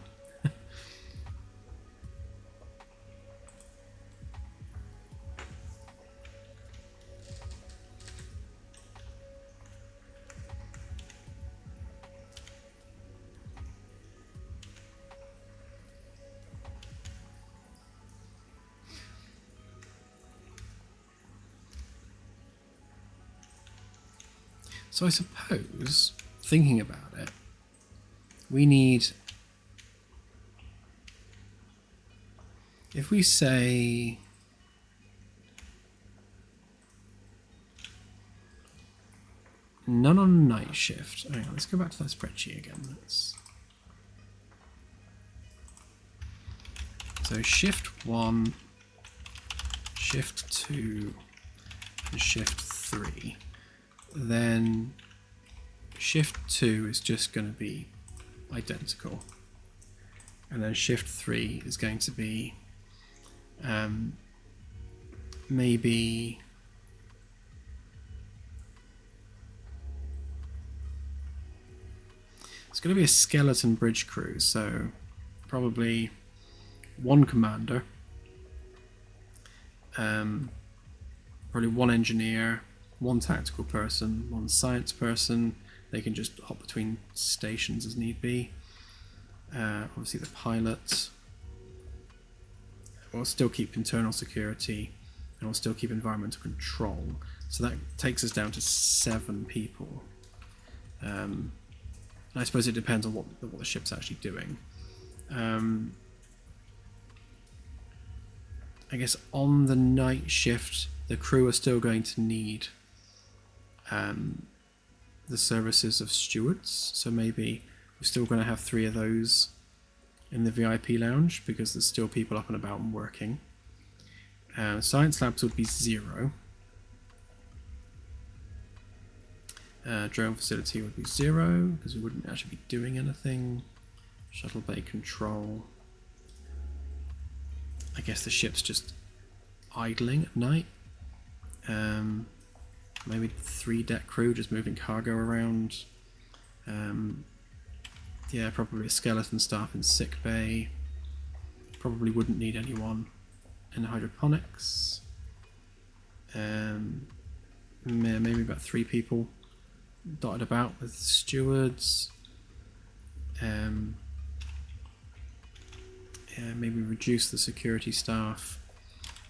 Speaker 1: So I suppose, thinking about it, we need, if we say none on night shift. Hang on, let's go back to that spreadsheet again. So shift 1, shift 2, and shift 3. Then shift 2 is just going to be identical, and then shift 3 is going to be maybe it's going to be a skeleton bridge crew, so probably 1 commander, probably 1 engineer, 1 tactical person, 1 science person. They can just hop between stations as need be. Obviously the pilot. We'll still keep internal security, and we'll still keep environmental control. So that takes us down to 7 people. And I suppose it depends on what the ship's actually doing. I guess on the night shift, the crew are still going to need the services of stewards, so maybe we're still going to have 3 of those in the VIP lounge because there's still people up and about and working. Science labs would be 0. Drone facility would be 0 because we wouldn't actually be doing anything. Shuttle bay control. I guess the ship's just idling at night. Maybe 3 deck crew just moving cargo around. Yeah, probably a skeleton staff in sick bay. Probably wouldn't need anyone in hydroponics. Maybe about 3 people dotted about with stewards. Yeah, maybe reduce the security staff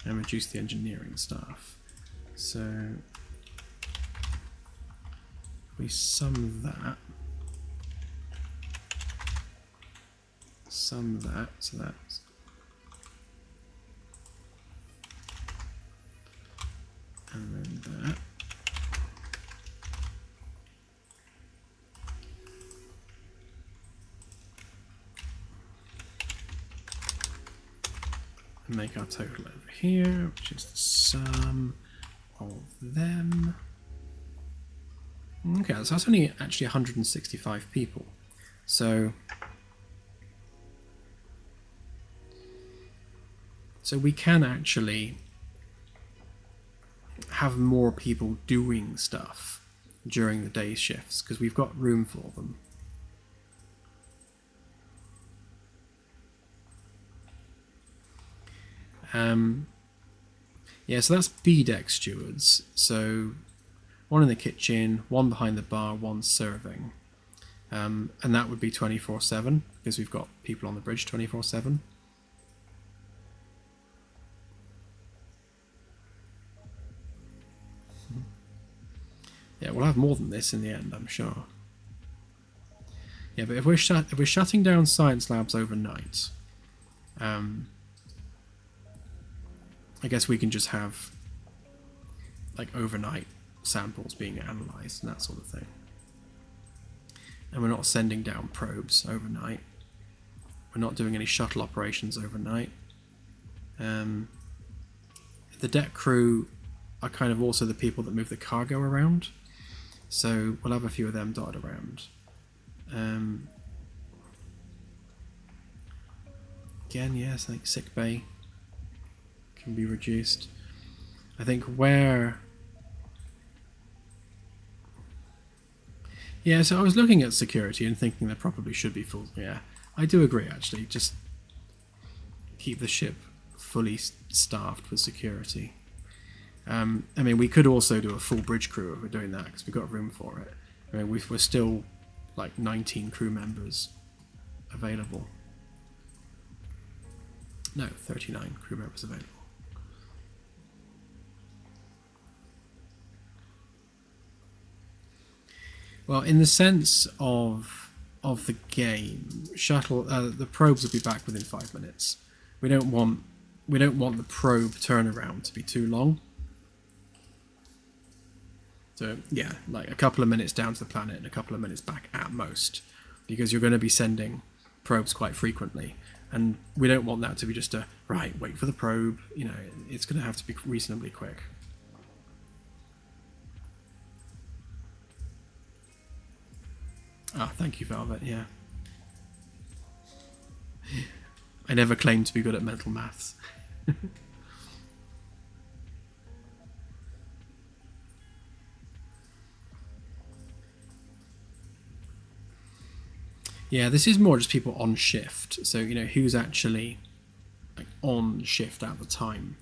Speaker 1: and reduce the engineering staff. So we sum that, so that's and then that. And make our total over here, which is the sum of them. Okay, so that's only actually 165 people. So we can actually have more people doing stuff during the day shifts because we've got room for them. Yeah, so that's B-deck stewards. So one in the kitchen, one behind the bar, one serving. And that would be 24/7 because we've got people on the bridge 24/7. Yeah, we'll have more than this in the end, I'm sure. Yeah, but if we're shutting down science labs overnight, I guess we can just have like overnight samples being analysed and that sort of thing. And we're not sending down probes overnight. We're not doing any shuttle operations overnight. The deck crew are kind of also the people that move the cargo around. So we'll have a few of them dotted around. Again, yes, I think sick bay can be reduced. I think where... Yeah, so I was looking at security and thinking there probably should be full... Yeah, I do agree actually. Just keep the ship fully staffed with security. I mean, we could also do a full bridge crew if we're doing that because we've got room for it. I mean, we're still like 19 crew members available. No, 39 crew members available. Well, in the sense of the game, shuttle the probes will be back within 5 minutes. We don't want the probe turnaround to be too long. So yeah, like a couple of minutes down to the planet and a couple of minutes back at most, because you're going to be sending probes quite frequently, and we don't want that to be just a right, wait for the probe. You know, it's going to have to be reasonably quick. Ah, thank you, Velvet. Yeah, I never claimed to be good at mental maths. Yeah, this is more just people on shift. So, you know, who's actually like on shift at the time.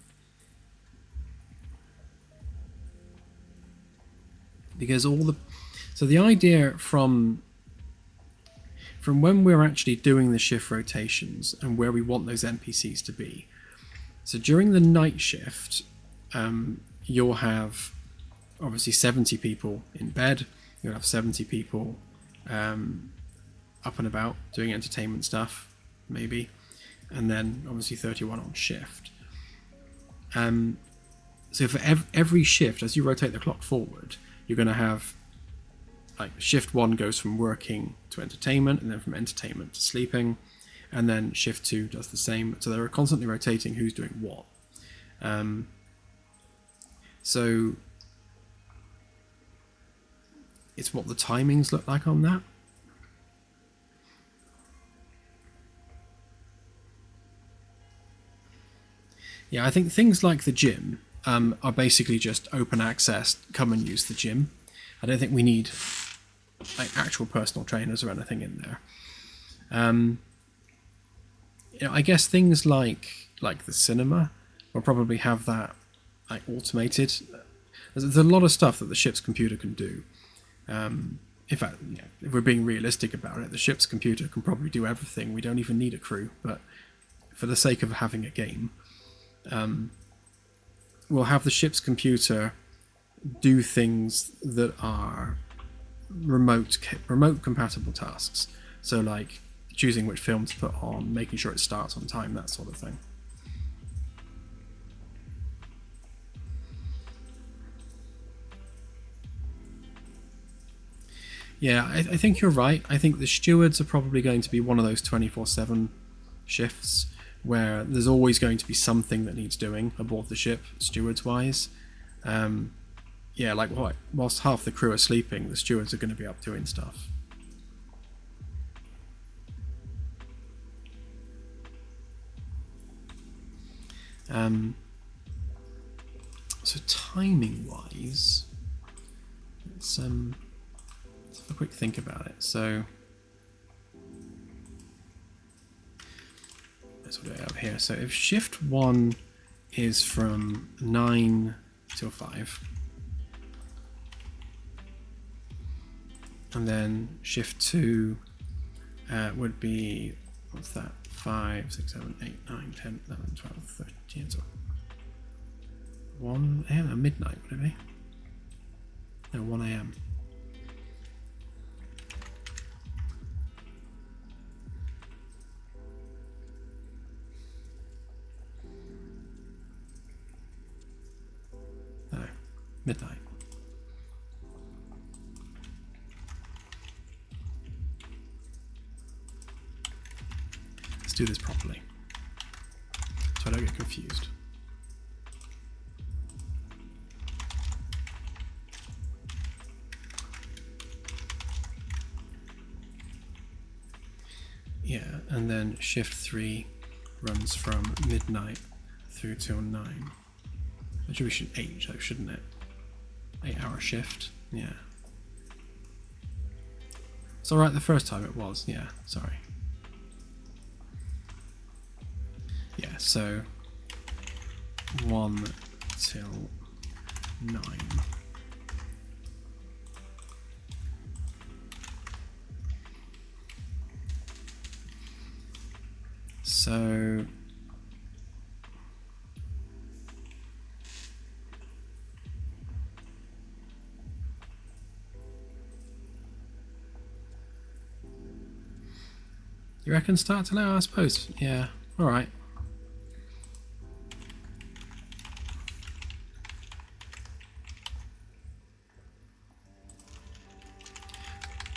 Speaker 1: Because so the idea from when we're actually doing the shift rotations and where we want those NPCs to be. So during the night shift, you'll have obviously 70 people in bed. You'll have 70 people up and about doing entertainment stuff, maybe, and then obviously 31 on shift. So for every shift, as you rotate the clock forward, you're going to have like shift 1 goes from working to entertainment, and then from entertainment to sleeping, and then shift 2 does the same. So they're constantly rotating who's doing what. So it's what the timings look like on that. Yeah, I think things like the gym are basically just open access, come and use the gym. I don't think we need like actual personal trainers or anything in there. You know, I guess things like the cinema will probably have that like automated. There's a lot of stuff that the ship's computer can do. In fact, yeah, if we're being realistic about it, the ship's computer can probably do everything. We don't even need a crew, but for the sake of having a game, we'll have the ship's computer do things that are remote compatible tasks. So like choosing which film to put on, making sure it starts on time, that sort of thing. Yeah, I think you're right. I think the stewards are probably going to be one of those 24/7 shifts where there's always going to be something that needs doing aboard the ship, stewards wise. Yeah, like whilst half the crew are sleeping, the stewards are going to be up doing stuff. So timing wise, let's have a quick think about it. So let's put it over here. So if shift 1 is from 9 till 5, and then shift 2 would be, what's that, 5, 6, 7, 8, 9, 10, 11, 12, 13, so 1 a.m. at midnight, would it be? No, 1 a.m. No, midnight. Let's do this properly so I don't get confused. Yeah, and then shift 3 runs from midnight through till 9. Actually, we should 8, shouldn't it? 8-hour shift. Yeah. It's alright the first time it was. Yeah, sorry. Yeah, so 1 till 9. So you reckon start to now? I suppose. Yeah. All right.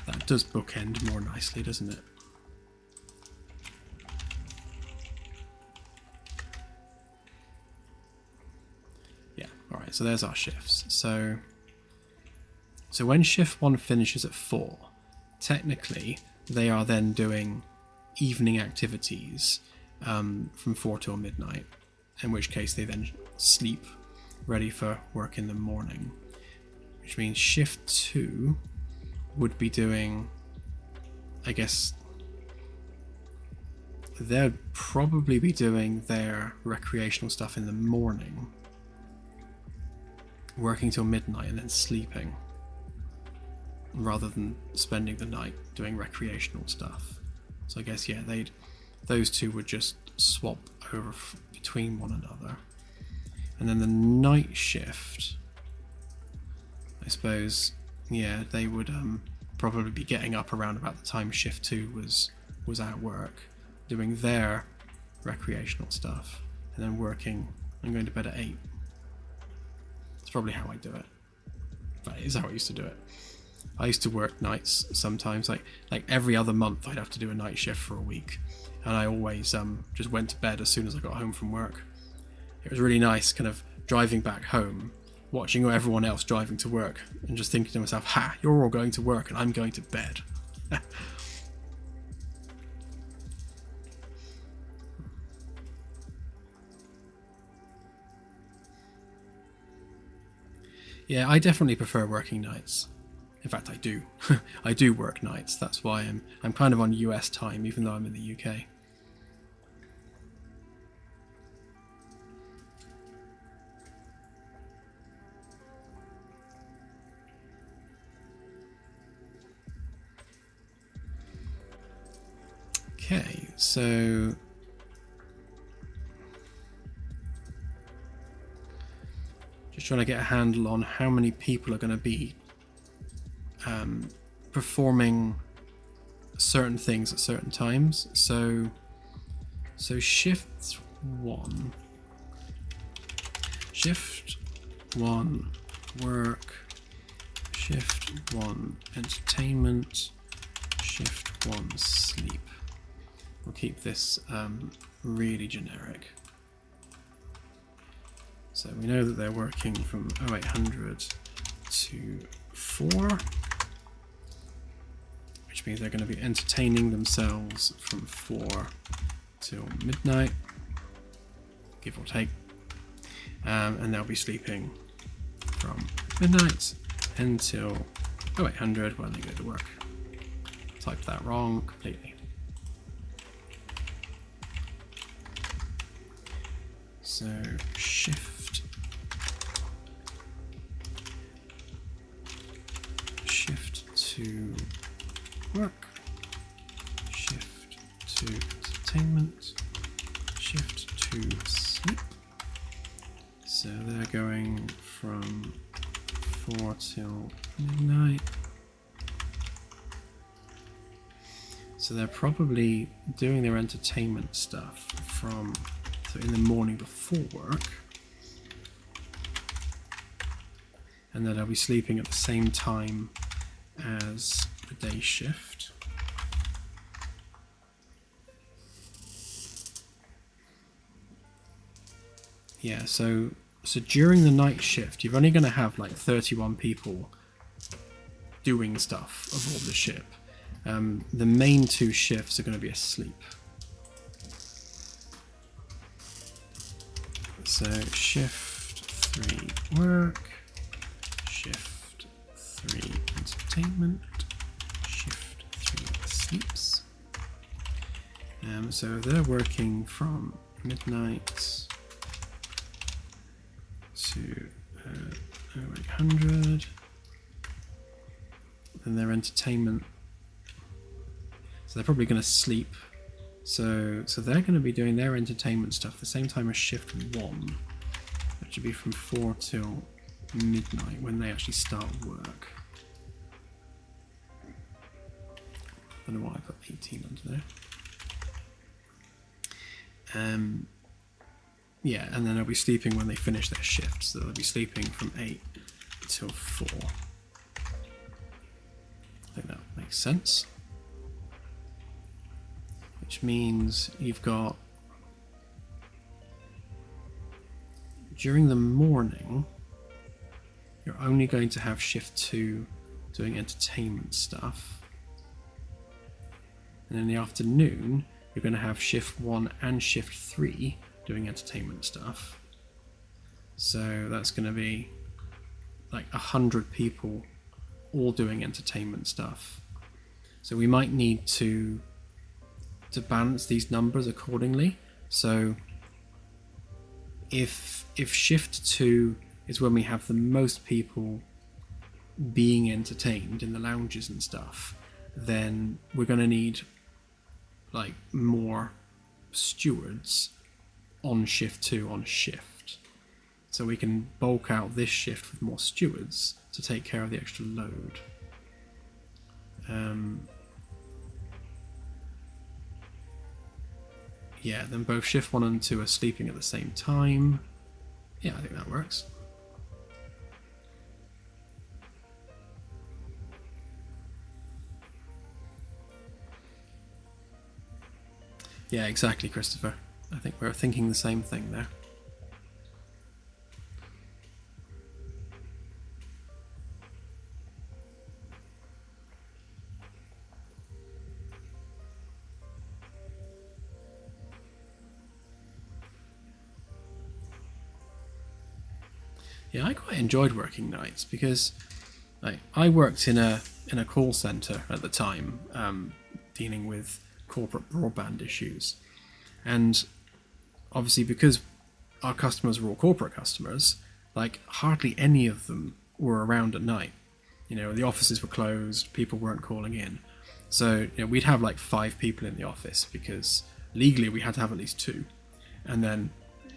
Speaker 1: That does bookend more nicely, doesn't it? Yeah. All right. So there's our shifts. So when shift 1 finishes at 4, technically they are then doing evening activities from 4 till midnight, in which case they then sleep ready for work in the morning, which means shift 2 would be doing, I guess they'll probably be doing their recreational stuff in the morning, working till midnight and then sleeping, rather than spending the night doing recreational stuff. So I guess, yeah, those two would just swap over between one another. And then the night shift, I suppose, yeah, they would probably be getting up around about the time shift 2 was at work, doing their recreational stuff, and then working and going to bed at 8. That's probably how I do it. That is how I used to do it. I used to work nights sometimes, like every other month I'd have to do a night shift for a week, and I always just went to bed as soon as I got home from work. It was really nice kind of driving back home, watching everyone else driving to work, and just thinking to myself, ha, you're all going to work and I'm going to bed. Yeah, I definitely prefer working nights. In fact, I do. I do work nights. That's why I'm kind of on US time, even though I'm in the UK. Okay, so just trying to get a handle on how many people are going to be performing certain things at certain times. So shift 1 work, shift 1 entertainment, shift 1 sleep. We'll keep this really generic. So we know that they're working from 0800 to 4, which means they're going to be entertaining themselves from 4 till midnight, give or take, and they'll be sleeping from midnight until 0800 when they go to work. Typed that wrong completely. So shift to work, shift to entertainment, shift to sleep. So they're going from 4 till midnight. So they're probably doing their entertainment stuff so in the morning before work, and then they'll be sleeping at the same time as the day shift. Yeah, so during the night shift, you're only going to have like 31 people doing stuff aboard the ship. The main 2 shifts are going to be asleep. So shift 3 work, shift 3 entertainment, shift 3 sleeps. So they're working from midnight to 0800. Then their entertainment. So they're probably going to sleep. So they're going to be doing their entertainment stuff at the same time as shift 1, which would be from 4 till midnight when they actually start work. I don't know why I put 18 under there. Yeah, and then they'll be sleeping when they finish their shift, so they'll be sleeping from 8 till 4. I think that makes sense. Which means you've got, during the morning, you're only going to have shift 2 doing entertainment stuff. And in the afternoon, you're going to have shift 1 and shift 3 doing entertainment stuff. So that's going to be like 100 people all doing entertainment stuff. So we might need to balance these numbers accordingly. So if shift 2 is when we have the most people being entertained in the lounges and stuff, then we're going to need like more stewards on shift 2 on shift, so we can bulk out this shift with more stewards to take care of the extra load. Yeah, then both shift 1 and 2 are sleeping at the same time. Yeah, I think that works. Yeah, exactly, Christopher. I think we're thinking the same thing there. Yeah, I quite enjoyed working nights because I worked in a call center at the time, dealing with corporate broadband issues, and obviously because our customers were all corporate customers, like hardly any of them were around at night. You know, the offices were closed, people weren't calling in, so you know, we'd have like 5 people in the office because legally we had to have at least 2, and then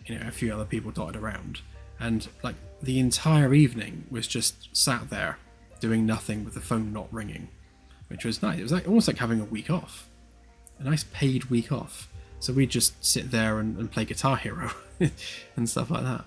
Speaker 1: you know a few other people dotted around, and like the entire evening was just sat there doing nothing with the phone not ringing, which was nice. It was like almost like having a week off, a nice paid week off. So we'd just sit there and play Guitar Hero and stuff like that.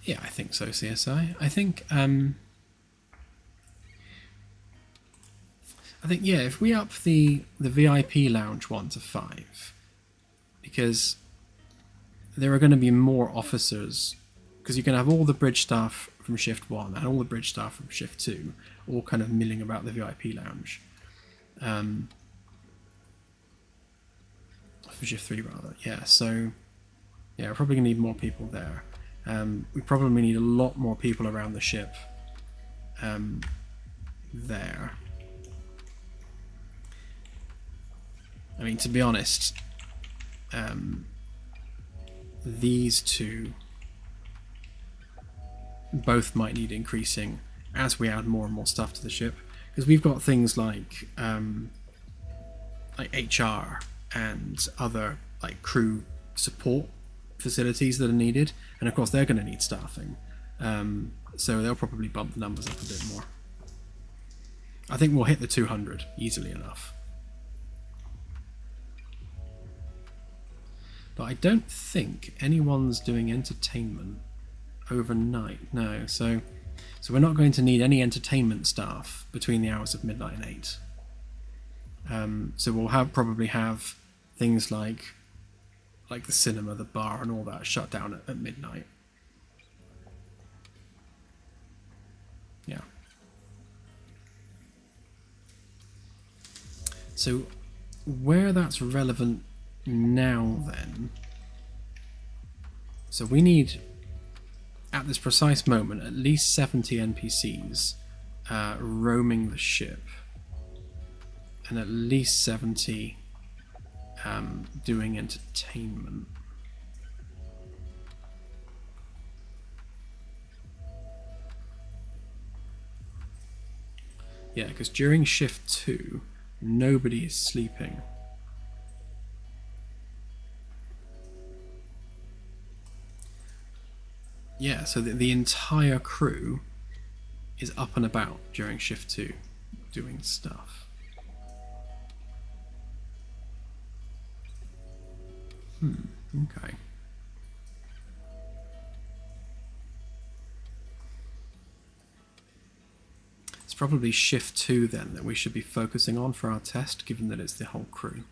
Speaker 1: Yeah, I think so, CSI. I think yeah, if we up the VIP lounge one to 5, because there are going to be more officers, because you can have all the bridge staff from shift 1 and all the bridge staff from shift 2 all kind of milling about the VIP lounge. For shift 3 rather, yeah. So yeah, we're probably going to need more people there. We probably need a lot more people around the ship there. I mean, to be honest, these two both might need increasing as we add more and more stuff to the ship, because we've got things like HR and other like crew support facilities that are needed, and of course they're going to need staffing, so they'll probably bump the numbers up a bit more. I think we'll hit the 200 easily enough, but I don't think anyone's doing entertainment overnight. No, so we're not going to need any entertainment staff between the hours of midnight and 8. So we'll probably have things like the cinema, the bar, and all that shut down at midnight. Yeah. So where that's relevant now then, so we need at this precise moment at least 70 NPCs roaming the ship, and at least 70 doing entertainment. Yeah, because during shift 2 nobody is sleeping. Yeah, so the entire crew is up and about during shift 2 doing stuff. Okay. It's probably shift 2 then that we should be focusing on for our test, given that it's the whole crew.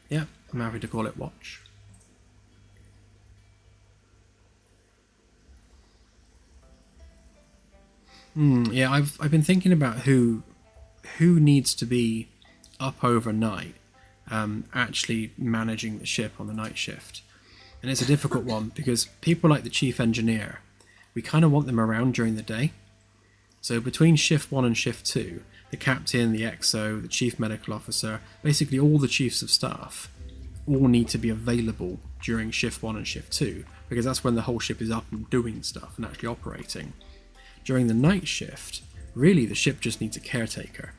Speaker 1: Yeah, I'm happy to call it watch. Yeah, I've been thinking about who needs to be up overnight, actually managing the ship on the night shift, and it's a difficult one because people like the chief engineer, we kind of want them around during the day. So between shift 1 and shift 2, the captain, the XO, the chief medical officer, basically all the chiefs of staff, all need to be available during shift 1 and shift 2, because that's when the whole ship is up and doing stuff and actually operating. During the night shift, really the ship just needs a caretaker.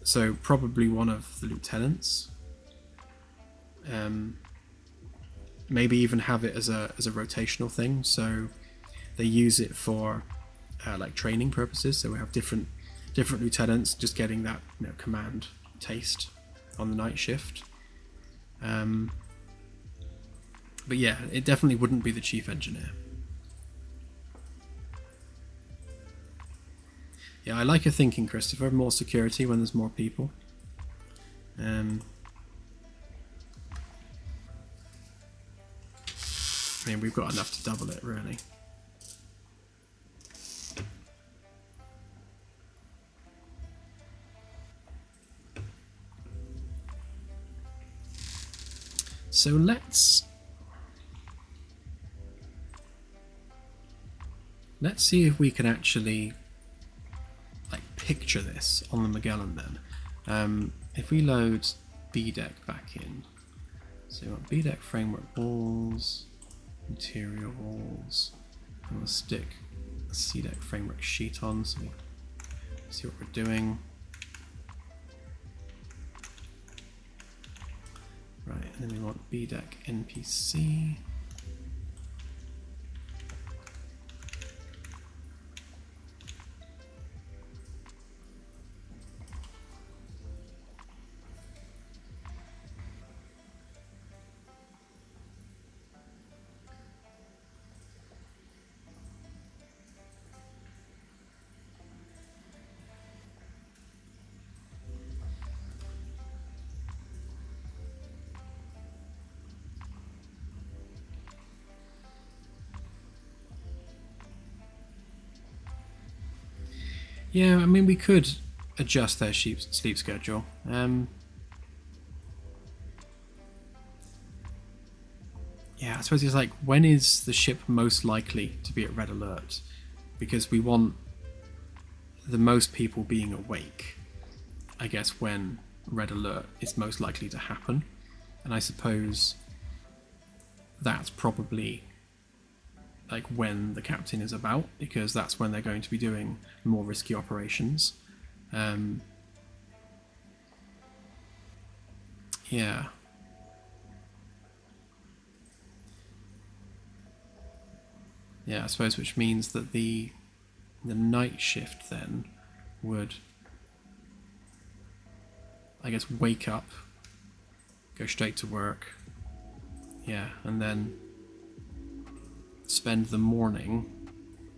Speaker 1: So probably one of the lieutenants. Maybe even have it as a rotational thing, so they use it for like training purposes. So we have different lieutenants just getting that command taste on the night shift. But yeah, it definitely wouldn't be the chief engineer. Yeah, I like your thinking, Christopher. More security when there's more people. I mean, we've got enough to double it, really. So let's let's see if we can actually like picture this on the Magellan then. If we load B-Deck back in, so we want B-Deck framework walls, interior walls, and we'll stick a C-Deck framework sheet on so we see what we're doing. Right, and then we want B-Deck NPC. Yeah, I mean, we could adjust their sleep schedule. Yeah, I suppose it's like, when is the ship most likely to be at red alert? Because we want the most people being awake, I guess, when red alert is most likely to happen. And I suppose that's probably like when the captain is about, because that's when they're going to be doing more risky operations. Yeah. Yeah, I suppose, which means that the night shift then would, I guess, wake up, go straight to work, yeah, and then spend the morning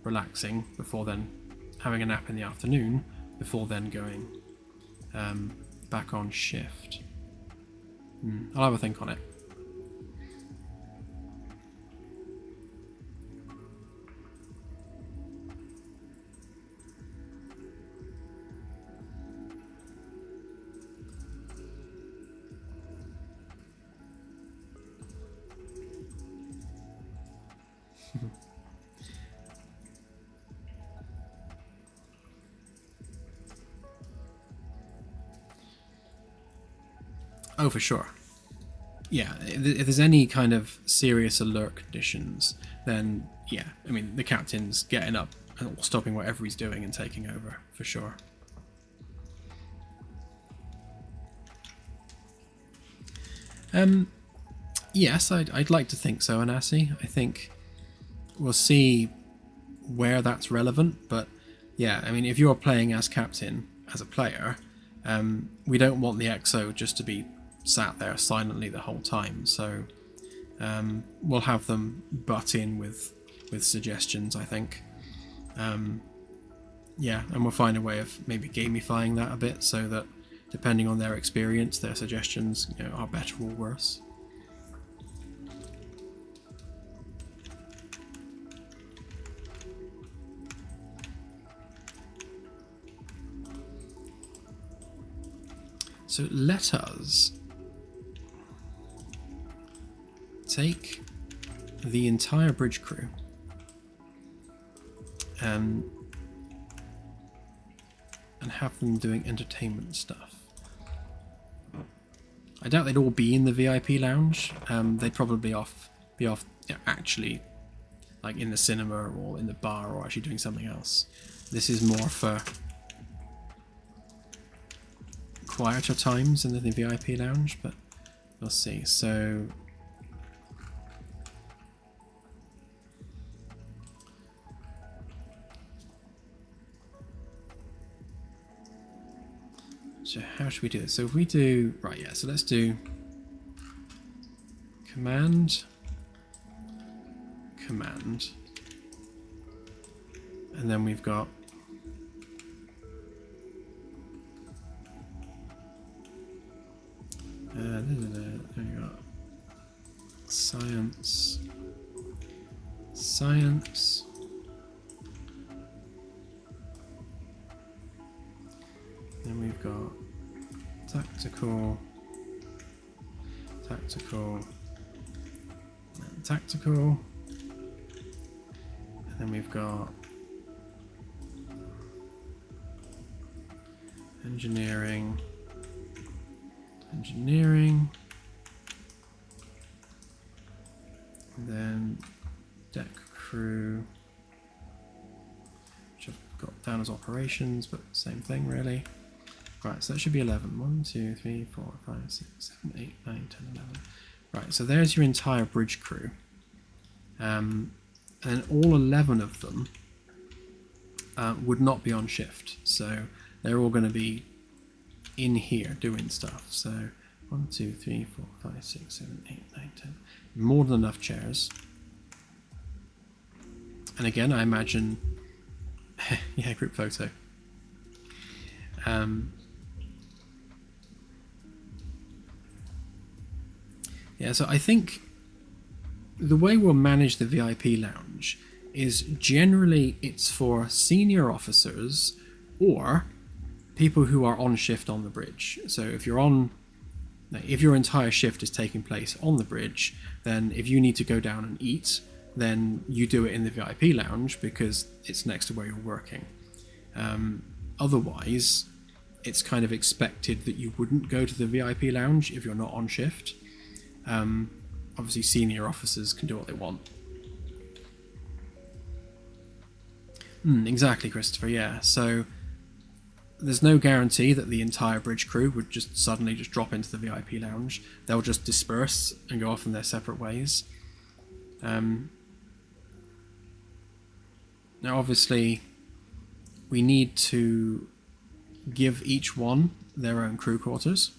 Speaker 1: relaxing before then having a nap in the afternoon, before then going back on shift. I'll have a think on it. Oh, for sure. Yeah, if there's any kind of serious alert conditions, then yeah, I mean, the captain's getting up and stopping whatever he's doing and taking over, for sure. Yes, I'd like to think so, Anasi. I think we'll see where that's relevant, but yeah, I mean, if you're playing as captain, as a player, we don't want the XO just to be sat there silently the whole time, so we'll have them butt in with suggestions, I think. Yeah, and we'll find a way of maybe gamifying that a bit, so that depending on their experience, their suggestions, you know, are better or worse. So let us take the entire bridge crew and have them doing entertainment stuff. I doubt they'd all be in the VIP lounge. They'd probably be off actually, like in the cinema or in the bar, or actually doing something else. This is more for quieter times in the VIP lounge, but we'll see. So how should we do this? So if we do, right, yeah, so let's do command, and then we've got then we got science, then we've got tactical, and then we've got Engineering. Engineering. And then deck crew, which I've got down as operations, but same thing really. Right, so that should be 11. 1, 2, 3, 4, 5, 6, 7, 8, 9, 10, 11. Right, so there's your entire bridge crew. And then all 11 of them would not be on shift. So they're all going to be in here doing stuff. So 1, 2, 3, 4, 5, 6, 7, 8, 9, 10. More than enough chairs. And again, I imagine... yeah, group photo. Yeah, so I think the way we'll manage the VIP lounge is generally it's for senior officers or people who are on shift on the bridge. So if your entire shift is taking place on the bridge, then if you need to go down and eat, then you do it in the VIP lounge because it's next to where you're working. Otherwise, it's kind of expected that you wouldn't go to the VIP lounge if you're not on shift. Obviously, senior officers can do what they want. Exactly, Christopher, yeah. So there's no guarantee that the entire bridge crew would just suddenly just drop into the VIP lounge. They'll just disperse and go off in their separate ways. Now, obviously, we need to give each one their own crew quarters.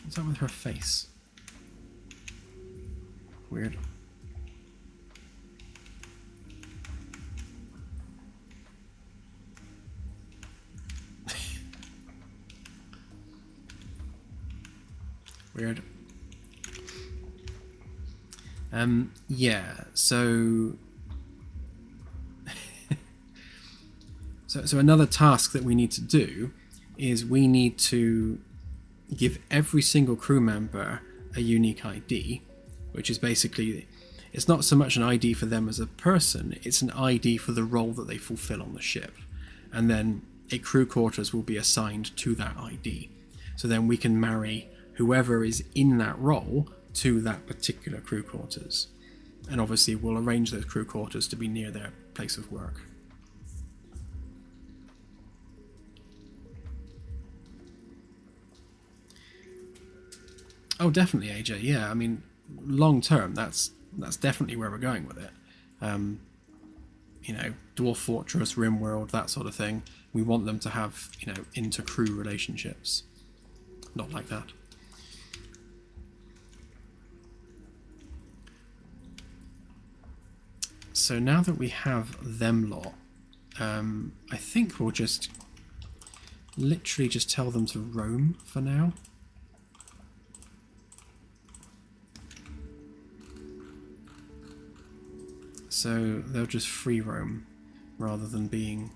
Speaker 1: What's that with her face? Weird. Weird. Yeah, so... so another task that we need to do is we need to give every single crew member a unique ID, which is basically, it's not so much an ID for them as a person, it's an ID for the role that they fulfill on the ship. And then a crew quarters will be assigned to that ID. So then we can marry whoever is in that role to that particular crew quarters. And obviously we'll arrange those crew quarters to be near their place of work. Oh, definitely, AJ. Yeah, I mean, long term, that's definitely where we're going with it. You know, Dwarf Fortress, RimWorld, that sort of thing. We want them to have, you know, inter-crew relationships. Not like that. So now that we have them lot, I think we'll just literally just tell them to roam for now. So they'll just free roam rather than being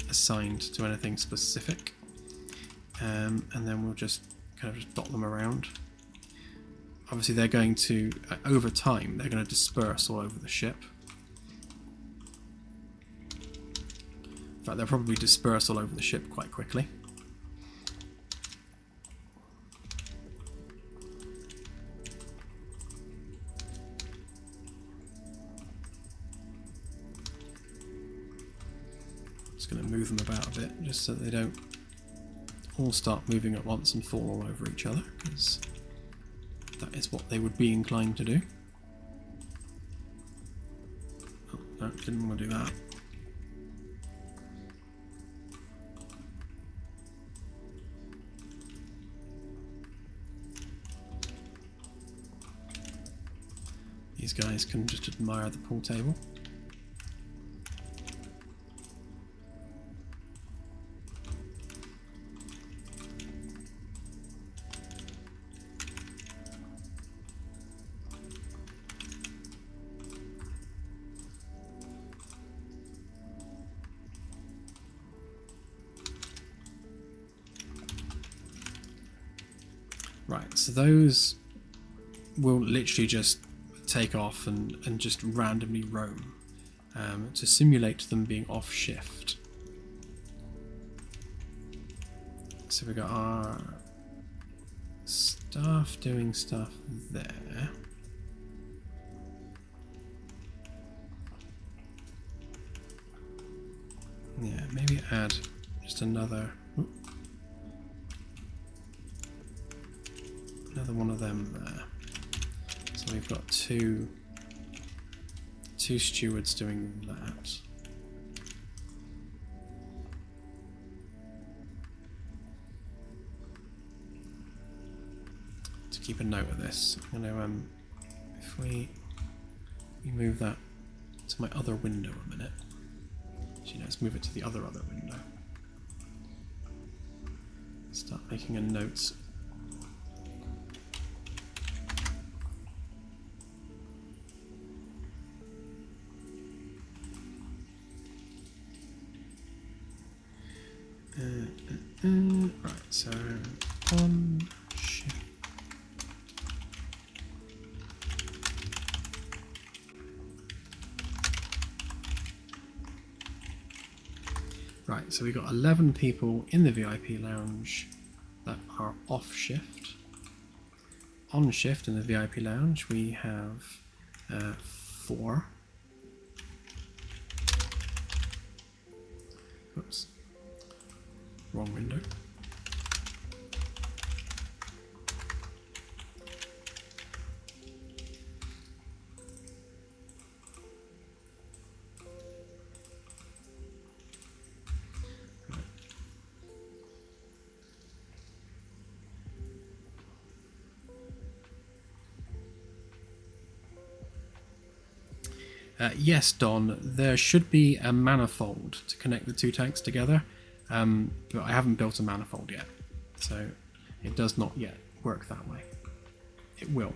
Speaker 1: assigned to anything specific. And then we'll just kind of just dot them around. Obviously they're going to, over time, they're going to disperse all over the ship. In fact, they'll probably disperse all over the ship quite quickly. Just going to move them about a bit, just so they don't all start moving at once and fall all over each other, because that is what they would be inclined to do. Oh, no, didn't want to do that. These guys can just admire the pool table. Right, so those will literally just take off and just randomly roam to simulate them being off shift. so we got our staff doing stuff there. Yeah, maybe add just another one of them there. So we've got two stewards doing that. To keep a note of this, I'm gonna if we move that to my other window a minute. Actually, let's move it to the other window. Start making a note. Right, so on shift. Right, so we've got 11 people in the VIP lounge that are off shift. On shift in the VIP lounge we have 4. Oops. Wrong window. Yes, Don, there should be a manifold to connect the two tanks together, but I haven't built a manifold yet, so it does not yet work that way. It will.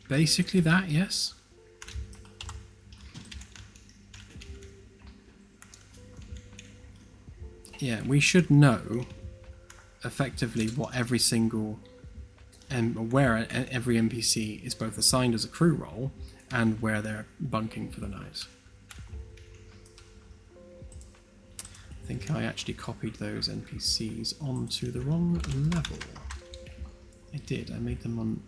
Speaker 1: Basically that, yes. Yeah, we should know effectively what every single where every NPC is both assigned as a crew role and where they're bunking for the night. I think I actually copied those NPCs onto the wrong level. I did. I made them on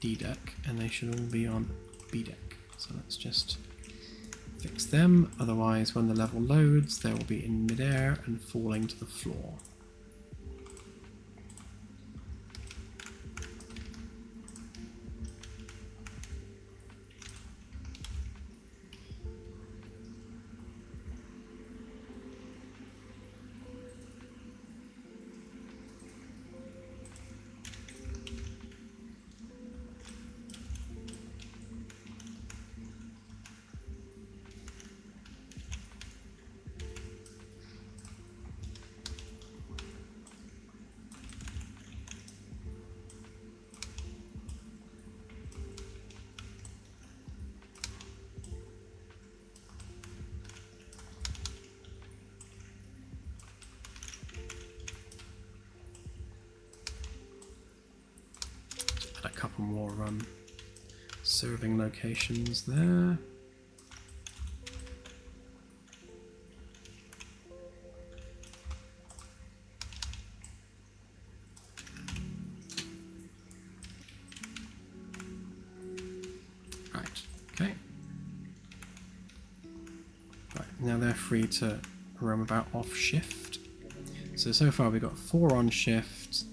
Speaker 1: D deck and they should all be on B deck. So let's just fix them, otherwise when the level loads they will be in midair and falling to the floor. A couple more serving locations there. Right, okay. Right, now they're free to roam about off shift. So far we've got 4 on shift,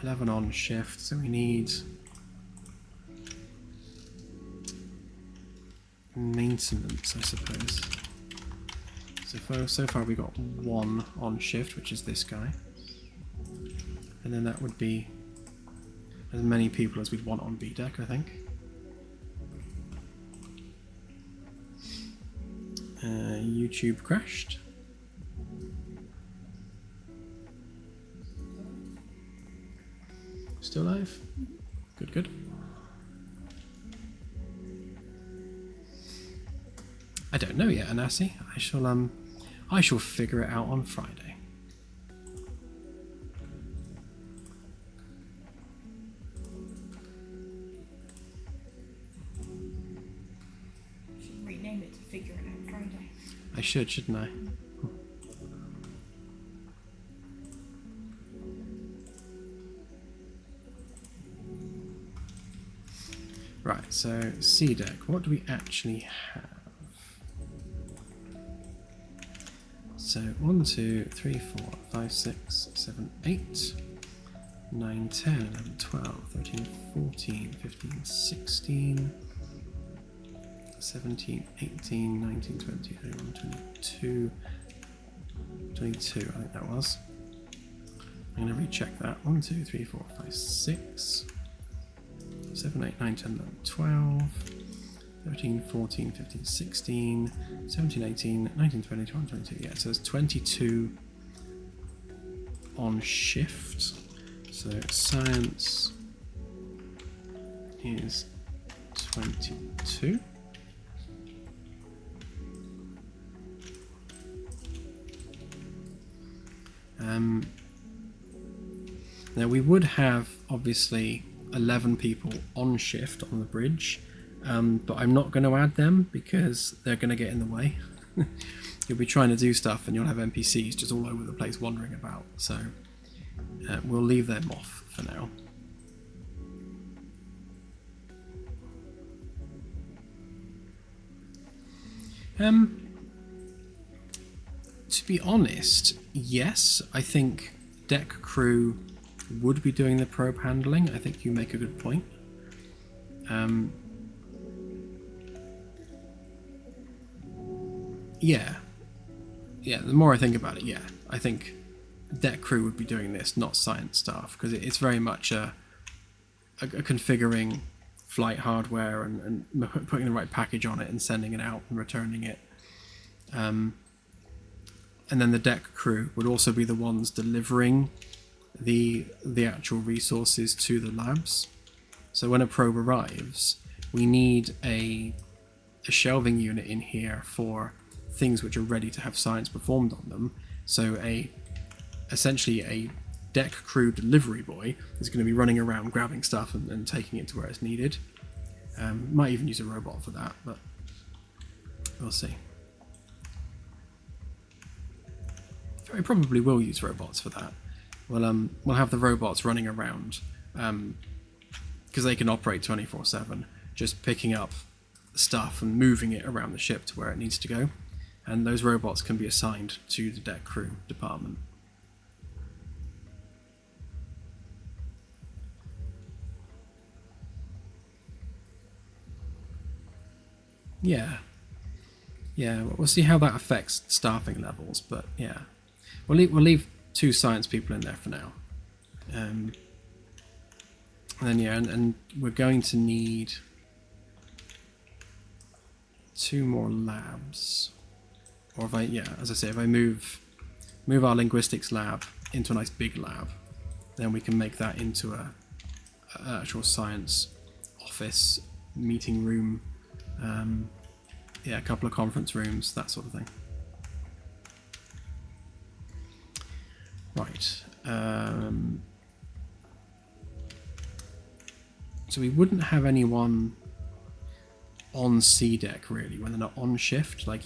Speaker 1: 11 on shift, so we need maintenance, I suppose. So far we got 1 on shift, which is this guy, and then that would be as many people as we'd want on B deck, I think. YouTube crashed. Still live? Good, good. I don't know yet, Anasi. I shall figure it out on Friday.
Speaker 2: You should rename it to Figure It Out Friday.
Speaker 1: I should, shouldn't I? Right, so C deck, what do we actually have? So 1, 2, 3, 4, 5, 6, 7, 8, 9, 10, 11, 12, 13, 14, 15, 16, 17, 18, 19, 20, 21, 22, 22, I think that was. I'm going to recheck that. 1, 2, 3, 4, 5, 6, 7, 8, 9, 10, 11, 12, 13, 14, 15, 16, 17, 18, 19, 20, 21, 22. Yeah, so there's 22 on shift. So science is 22. Now we would have obviously 11 people on shift on the bridge, but I'm not going to add them because they're going to get in the way. You'll be trying to do stuff and you'll have NPCs just all over the place wandering about, so we'll leave them off for now. To be honest, yes, I think deck crew would be doing the probe handling. I think you make a good point. Yeah, the more I think about it, yeah, I think deck crew would be doing this, not science staff, because it's very much a configuring flight hardware and putting the right package on it and sending it out and returning it. And then the deck crew would also be the ones delivering the actual resources to the labs. So when a probe arrives, we need a shelving unit in here for things which are ready to have science performed on them. So essentially a deck crew delivery boy is going to be running around grabbing stuff and taking it to where it's needed. Might even use a robot for that, but we'll see. I probably will use robots for that. We'll have the robots running around because they can operate 24/7, just picking up stuff and moving it around the ship to where it needs to go. And those robots can be assigned to the deck crew department. Yeah, we'll see how that affects staffing levels, but yeah, we'll leave 2 science people in there for now. And then yeah, and we're going to need 2 more labs. Or as I say, if I move our linguistics lab into a nice big lab, then we can make that into an actual science office, meeting room, a couple of conference rooms, that sort of thing. Right. So we wouldn't have anyone on C deck really when they're not on shift. Like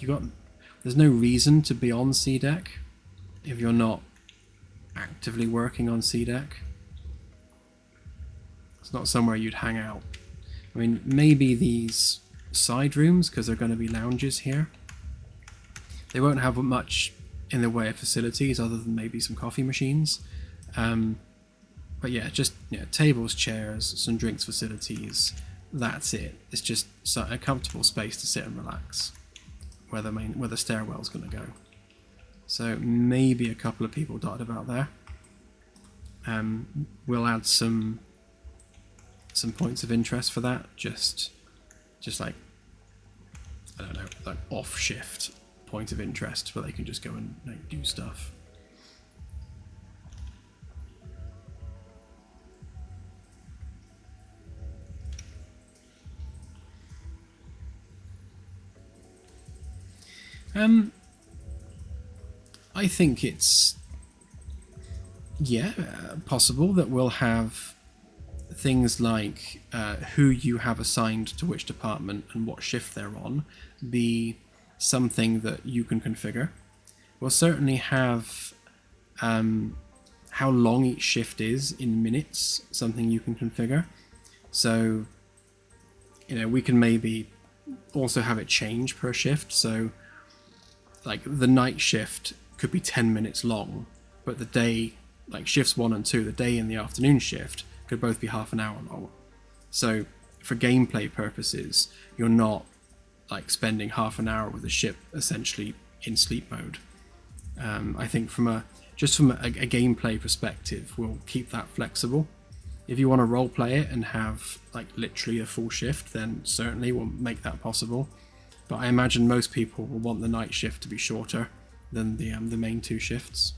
Speaker 1: there's no reason to be on C deck if you're not actively working on C deck. It's not somewhere you'd hang out. I mean, maybe these side rooms, because they're going to be lounges here. They won't have much in the way of facilities other than maybe some coffee machines. But yeah, just tables, chairs, some drinks facilities. That's it. It's just a comfortable space to sit and relax where the stairwell's going to go. So maybe a couple of people dotted about there. We'll add some points of interest for that. Just like, I don't know, like off shift point of interest where they can just go and like, do stuff. I think it's possible that we'll have things like who you have assigned to which department and what shift they're on be something that you can configure. We'll certainly have how long each shift is in minutes, something you can configure. So, we can maybe also have it change per shift. So, like the night shift could be 10 minutes long, but the day, like shifts 1 and 2, the day and the afternoon shift could both be half an hour long. So for gameplay purposes, you're not like spending half an hour with the ship essentially in sleep mode. I think from a gameplay perspective, we'll keep that flexible. If you want to roleplay it and have like literally a full shift, then certainly we'll make that possible. But I imagine most people will want the night shift to be shorter than the main 2 shifts.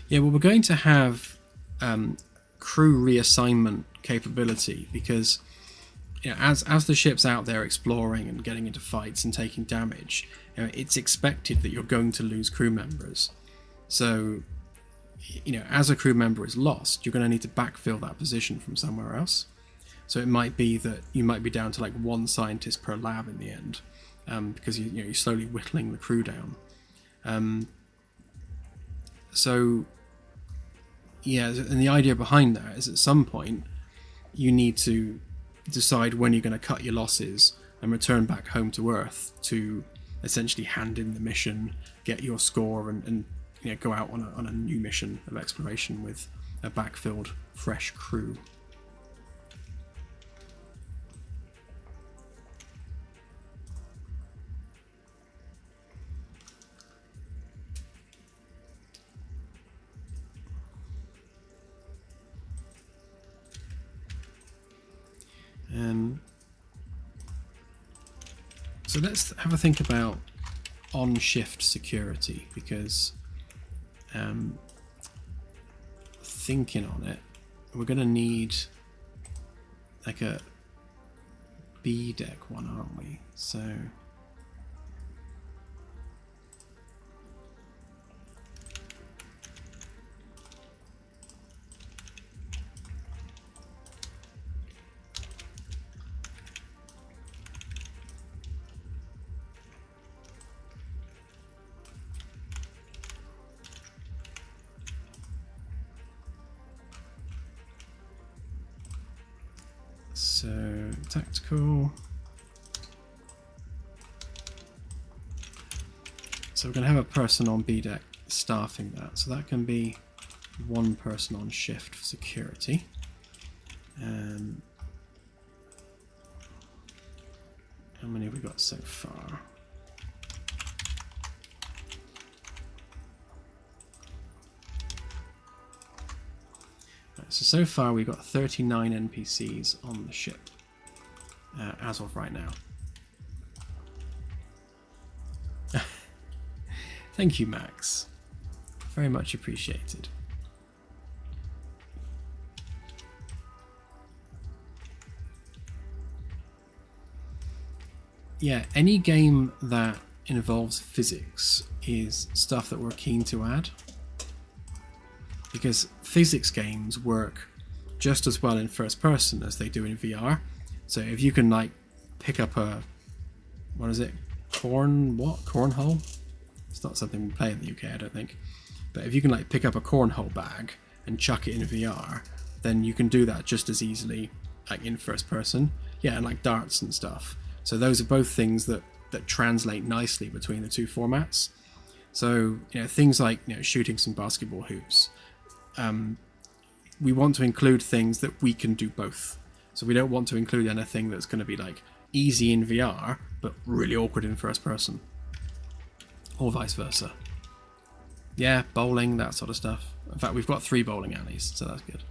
Speaker 1: Yeah, well, we're going to have crew reassignment capability because as the ship's out there exploring and getting into fights and taking damage, it's expected that you're going to lose crew members. So, as a crew member is lost, you're going to need to backfill that position from somewhere else. So it might be that you might be down to like 1 scientist per lab in the end, because you're slowly whittling the crew down. So, yeah, and the idea behind that is at some point you need to decide when you're going to cut your losses and return back home to Earth to essentially hand in the mission, get your score, and go out on a new mission of exploration with a backfilled, fresh crew. So let's have a think about on-shift security, because thinking on it, we're going to need like a B deck one, aren't we? So tactical. So we're going to have a person on B deck staffing that. So that can be 1 person on shift for security. How many have we got so far? So far we've got 39 NPCs on the ship as of right now. Thank you, Max. Very much appreciated. Yeah, any game that involves physics is stuff that we're keen to add, because physics games work just as well in first person as they do in VR. So if you can like pick up a, what is it, cornhole? It's not something we play in the UK, I don't think. But if you can like pick up a cornhole bag and chuck it in VR, then you can do that just as easily like in first person. Yeah, and like darts and stuff. So those are both things that translate nicely between the 2 formats. So things like shooting some basketball hoops. We want to include things that we can do both. So we don't want to include anything that's going to be like easy in VR but really awkward in first person. or vice versa. Yeah, bowling, that sort of stuff. In fact, we've got 3 bowling alleys, so that's good.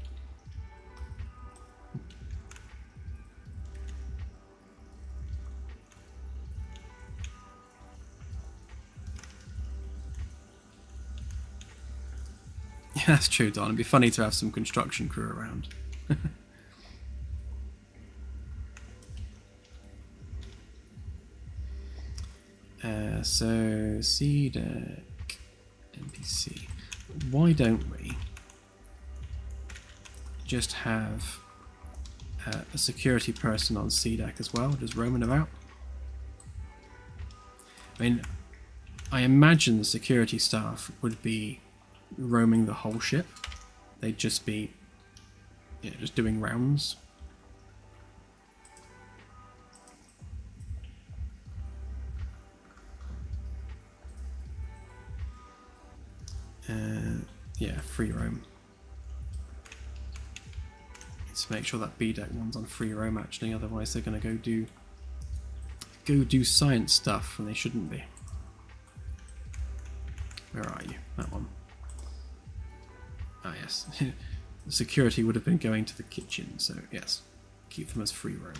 Speaker 1: Yeah, that's true, Don. It'd be funny to have some construction crew around. So, C deck, NPC. Why don't we just have a security person on C deck as well, just roaming about? I mean, I imagine the security staff would be roaming the whole ship. They'd just be, just doing rounds. Yeah, free roam. Let's make sure that B deck one's on free roam actually, otherwise they're going to go do science stuff when they shouldn't be. Where are you? That one. Ah, yes. The security would have been going to the kitchen, so yes, keep them as free roam.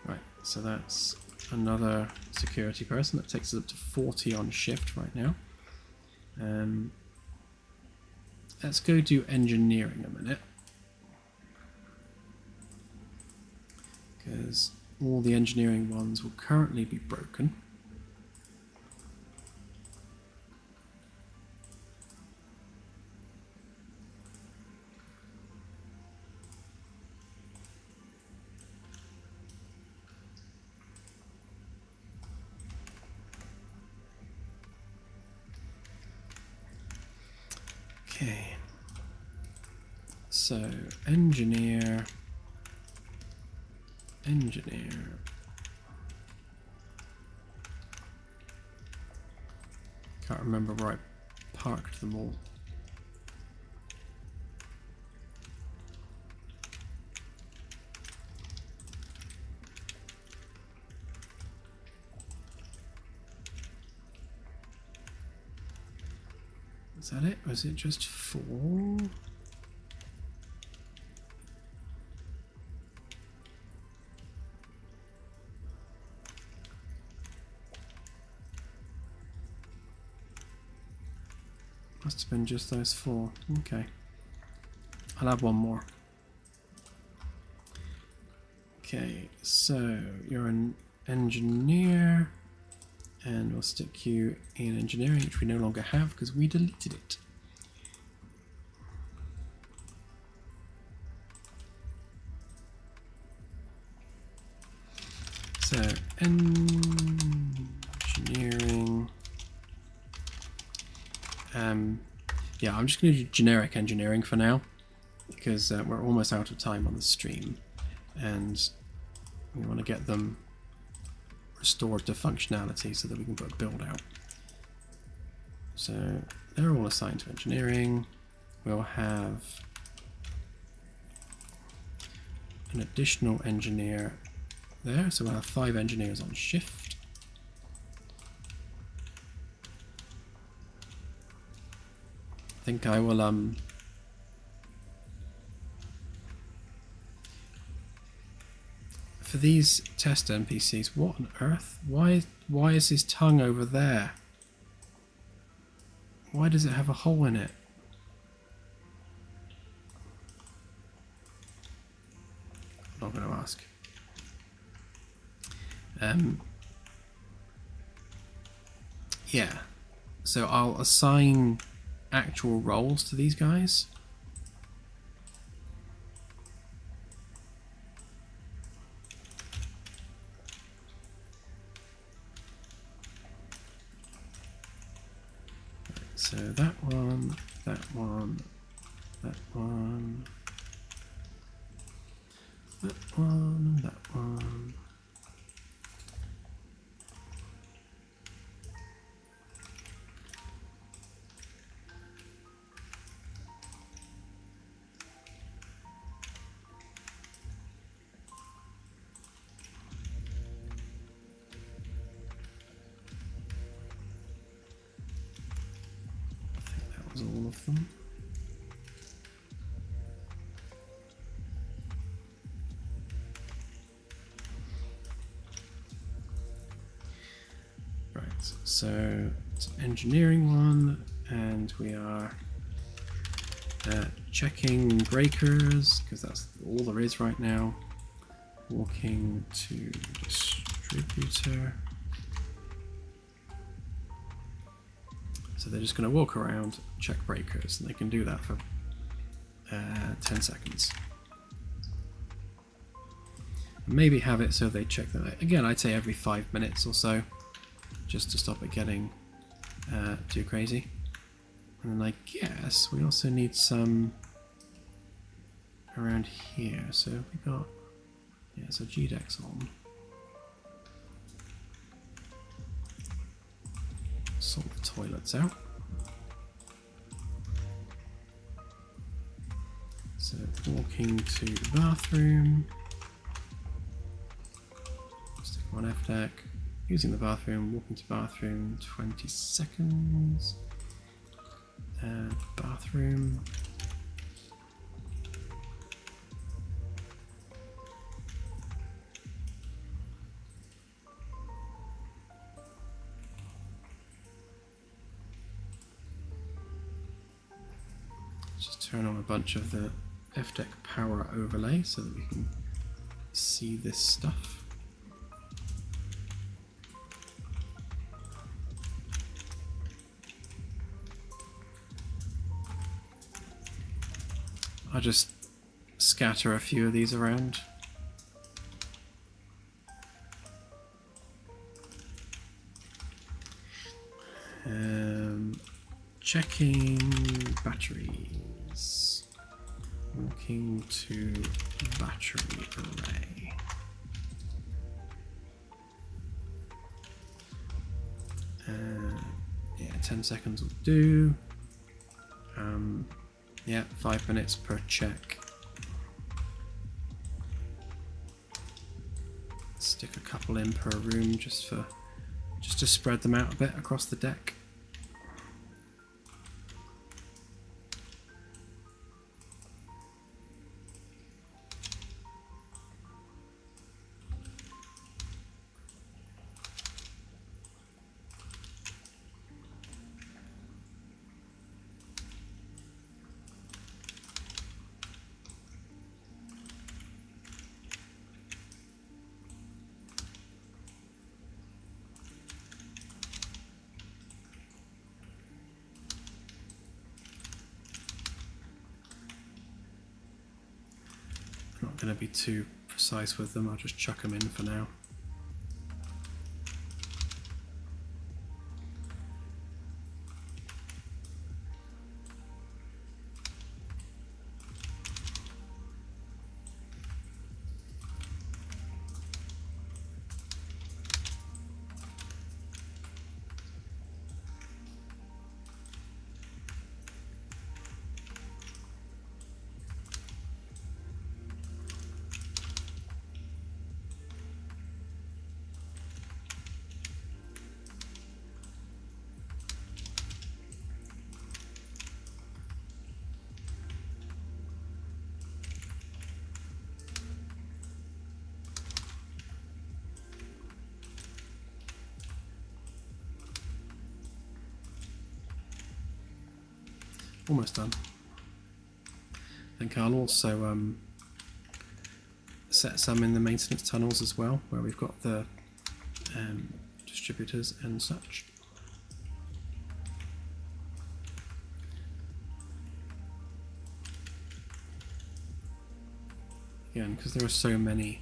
Speaker 1: Right, so that's another security person. That takes us up to 40 on shift right now. Let's go do engineering a minute, because all the engineering ones will currently be broken. Okay, so engineer. Can't remember where I parked them all. Is that it? Was it just 4? Must have been just those 4. Okay. I'll have one more. Okay, so you're an engineer, and we'll stick you in engineering, which we no longer have because we deleted it. So engineering. Yeah, I'm just going to do generic engineering for now, because we're almost out of time on the stream, and we want to get them restored to functionality so that we can put a build out. So they're all assigned to engineering. We'll have an additional engineer there, so we'll have 5 engineers on shift. I think I will for these test NPCs, what on earth? Why is his tongue over there? Why does it have a hole in it? I'm not going to ask. Yeah, so I'll assign actual roles to these guys. So that one, that one, that one, that one, that one. all of them. Right, so it's an engineering one, and we are checking breakers, because that's all there is right now. Walking to distributor. So they're just going to walk around, check breakers, and they can do that for 10 seconds. And maybe have it so they check them. Again, I'd say every 5 minutes or so, just to stop it getting too crazy. And then I guess we also need some around here. So we got, yeah, so GDEC's on. Sort the toilets out. So walking to the bathroom. Stick on F deck. Using the bathroom, walking to bathroom, 20 seconds. Bathroom. Just turn on a bunch of the F-Deck power overlay so that we can see this stuff. I'll just scatter a few of these around. Checking batteries. Walking to battery array. Yeah, 10 seconds will do. Yeah, 5 minutes per check. Stick a couple in per room just to spread them out a bit across the deck. Not going to be too precise with them, I'll just chuck them in for now. Almost done. I think I'll also set some in the maintenance tunnels as well, where we've got the distributors and such. Again, because there are so many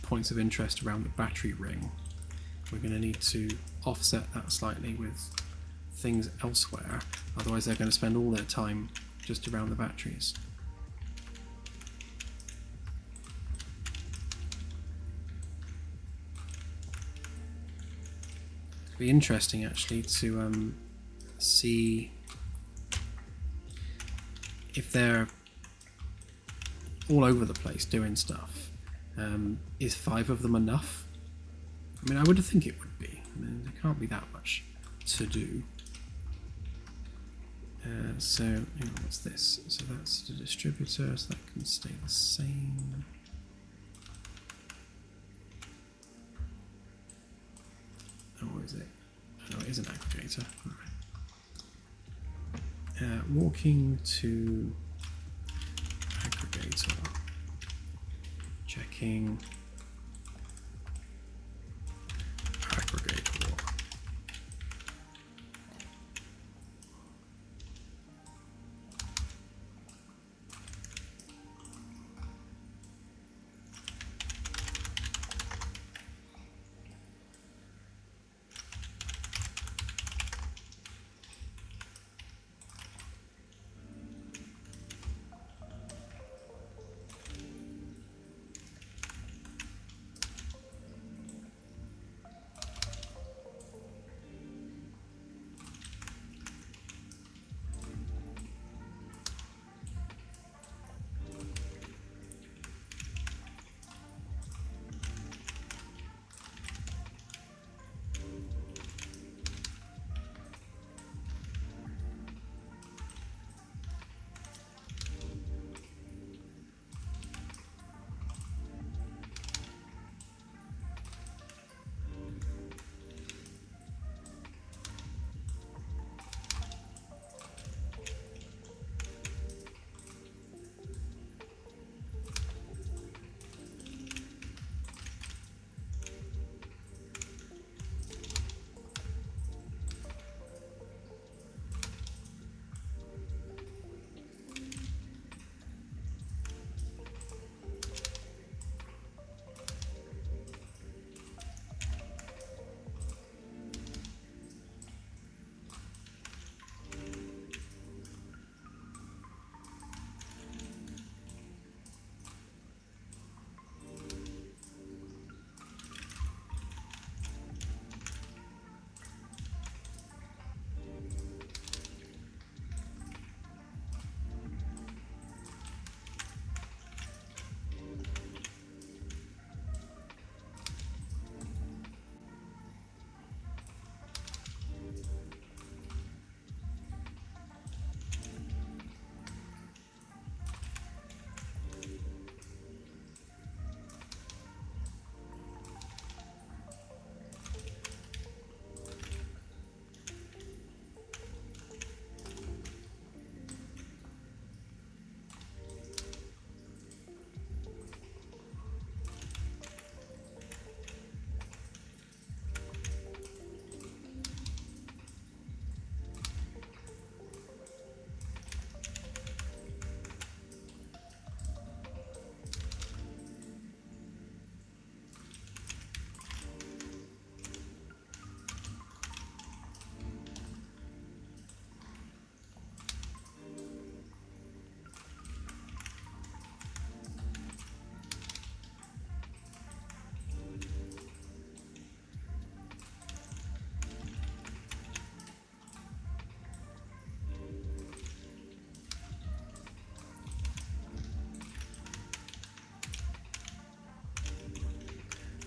Speaker 1: points of interest around the battery ring, we're going to need to offset that slightly with things elsewhere, otherwise they're going to spend all their time just around the batteries. It'd be interesting actually to see if they're all over the place doing stuff. Is 5 of them enough? I mean, I would think it would be. I mean, there can't be that much to do. So, hang on, what's this? So that's the distributor, so that can stay the same. Oh, is it? Oh, it is an aggregator. Right. Walking to aggregator. Checking aggregator.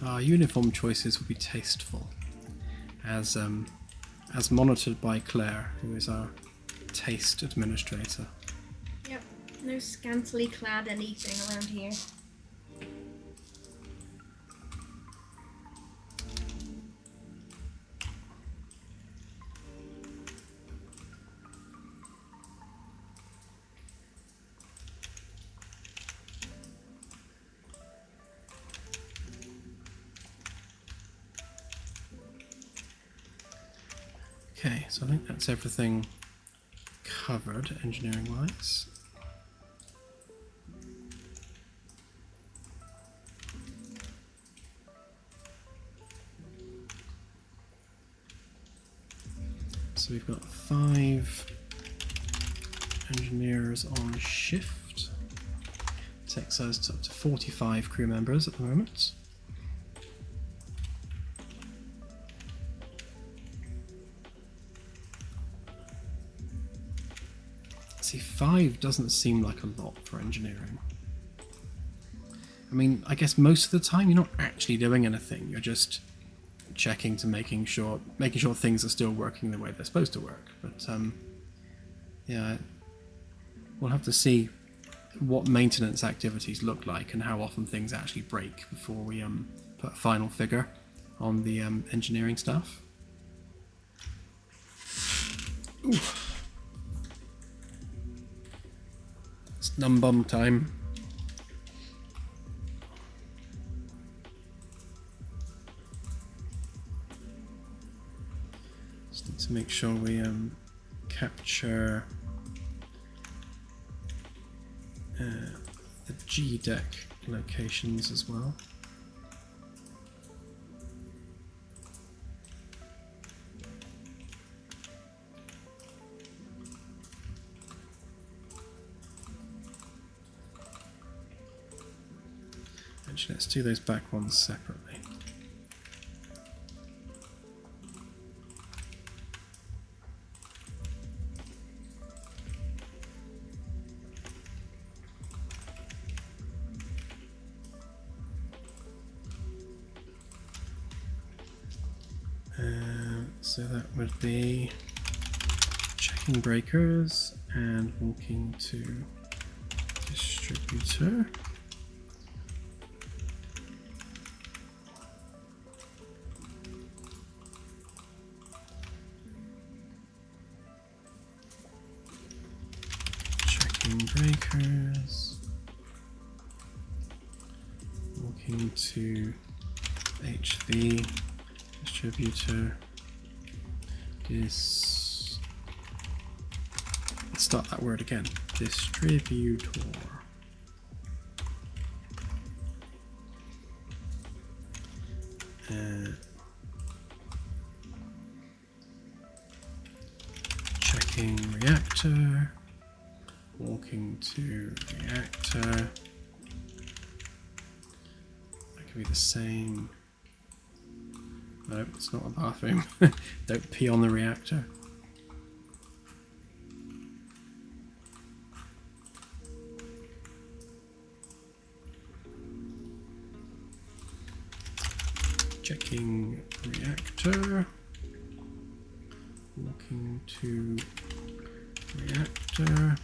Speaker 1: Our uniform choices will be tasteful, as monitored by Claire, who is our taste administrator.
Speaker 2: Yep, no scantily clad anything around here.
Speaker 1: Okay, so I think that's everything covered engineering-wise. So we've got 5 engineers on shift. Takes us up to 45 crew members at the moment. See, 5 doesn't seem like a lot for engineering. I mean, I guess most of the time you're not actually doing anything. You're just checking to making sure things are still working the way they're supposed to work. But Yeah, we'll have to see what maintenance activities look like and how often things actually break before we put a final figure on the engineering stuff. Ooh. It's numb bum time. Just need to make sure we capture the G deck locations as well. Actually, let's do those back ones separately. So that would be checking breakers and walking to distributor. Checking breakers. Walking to HV distributor. Let's start that word again. Distributor. Checking reactor. Walking to reactor. That could be the same. No, it's not a bathroom. Don't pee on the reactor. Checking reactor. Walking to reactor.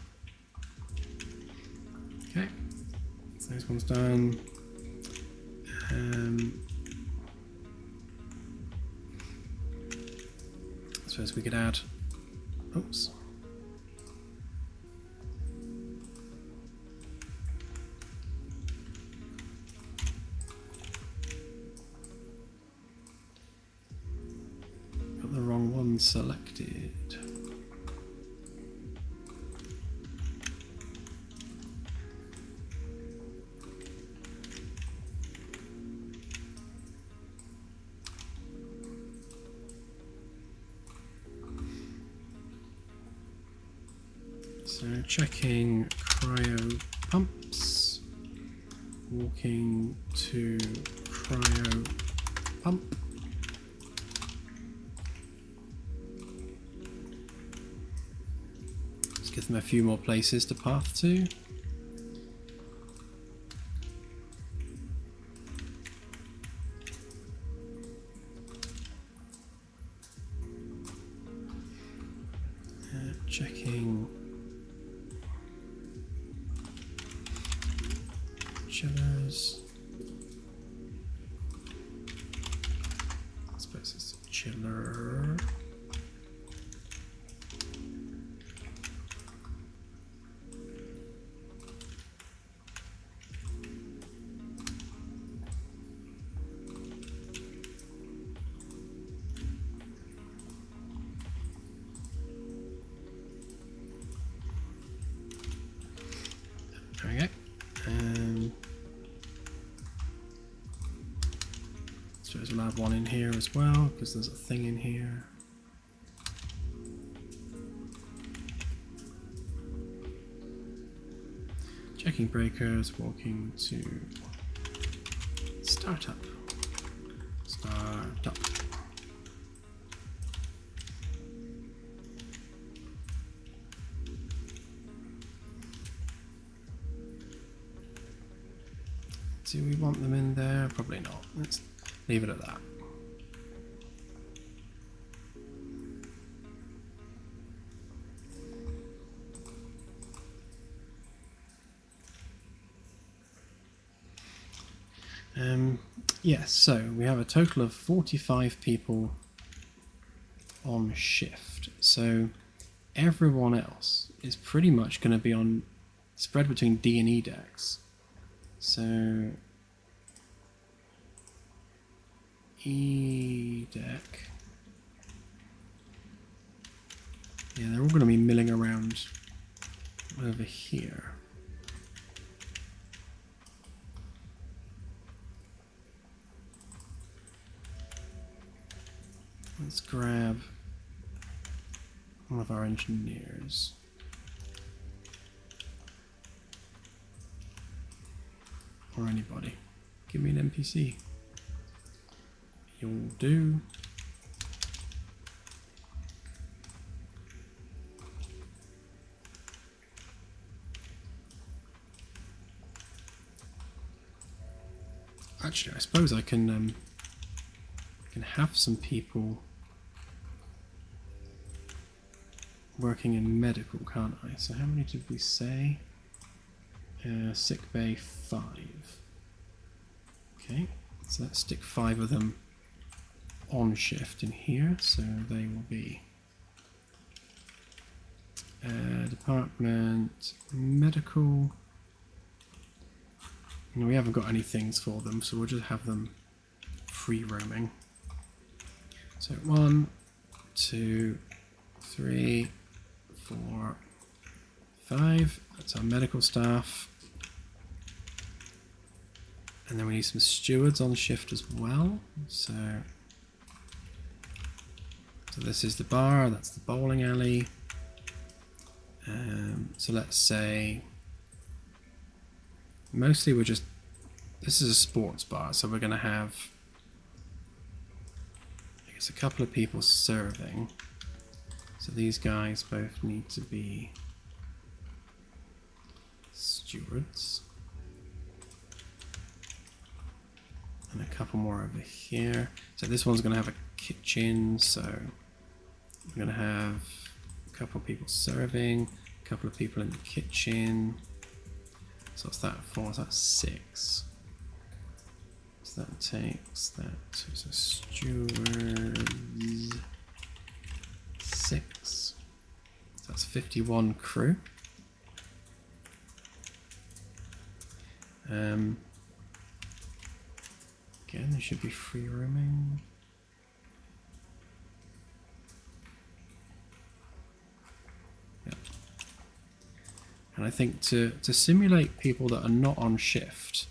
Speaker 1: Okay, so this one's done. I suppose we could add. Oops. Got the wrong one selected. So checking cryo pumps, walking to cryo pump. Let's give them a few more places to path to. Checking chillers. I suppose it's a chiller. There we go. Suppose we'll add one in here as well, because there's a thing in here. Checking breakers, walking to startup. Startup. Do we want them in there? Probably not. Let's leave it at that. Yes, so we have a total of 45 people on shift. So everyone else is pretty much going to be on spread between D and E decks. So E deck. Yeah, they're all going to be milling around over here. Let's grab one of our engineers. Or anybody. Give me an NPC. You'll do. Actually, I suppose I can have some people working in medical, can't I? So how many did we say? Sick bay 5. Okay, so let's stick 5 of them on shift in here, so they will be department medical. And we haven't got any things for them, so we'll just have them free roaming. So 1, 2, 3, 4, 5. That's our medical staff. And then we need some stewards on shift as well. So this is the bar, that's the bowling alley. So let's say mostly we're just, this is a sports bar, so we're going to have, I guess, a couple of people serving. So these guys both need to be stewards. And a couple more over here. So this one's going to have a kitchen, so we're going to have a couple of people serving, a couple of people in the kitchen. So what's that for? That's 6. So that takes that. So stewards 6. So that's 51 crew. Again, they should be free roaming. Yep. And I think to simulate people that are not on shift,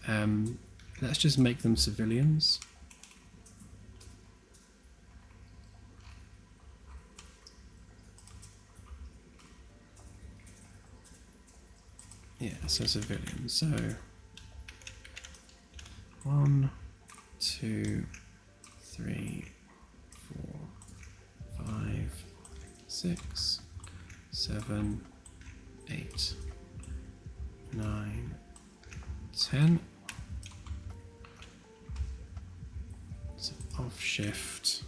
Speaker 1: let's just make them civilians. Yeah, so civilians. So 1, 2, 3, 4, 5, 6, 7, 8, 9, 10. So off shift.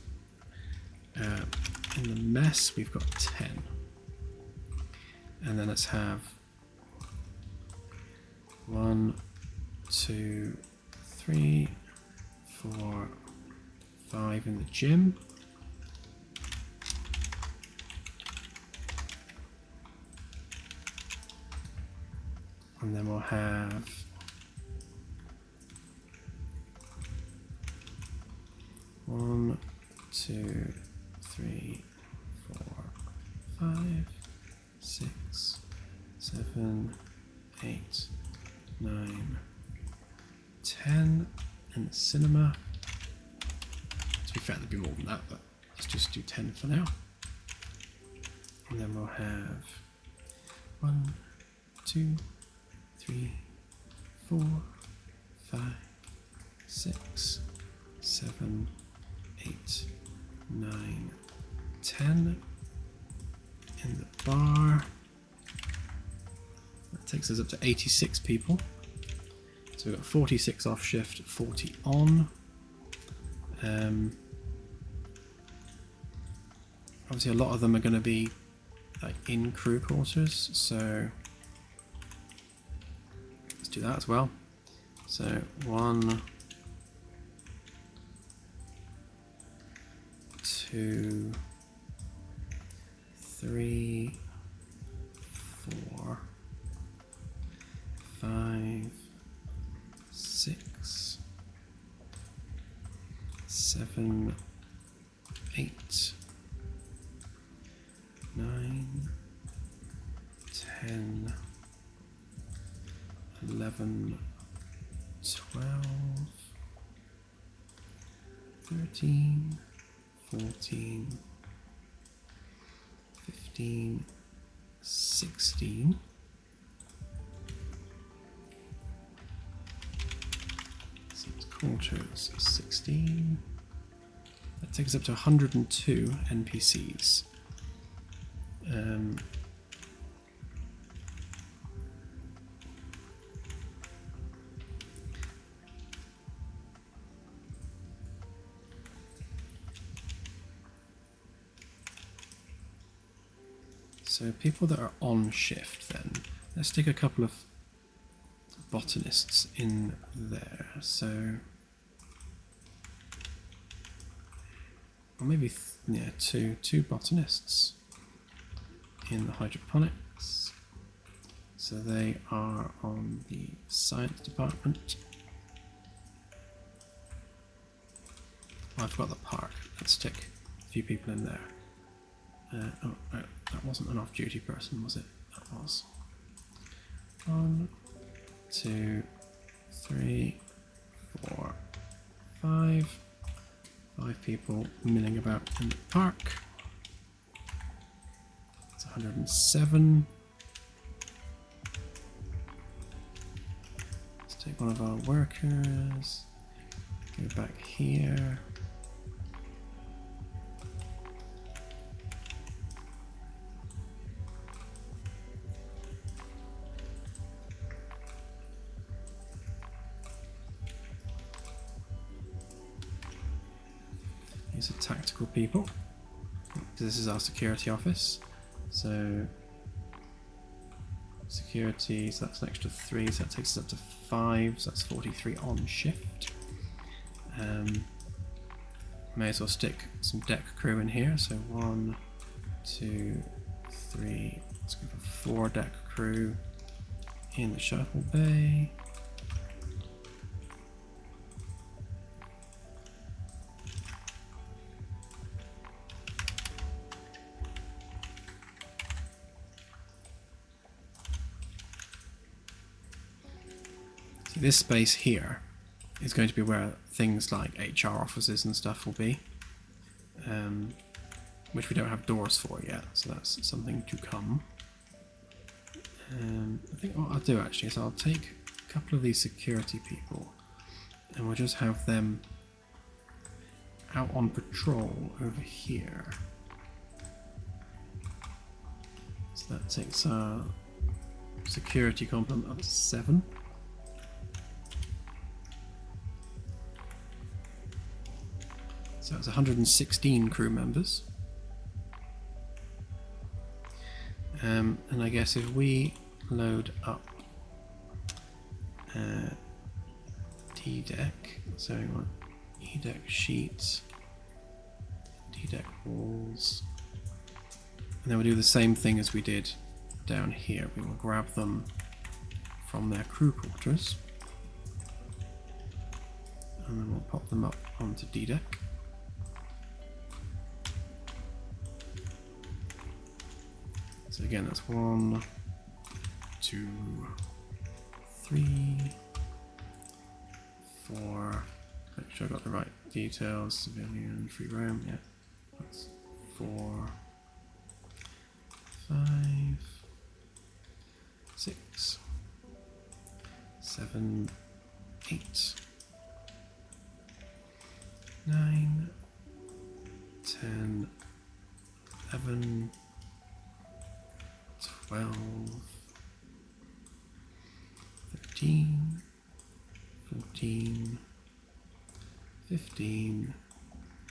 Speaker 1: In the mess, we've got 10. And then let's have 1, 2, 3, 4, 5 in the gym. And then we'll have 1, 2, 3, 4, 5, 6, 7, 8, 9, 10 in the cinema. To be fair, there'd be more than that, but let's just do 10 for now. And then we'll have 1, 2, 3, 4, 5, 6, 7, 8, 9, 10 in the bar. That takes us up to 86 people. So we've got 46 off shift, 40 on. Obviously a lot of them are going to be like in crew quarters, so let's do that as well. So 1, 2, 3, 4, 5, 6, 7, 8, 9, 10, 11, 12, 13, 14, 15, 16, 6 quarters, 16. That takes us up to 102 NPCs. So people that are on shift then, let's stick a couple of botanists in there. So, or maybe yeah, two botanists in the hydroponics. So they are on the science department. Oh, I forgot the park. Let's stick a few people in there. Oh, that wasn't an off-duty person, was it? That was. 1, 2, 3, 4, 5. 5 people milling about in the park. It's 107. Let's take one of our workers. Go back here. These are tactical people. This is our security office. So security, so that's an extra 3, so that takes us up to 5, so that's 43 on shift. May as well stick some deck crew in here. So 1, 2, 3, let's go for 4 deck crew in the shuttle bay. This space here is going to be where things like HR offices and stuff will be, which we don't have doors for yet, so that's something to come. I think what I'll do actually is I'll take a couple of these security people and we'll just have them out on patrol over here. So that takes our security complement up to 7. So it's 116 crew members. And I guess if we load up D-Deck, so we want E-Deck sheets, D-Deck walls, and then we'll do the same thing as we did down here. We will grab them from their crew quarters, and then we'll pop them up onto D-Deck. So again, that's 1, 2, 3, 4. Make sure I got the right details. Civilian, free roam. Yeah, that's 4, 5, 6, 7, 8, 9, 10, 11. 12, 13, 14, 15,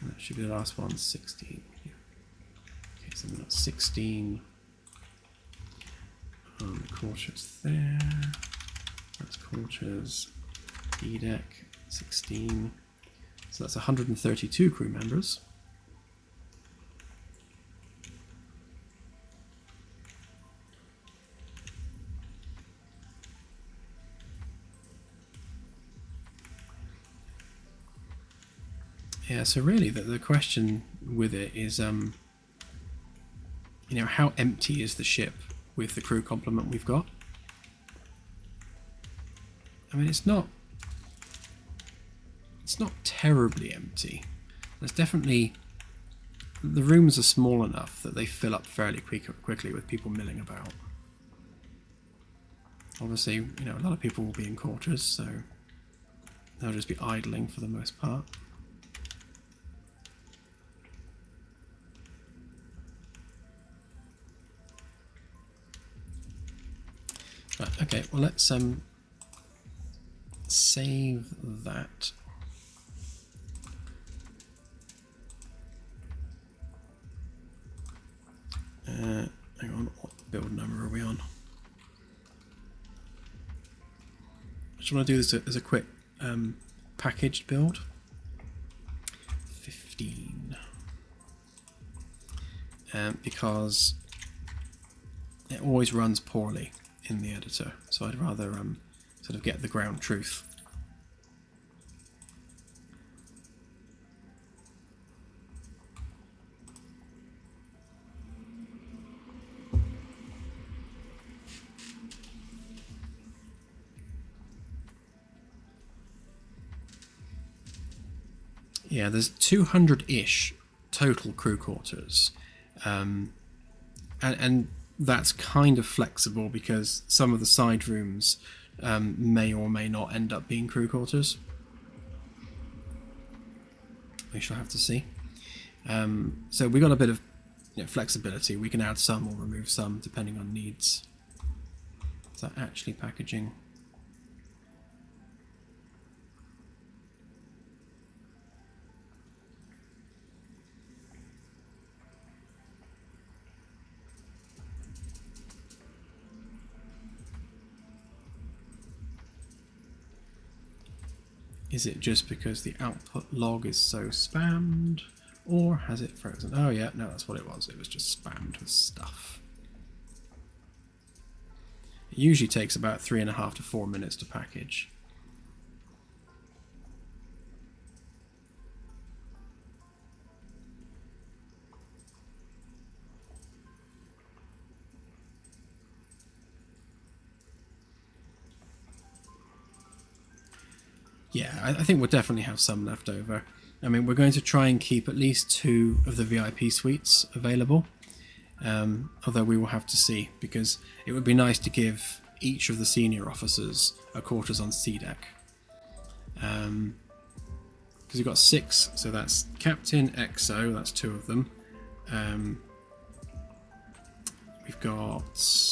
Speaker 1: and that should be the last one, 16. Yeah. Okay, so we've got 16 on the quarters there. That's quarters E-deck 16. So that's 132 crew members. Yeah, so really the question with it is, you know, how empty is the ship with the crew complement we've got? I mean, it's not terribly empty. There's definitely, the rooms are small enough that they fill up fairly quickly with people milling about. Obviously, you know, a lot of people will be in quarters, so they'll just be idling for the most part. Right, okay, well let's save that. Hang on, what build number are we on? I just want to do this as a quick packaged build. 15. Because it always runs poorly in the editor, so I'd rather sort of get the ground truth. Yeah, there's 200-ish total crew quarters, and that's kind of flexible because some of the side rooms may or may not end up being crew quarters. We shall have to see. So we got a bit of, you know, flexibility. We can add some or remove some depending on needs. Is that actually packaging? Is it just because the output log is so spammed, or has it frozen? Oh yeah, no, that's what it was. It was just spammed with stuff. It usually takes about 3.5 to 4 minutes to package. Yeah, I think we'll definitely have some left over. I mean, we're going to try and keep at least 2 of the VIP suites available, although we will have to see, because it would be nice to give each of the senior officers a quarters on C deck. Because we've got 6, so that's Captain, XO, that's 2 of them. We've got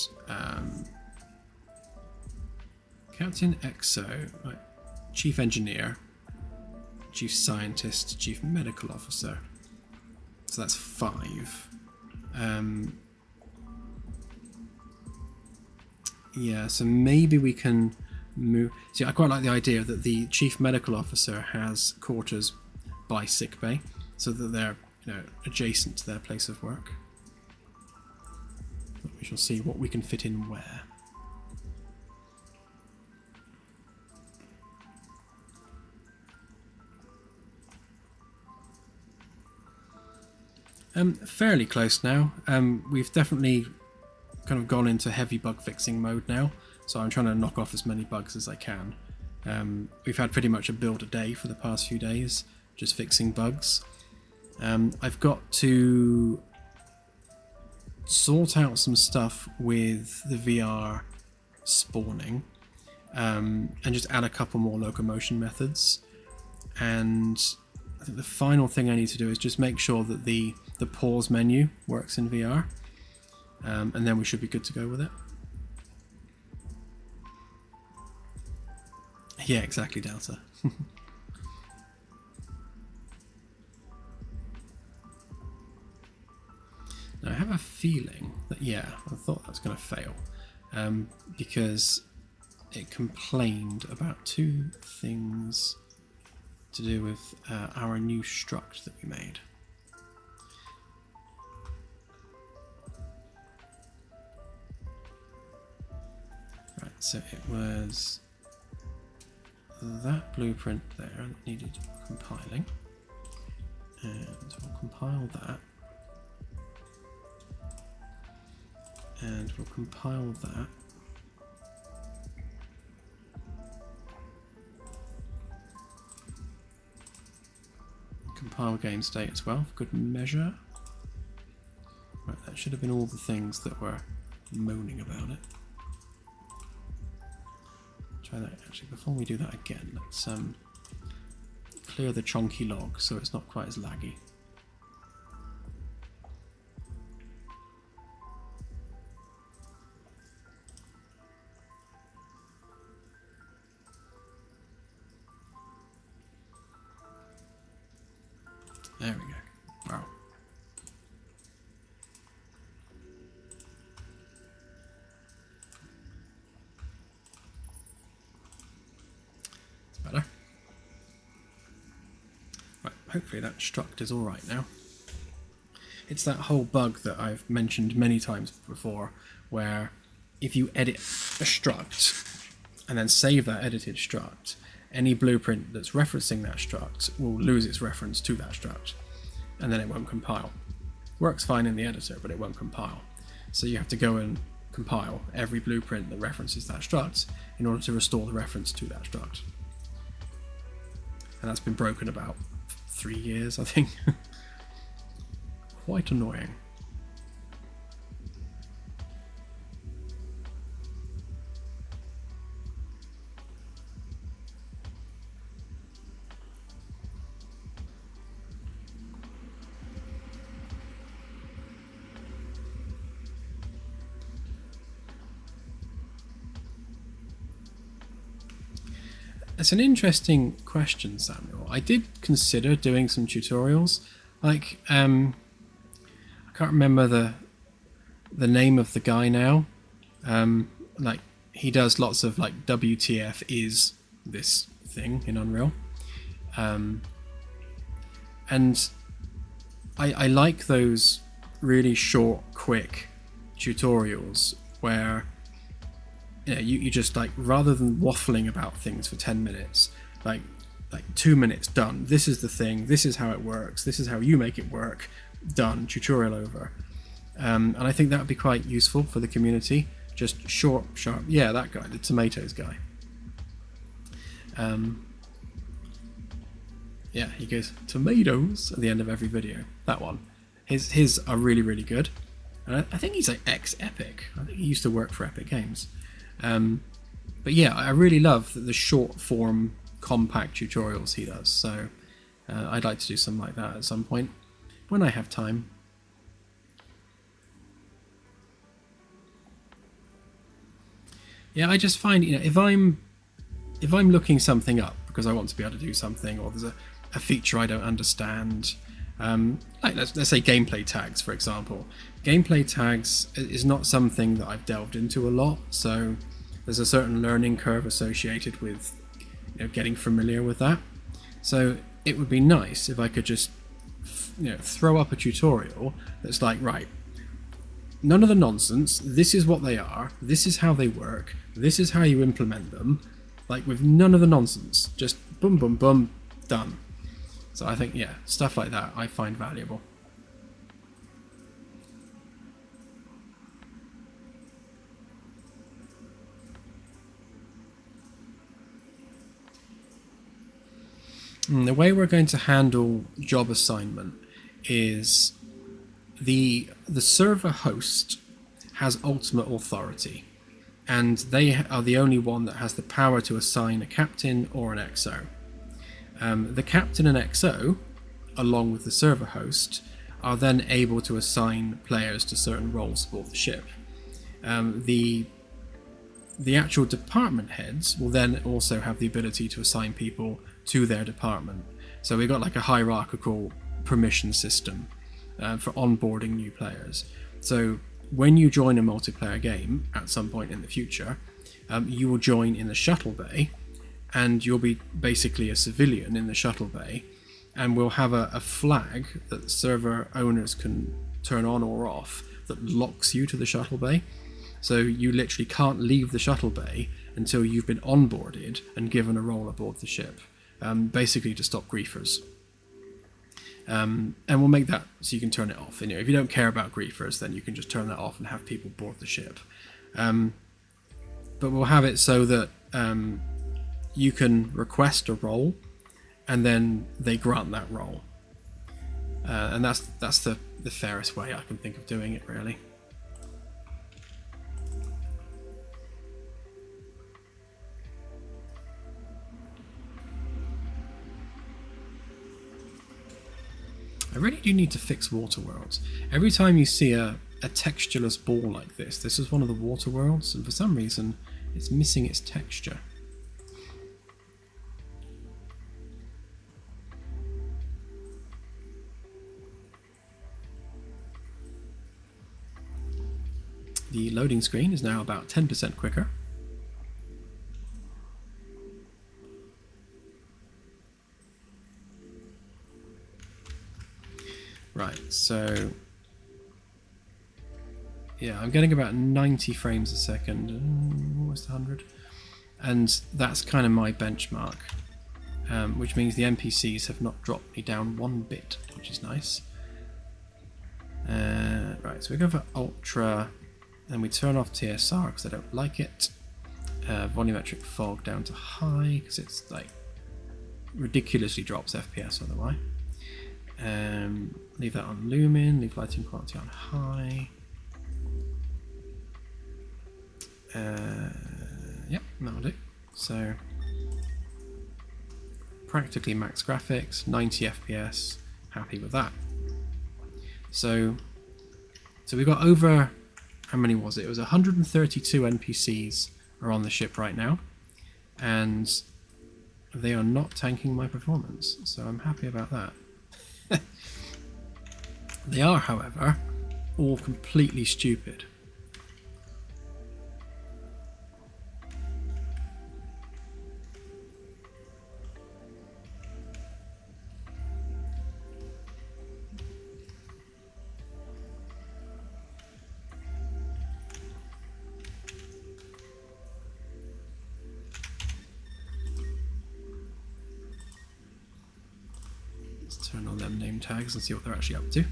Speaker 1: Captain, XO, right, Chief Engineer, Chief Scientist, Chief Medical Officer. So that's 5. Yeah, so maybe we can move. See, I quite like the idea that the Chief Medical Officer has quarters by sickbay, so that they're, you know, adjacent to their place of work. But we shall see what we can fit in where. Fairly close now. We've definitely kind of gone into heavy bug fixing mode now, so I'm trying to knock off as many bugs as I can. We've had pretty much a build a day for the past few days, just fixing bugs. I've got to sort out some stuff with the VR spawning, and just add a couple more locomotion methods. And I think the final thing I need to do is just make sure that the pause menu works in VR, and then we should be good to go with it. Yeah, exactly, Delta. Now, I have a feeling that, yeah, I thought that was going to fail, because it complained about two things to do with our new struct that we made. Right, so it was that blueprint there that needed compiling, and we'll compile that, and we'll compile that. Compile game state as well, for good measure. Right, that should have been all the things that were moaning about it. Try that actually. Before we do that again, let's clear the chunky log so it's not quite as laggy. There we go. Wow. It's better. Right, hopefully that struct is alright now. It's that whole bug that I've mentioned many times before, where if you edit a struct and then save that edited struct, any blueprint that's referencing that struct will lose its reference to that struct, and then it won't compile. Works fine in the editor, but it won't compile. So you have to go and compile every blueprint that references that struct in order to restore the reference to that struct. And that's been broken about 3 years, I think. Quite annoying. It's an interesting question, Samuel. I did consider doing some tutorials. Like, I can't remember the name of the guy now. Like, he does lots of like WTF is this thing in Unreal. And I like those really short, quick tutorials where you just, like, rather than waffling about things for 10 minutes, like 2 minutes, done. This is the thing, this is how it works, this is how you make it work, done, tutorial over. And I think that would be quite useful for the community. Just short, sharp. Yeah, that guy, the tomatoes guy. Yeah, he goes, tomatoes, at the end of every video. That one. His are really, really good. And I think he's like ex-Epic. I think he used to work for Epic Games. But yeah, I really love the short form, compact tutorials he does. So I'd like to do something like that at some point when I have time. Yeah, I just find, if I'm looking something up because I want to be able to do something, or there's a feature I don't understand, like let's say gameplay tags, for example. Gameplay tags is not something that I've delved into a lot, so there's a certain learning curve associated with getting familiar with that. So it would be nice if I could just throw up a tutorial that's like, right, none of the nonsense, this is what they are, this is how they work, this is how you implement them, like with none of the nonsense, just boom boom boom, done. So I think, yeah, stuff like that I find valuable. The way we're going to handle job assignment is the server host has ultimate authority, and they are the only one that has the power to assign a captain or an XO. The captain and XO, along with the server host, are then able to assign players to certain roles aboard the ship. The actual department heads will then also have the ability to assign people to their department. So we've got like a hierarchical permission system for onboarding new players. So when you join a multiplayer game at some point in the future, you will join in the shuttle bay, and you'll be basically a civilian in the shuttle bay, and we'll have a flag that server owners can turn on or off that locks you to the shuttle bay. So you literally can't leave the shuttle bay until you've been onboarded and given a role aboard the ship, basically to stop griefers. And we'll make that so you can turn it off. If you don't care about griefers, then you can just turn that off and have people board the ship. But we'll have it so that you can request a role, and then they grant that role. And that's the fairest way I can think of doing it, really. I really do need to fix water worlds. Every time you see a textureless ball like this is one of the water worlds, and for some reason it's missing its texture. The loading screen is now about 10% quicker. Right, so yeah, I'm getting about 90 frames a second, almost 100, and that's kind of my benchmark, which means the NPCs have not dropped me down one bit, which is nice. Right, so we go for Ultra, and we turn off TSR because I don't like it. Volumetric fog down to high because it's like ridiculously drops FPS otherwise. Leave that on lumen, leave lighting quality on high. Yep, that'll do. So practically max graphics, 90 FPS, happy with that. So we've got over, how many was it? It was 132 NPCs are on the ship right now, and they are not tanking my performance, so I'm happy about that. They are, however, all completely stupid. Let's turn on them name tags and see what they're actually up to.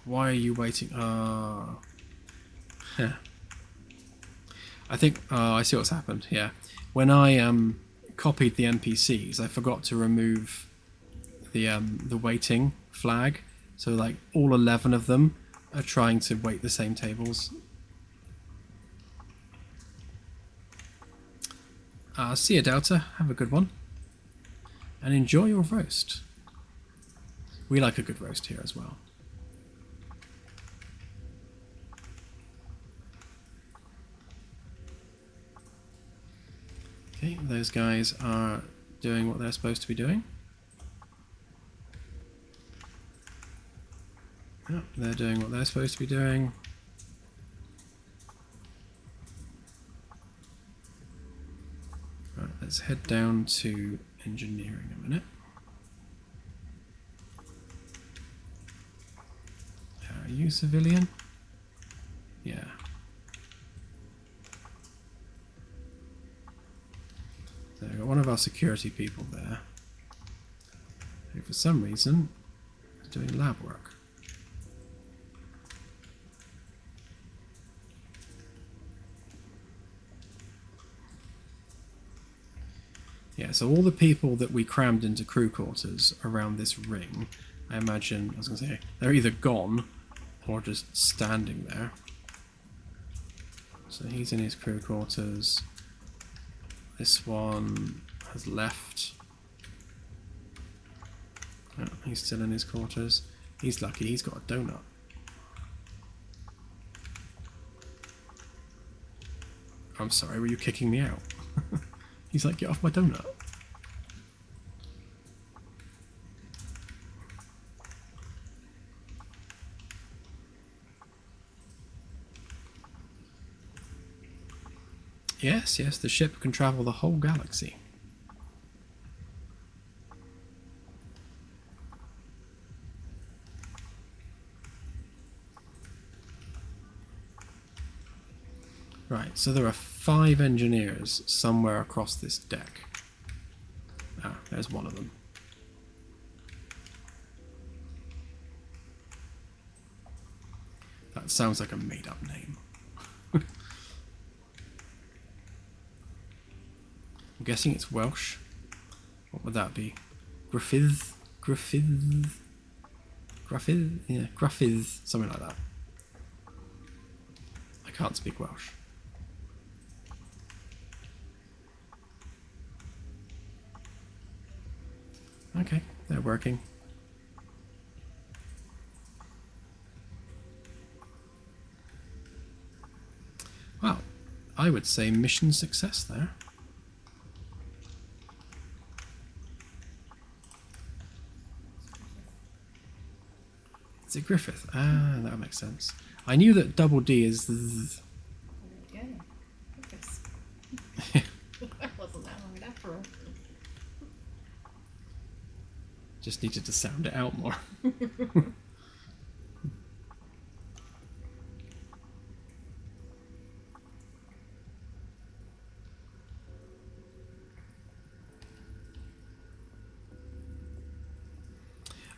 Speaker 1: Why are you waiting? I think I see what's happened. Yeah, when I copied the NPCs, I forgot to remove the waiting flag. So like all 11 of them are trying to wait the same tables. See you, Delta. Have a good one, and enjoy your roast. We like a good roast here as well. Okay, those guys are doing what they're supposed to be doing. Yep, they're doing what they're supposed to be doing. Right, let's head down to engineering a minute. Are you civilian? Yeah. So we've got one of our security people there, who for some reason is doing lab work. Yeah, so all the people that we crammed into crew quarters around this ring, I imagine, I was going to say, they're either gone or just standing there. So he's in his crew quarters. This one has left. Oh, he's still in his quarters. He's lucky, he's got a donut. I'm sorry, were you kicking me out? He's like, get off my donut. Yes, yes, the ship can travel the whole galaxy. Right, so there are 5 engineers somewhere across this deck. Ah, there's one of them. That sounds like a made-up name. I'm guessing it's Welsh. What would that be? Griffith? Griffith? Griffith? Yeah, Griffith. Something like that. I can't speak Welsh. Okay, they're working. Well, I would say mission success there. Is it Griffith? Ah, that makes sense. I knew that double D is th.
Speaker 2: Yeah. Focus. That wasn't that long after all.
Speaker 1: Just needed to sound it out more.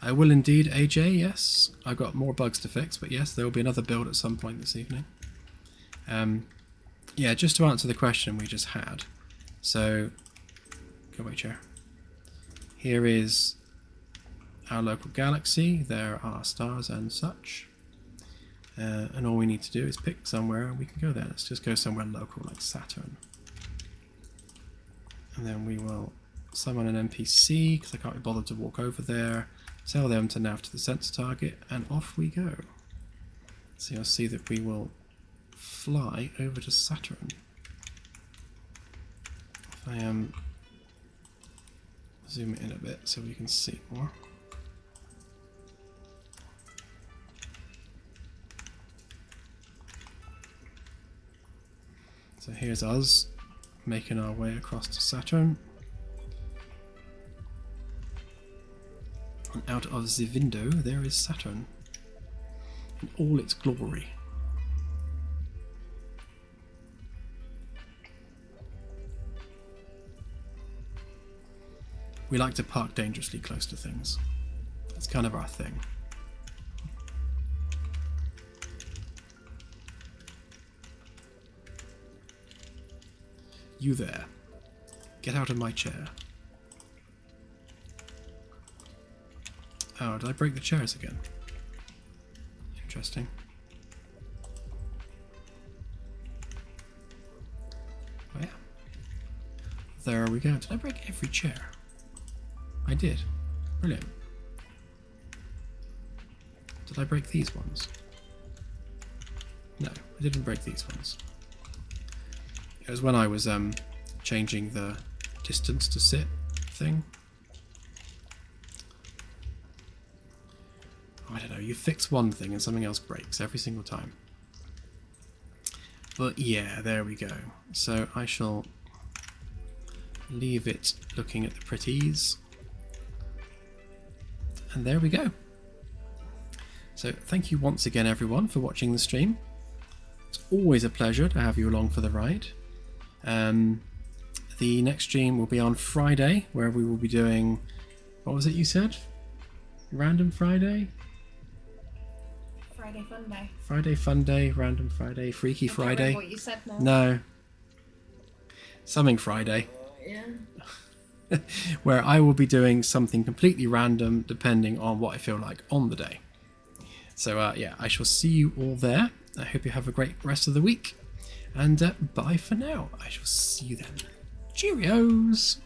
Speaker 1: I will indeed, AJ, yes. I've got more bugs to fix, but yes, there will be another build at some point this evening. Yeah, just to answer the question we just had. So, go away, chair. Here is our local galaxy. There are stars and such. And all we need to do is pick somewhere and we can go there. Let's just go somewhere local, like Saturn. And then we will summon an NPC, because I can't be bothered to walk over there. Tell them to nav to the sensor target, and off we go. So you'll see that we will fly over to Saturn. If I zoom it in a bit so we can see more. So here's us making our way across to Saturn. And out of the window there is Saturn in all its glory. We like to park dangerously close to things. That's kind of our thing. You there. Get out of my chair. Oh, did I break the chairs again? Interesting. Oh yeah. There we go. Did I break every chair? I did. Brilliant. Did I break these ones? No, I didn't break these ones. It was when I was changing the distance to sit thing. I don't know, you fix one thing and something else breaks every single time. But yeah, there we go. So I shall leave it looking at the pretties. And there we go. So thank you once again everyone for watching the stream. It's always a pleasure to have you along for the ride. The next stream will be on Friday, where we will be doing, what was it you said? Random Friday?
Speaker 2: Friday fun day.
Speaker 1: Friday fun day, random Friday, Freaky Friday.
Speaker 2: I can't remember what you said now.
Speaker 1: No. Something Friday.
Speaker 2: Yeah.
Speaker 1: Where I will be doing something completely random depending on what I feel like on the day. So yeah, I shall see you all there. I hope you have a great rest of the week. And bye for now. I shall see you then. Cheerios!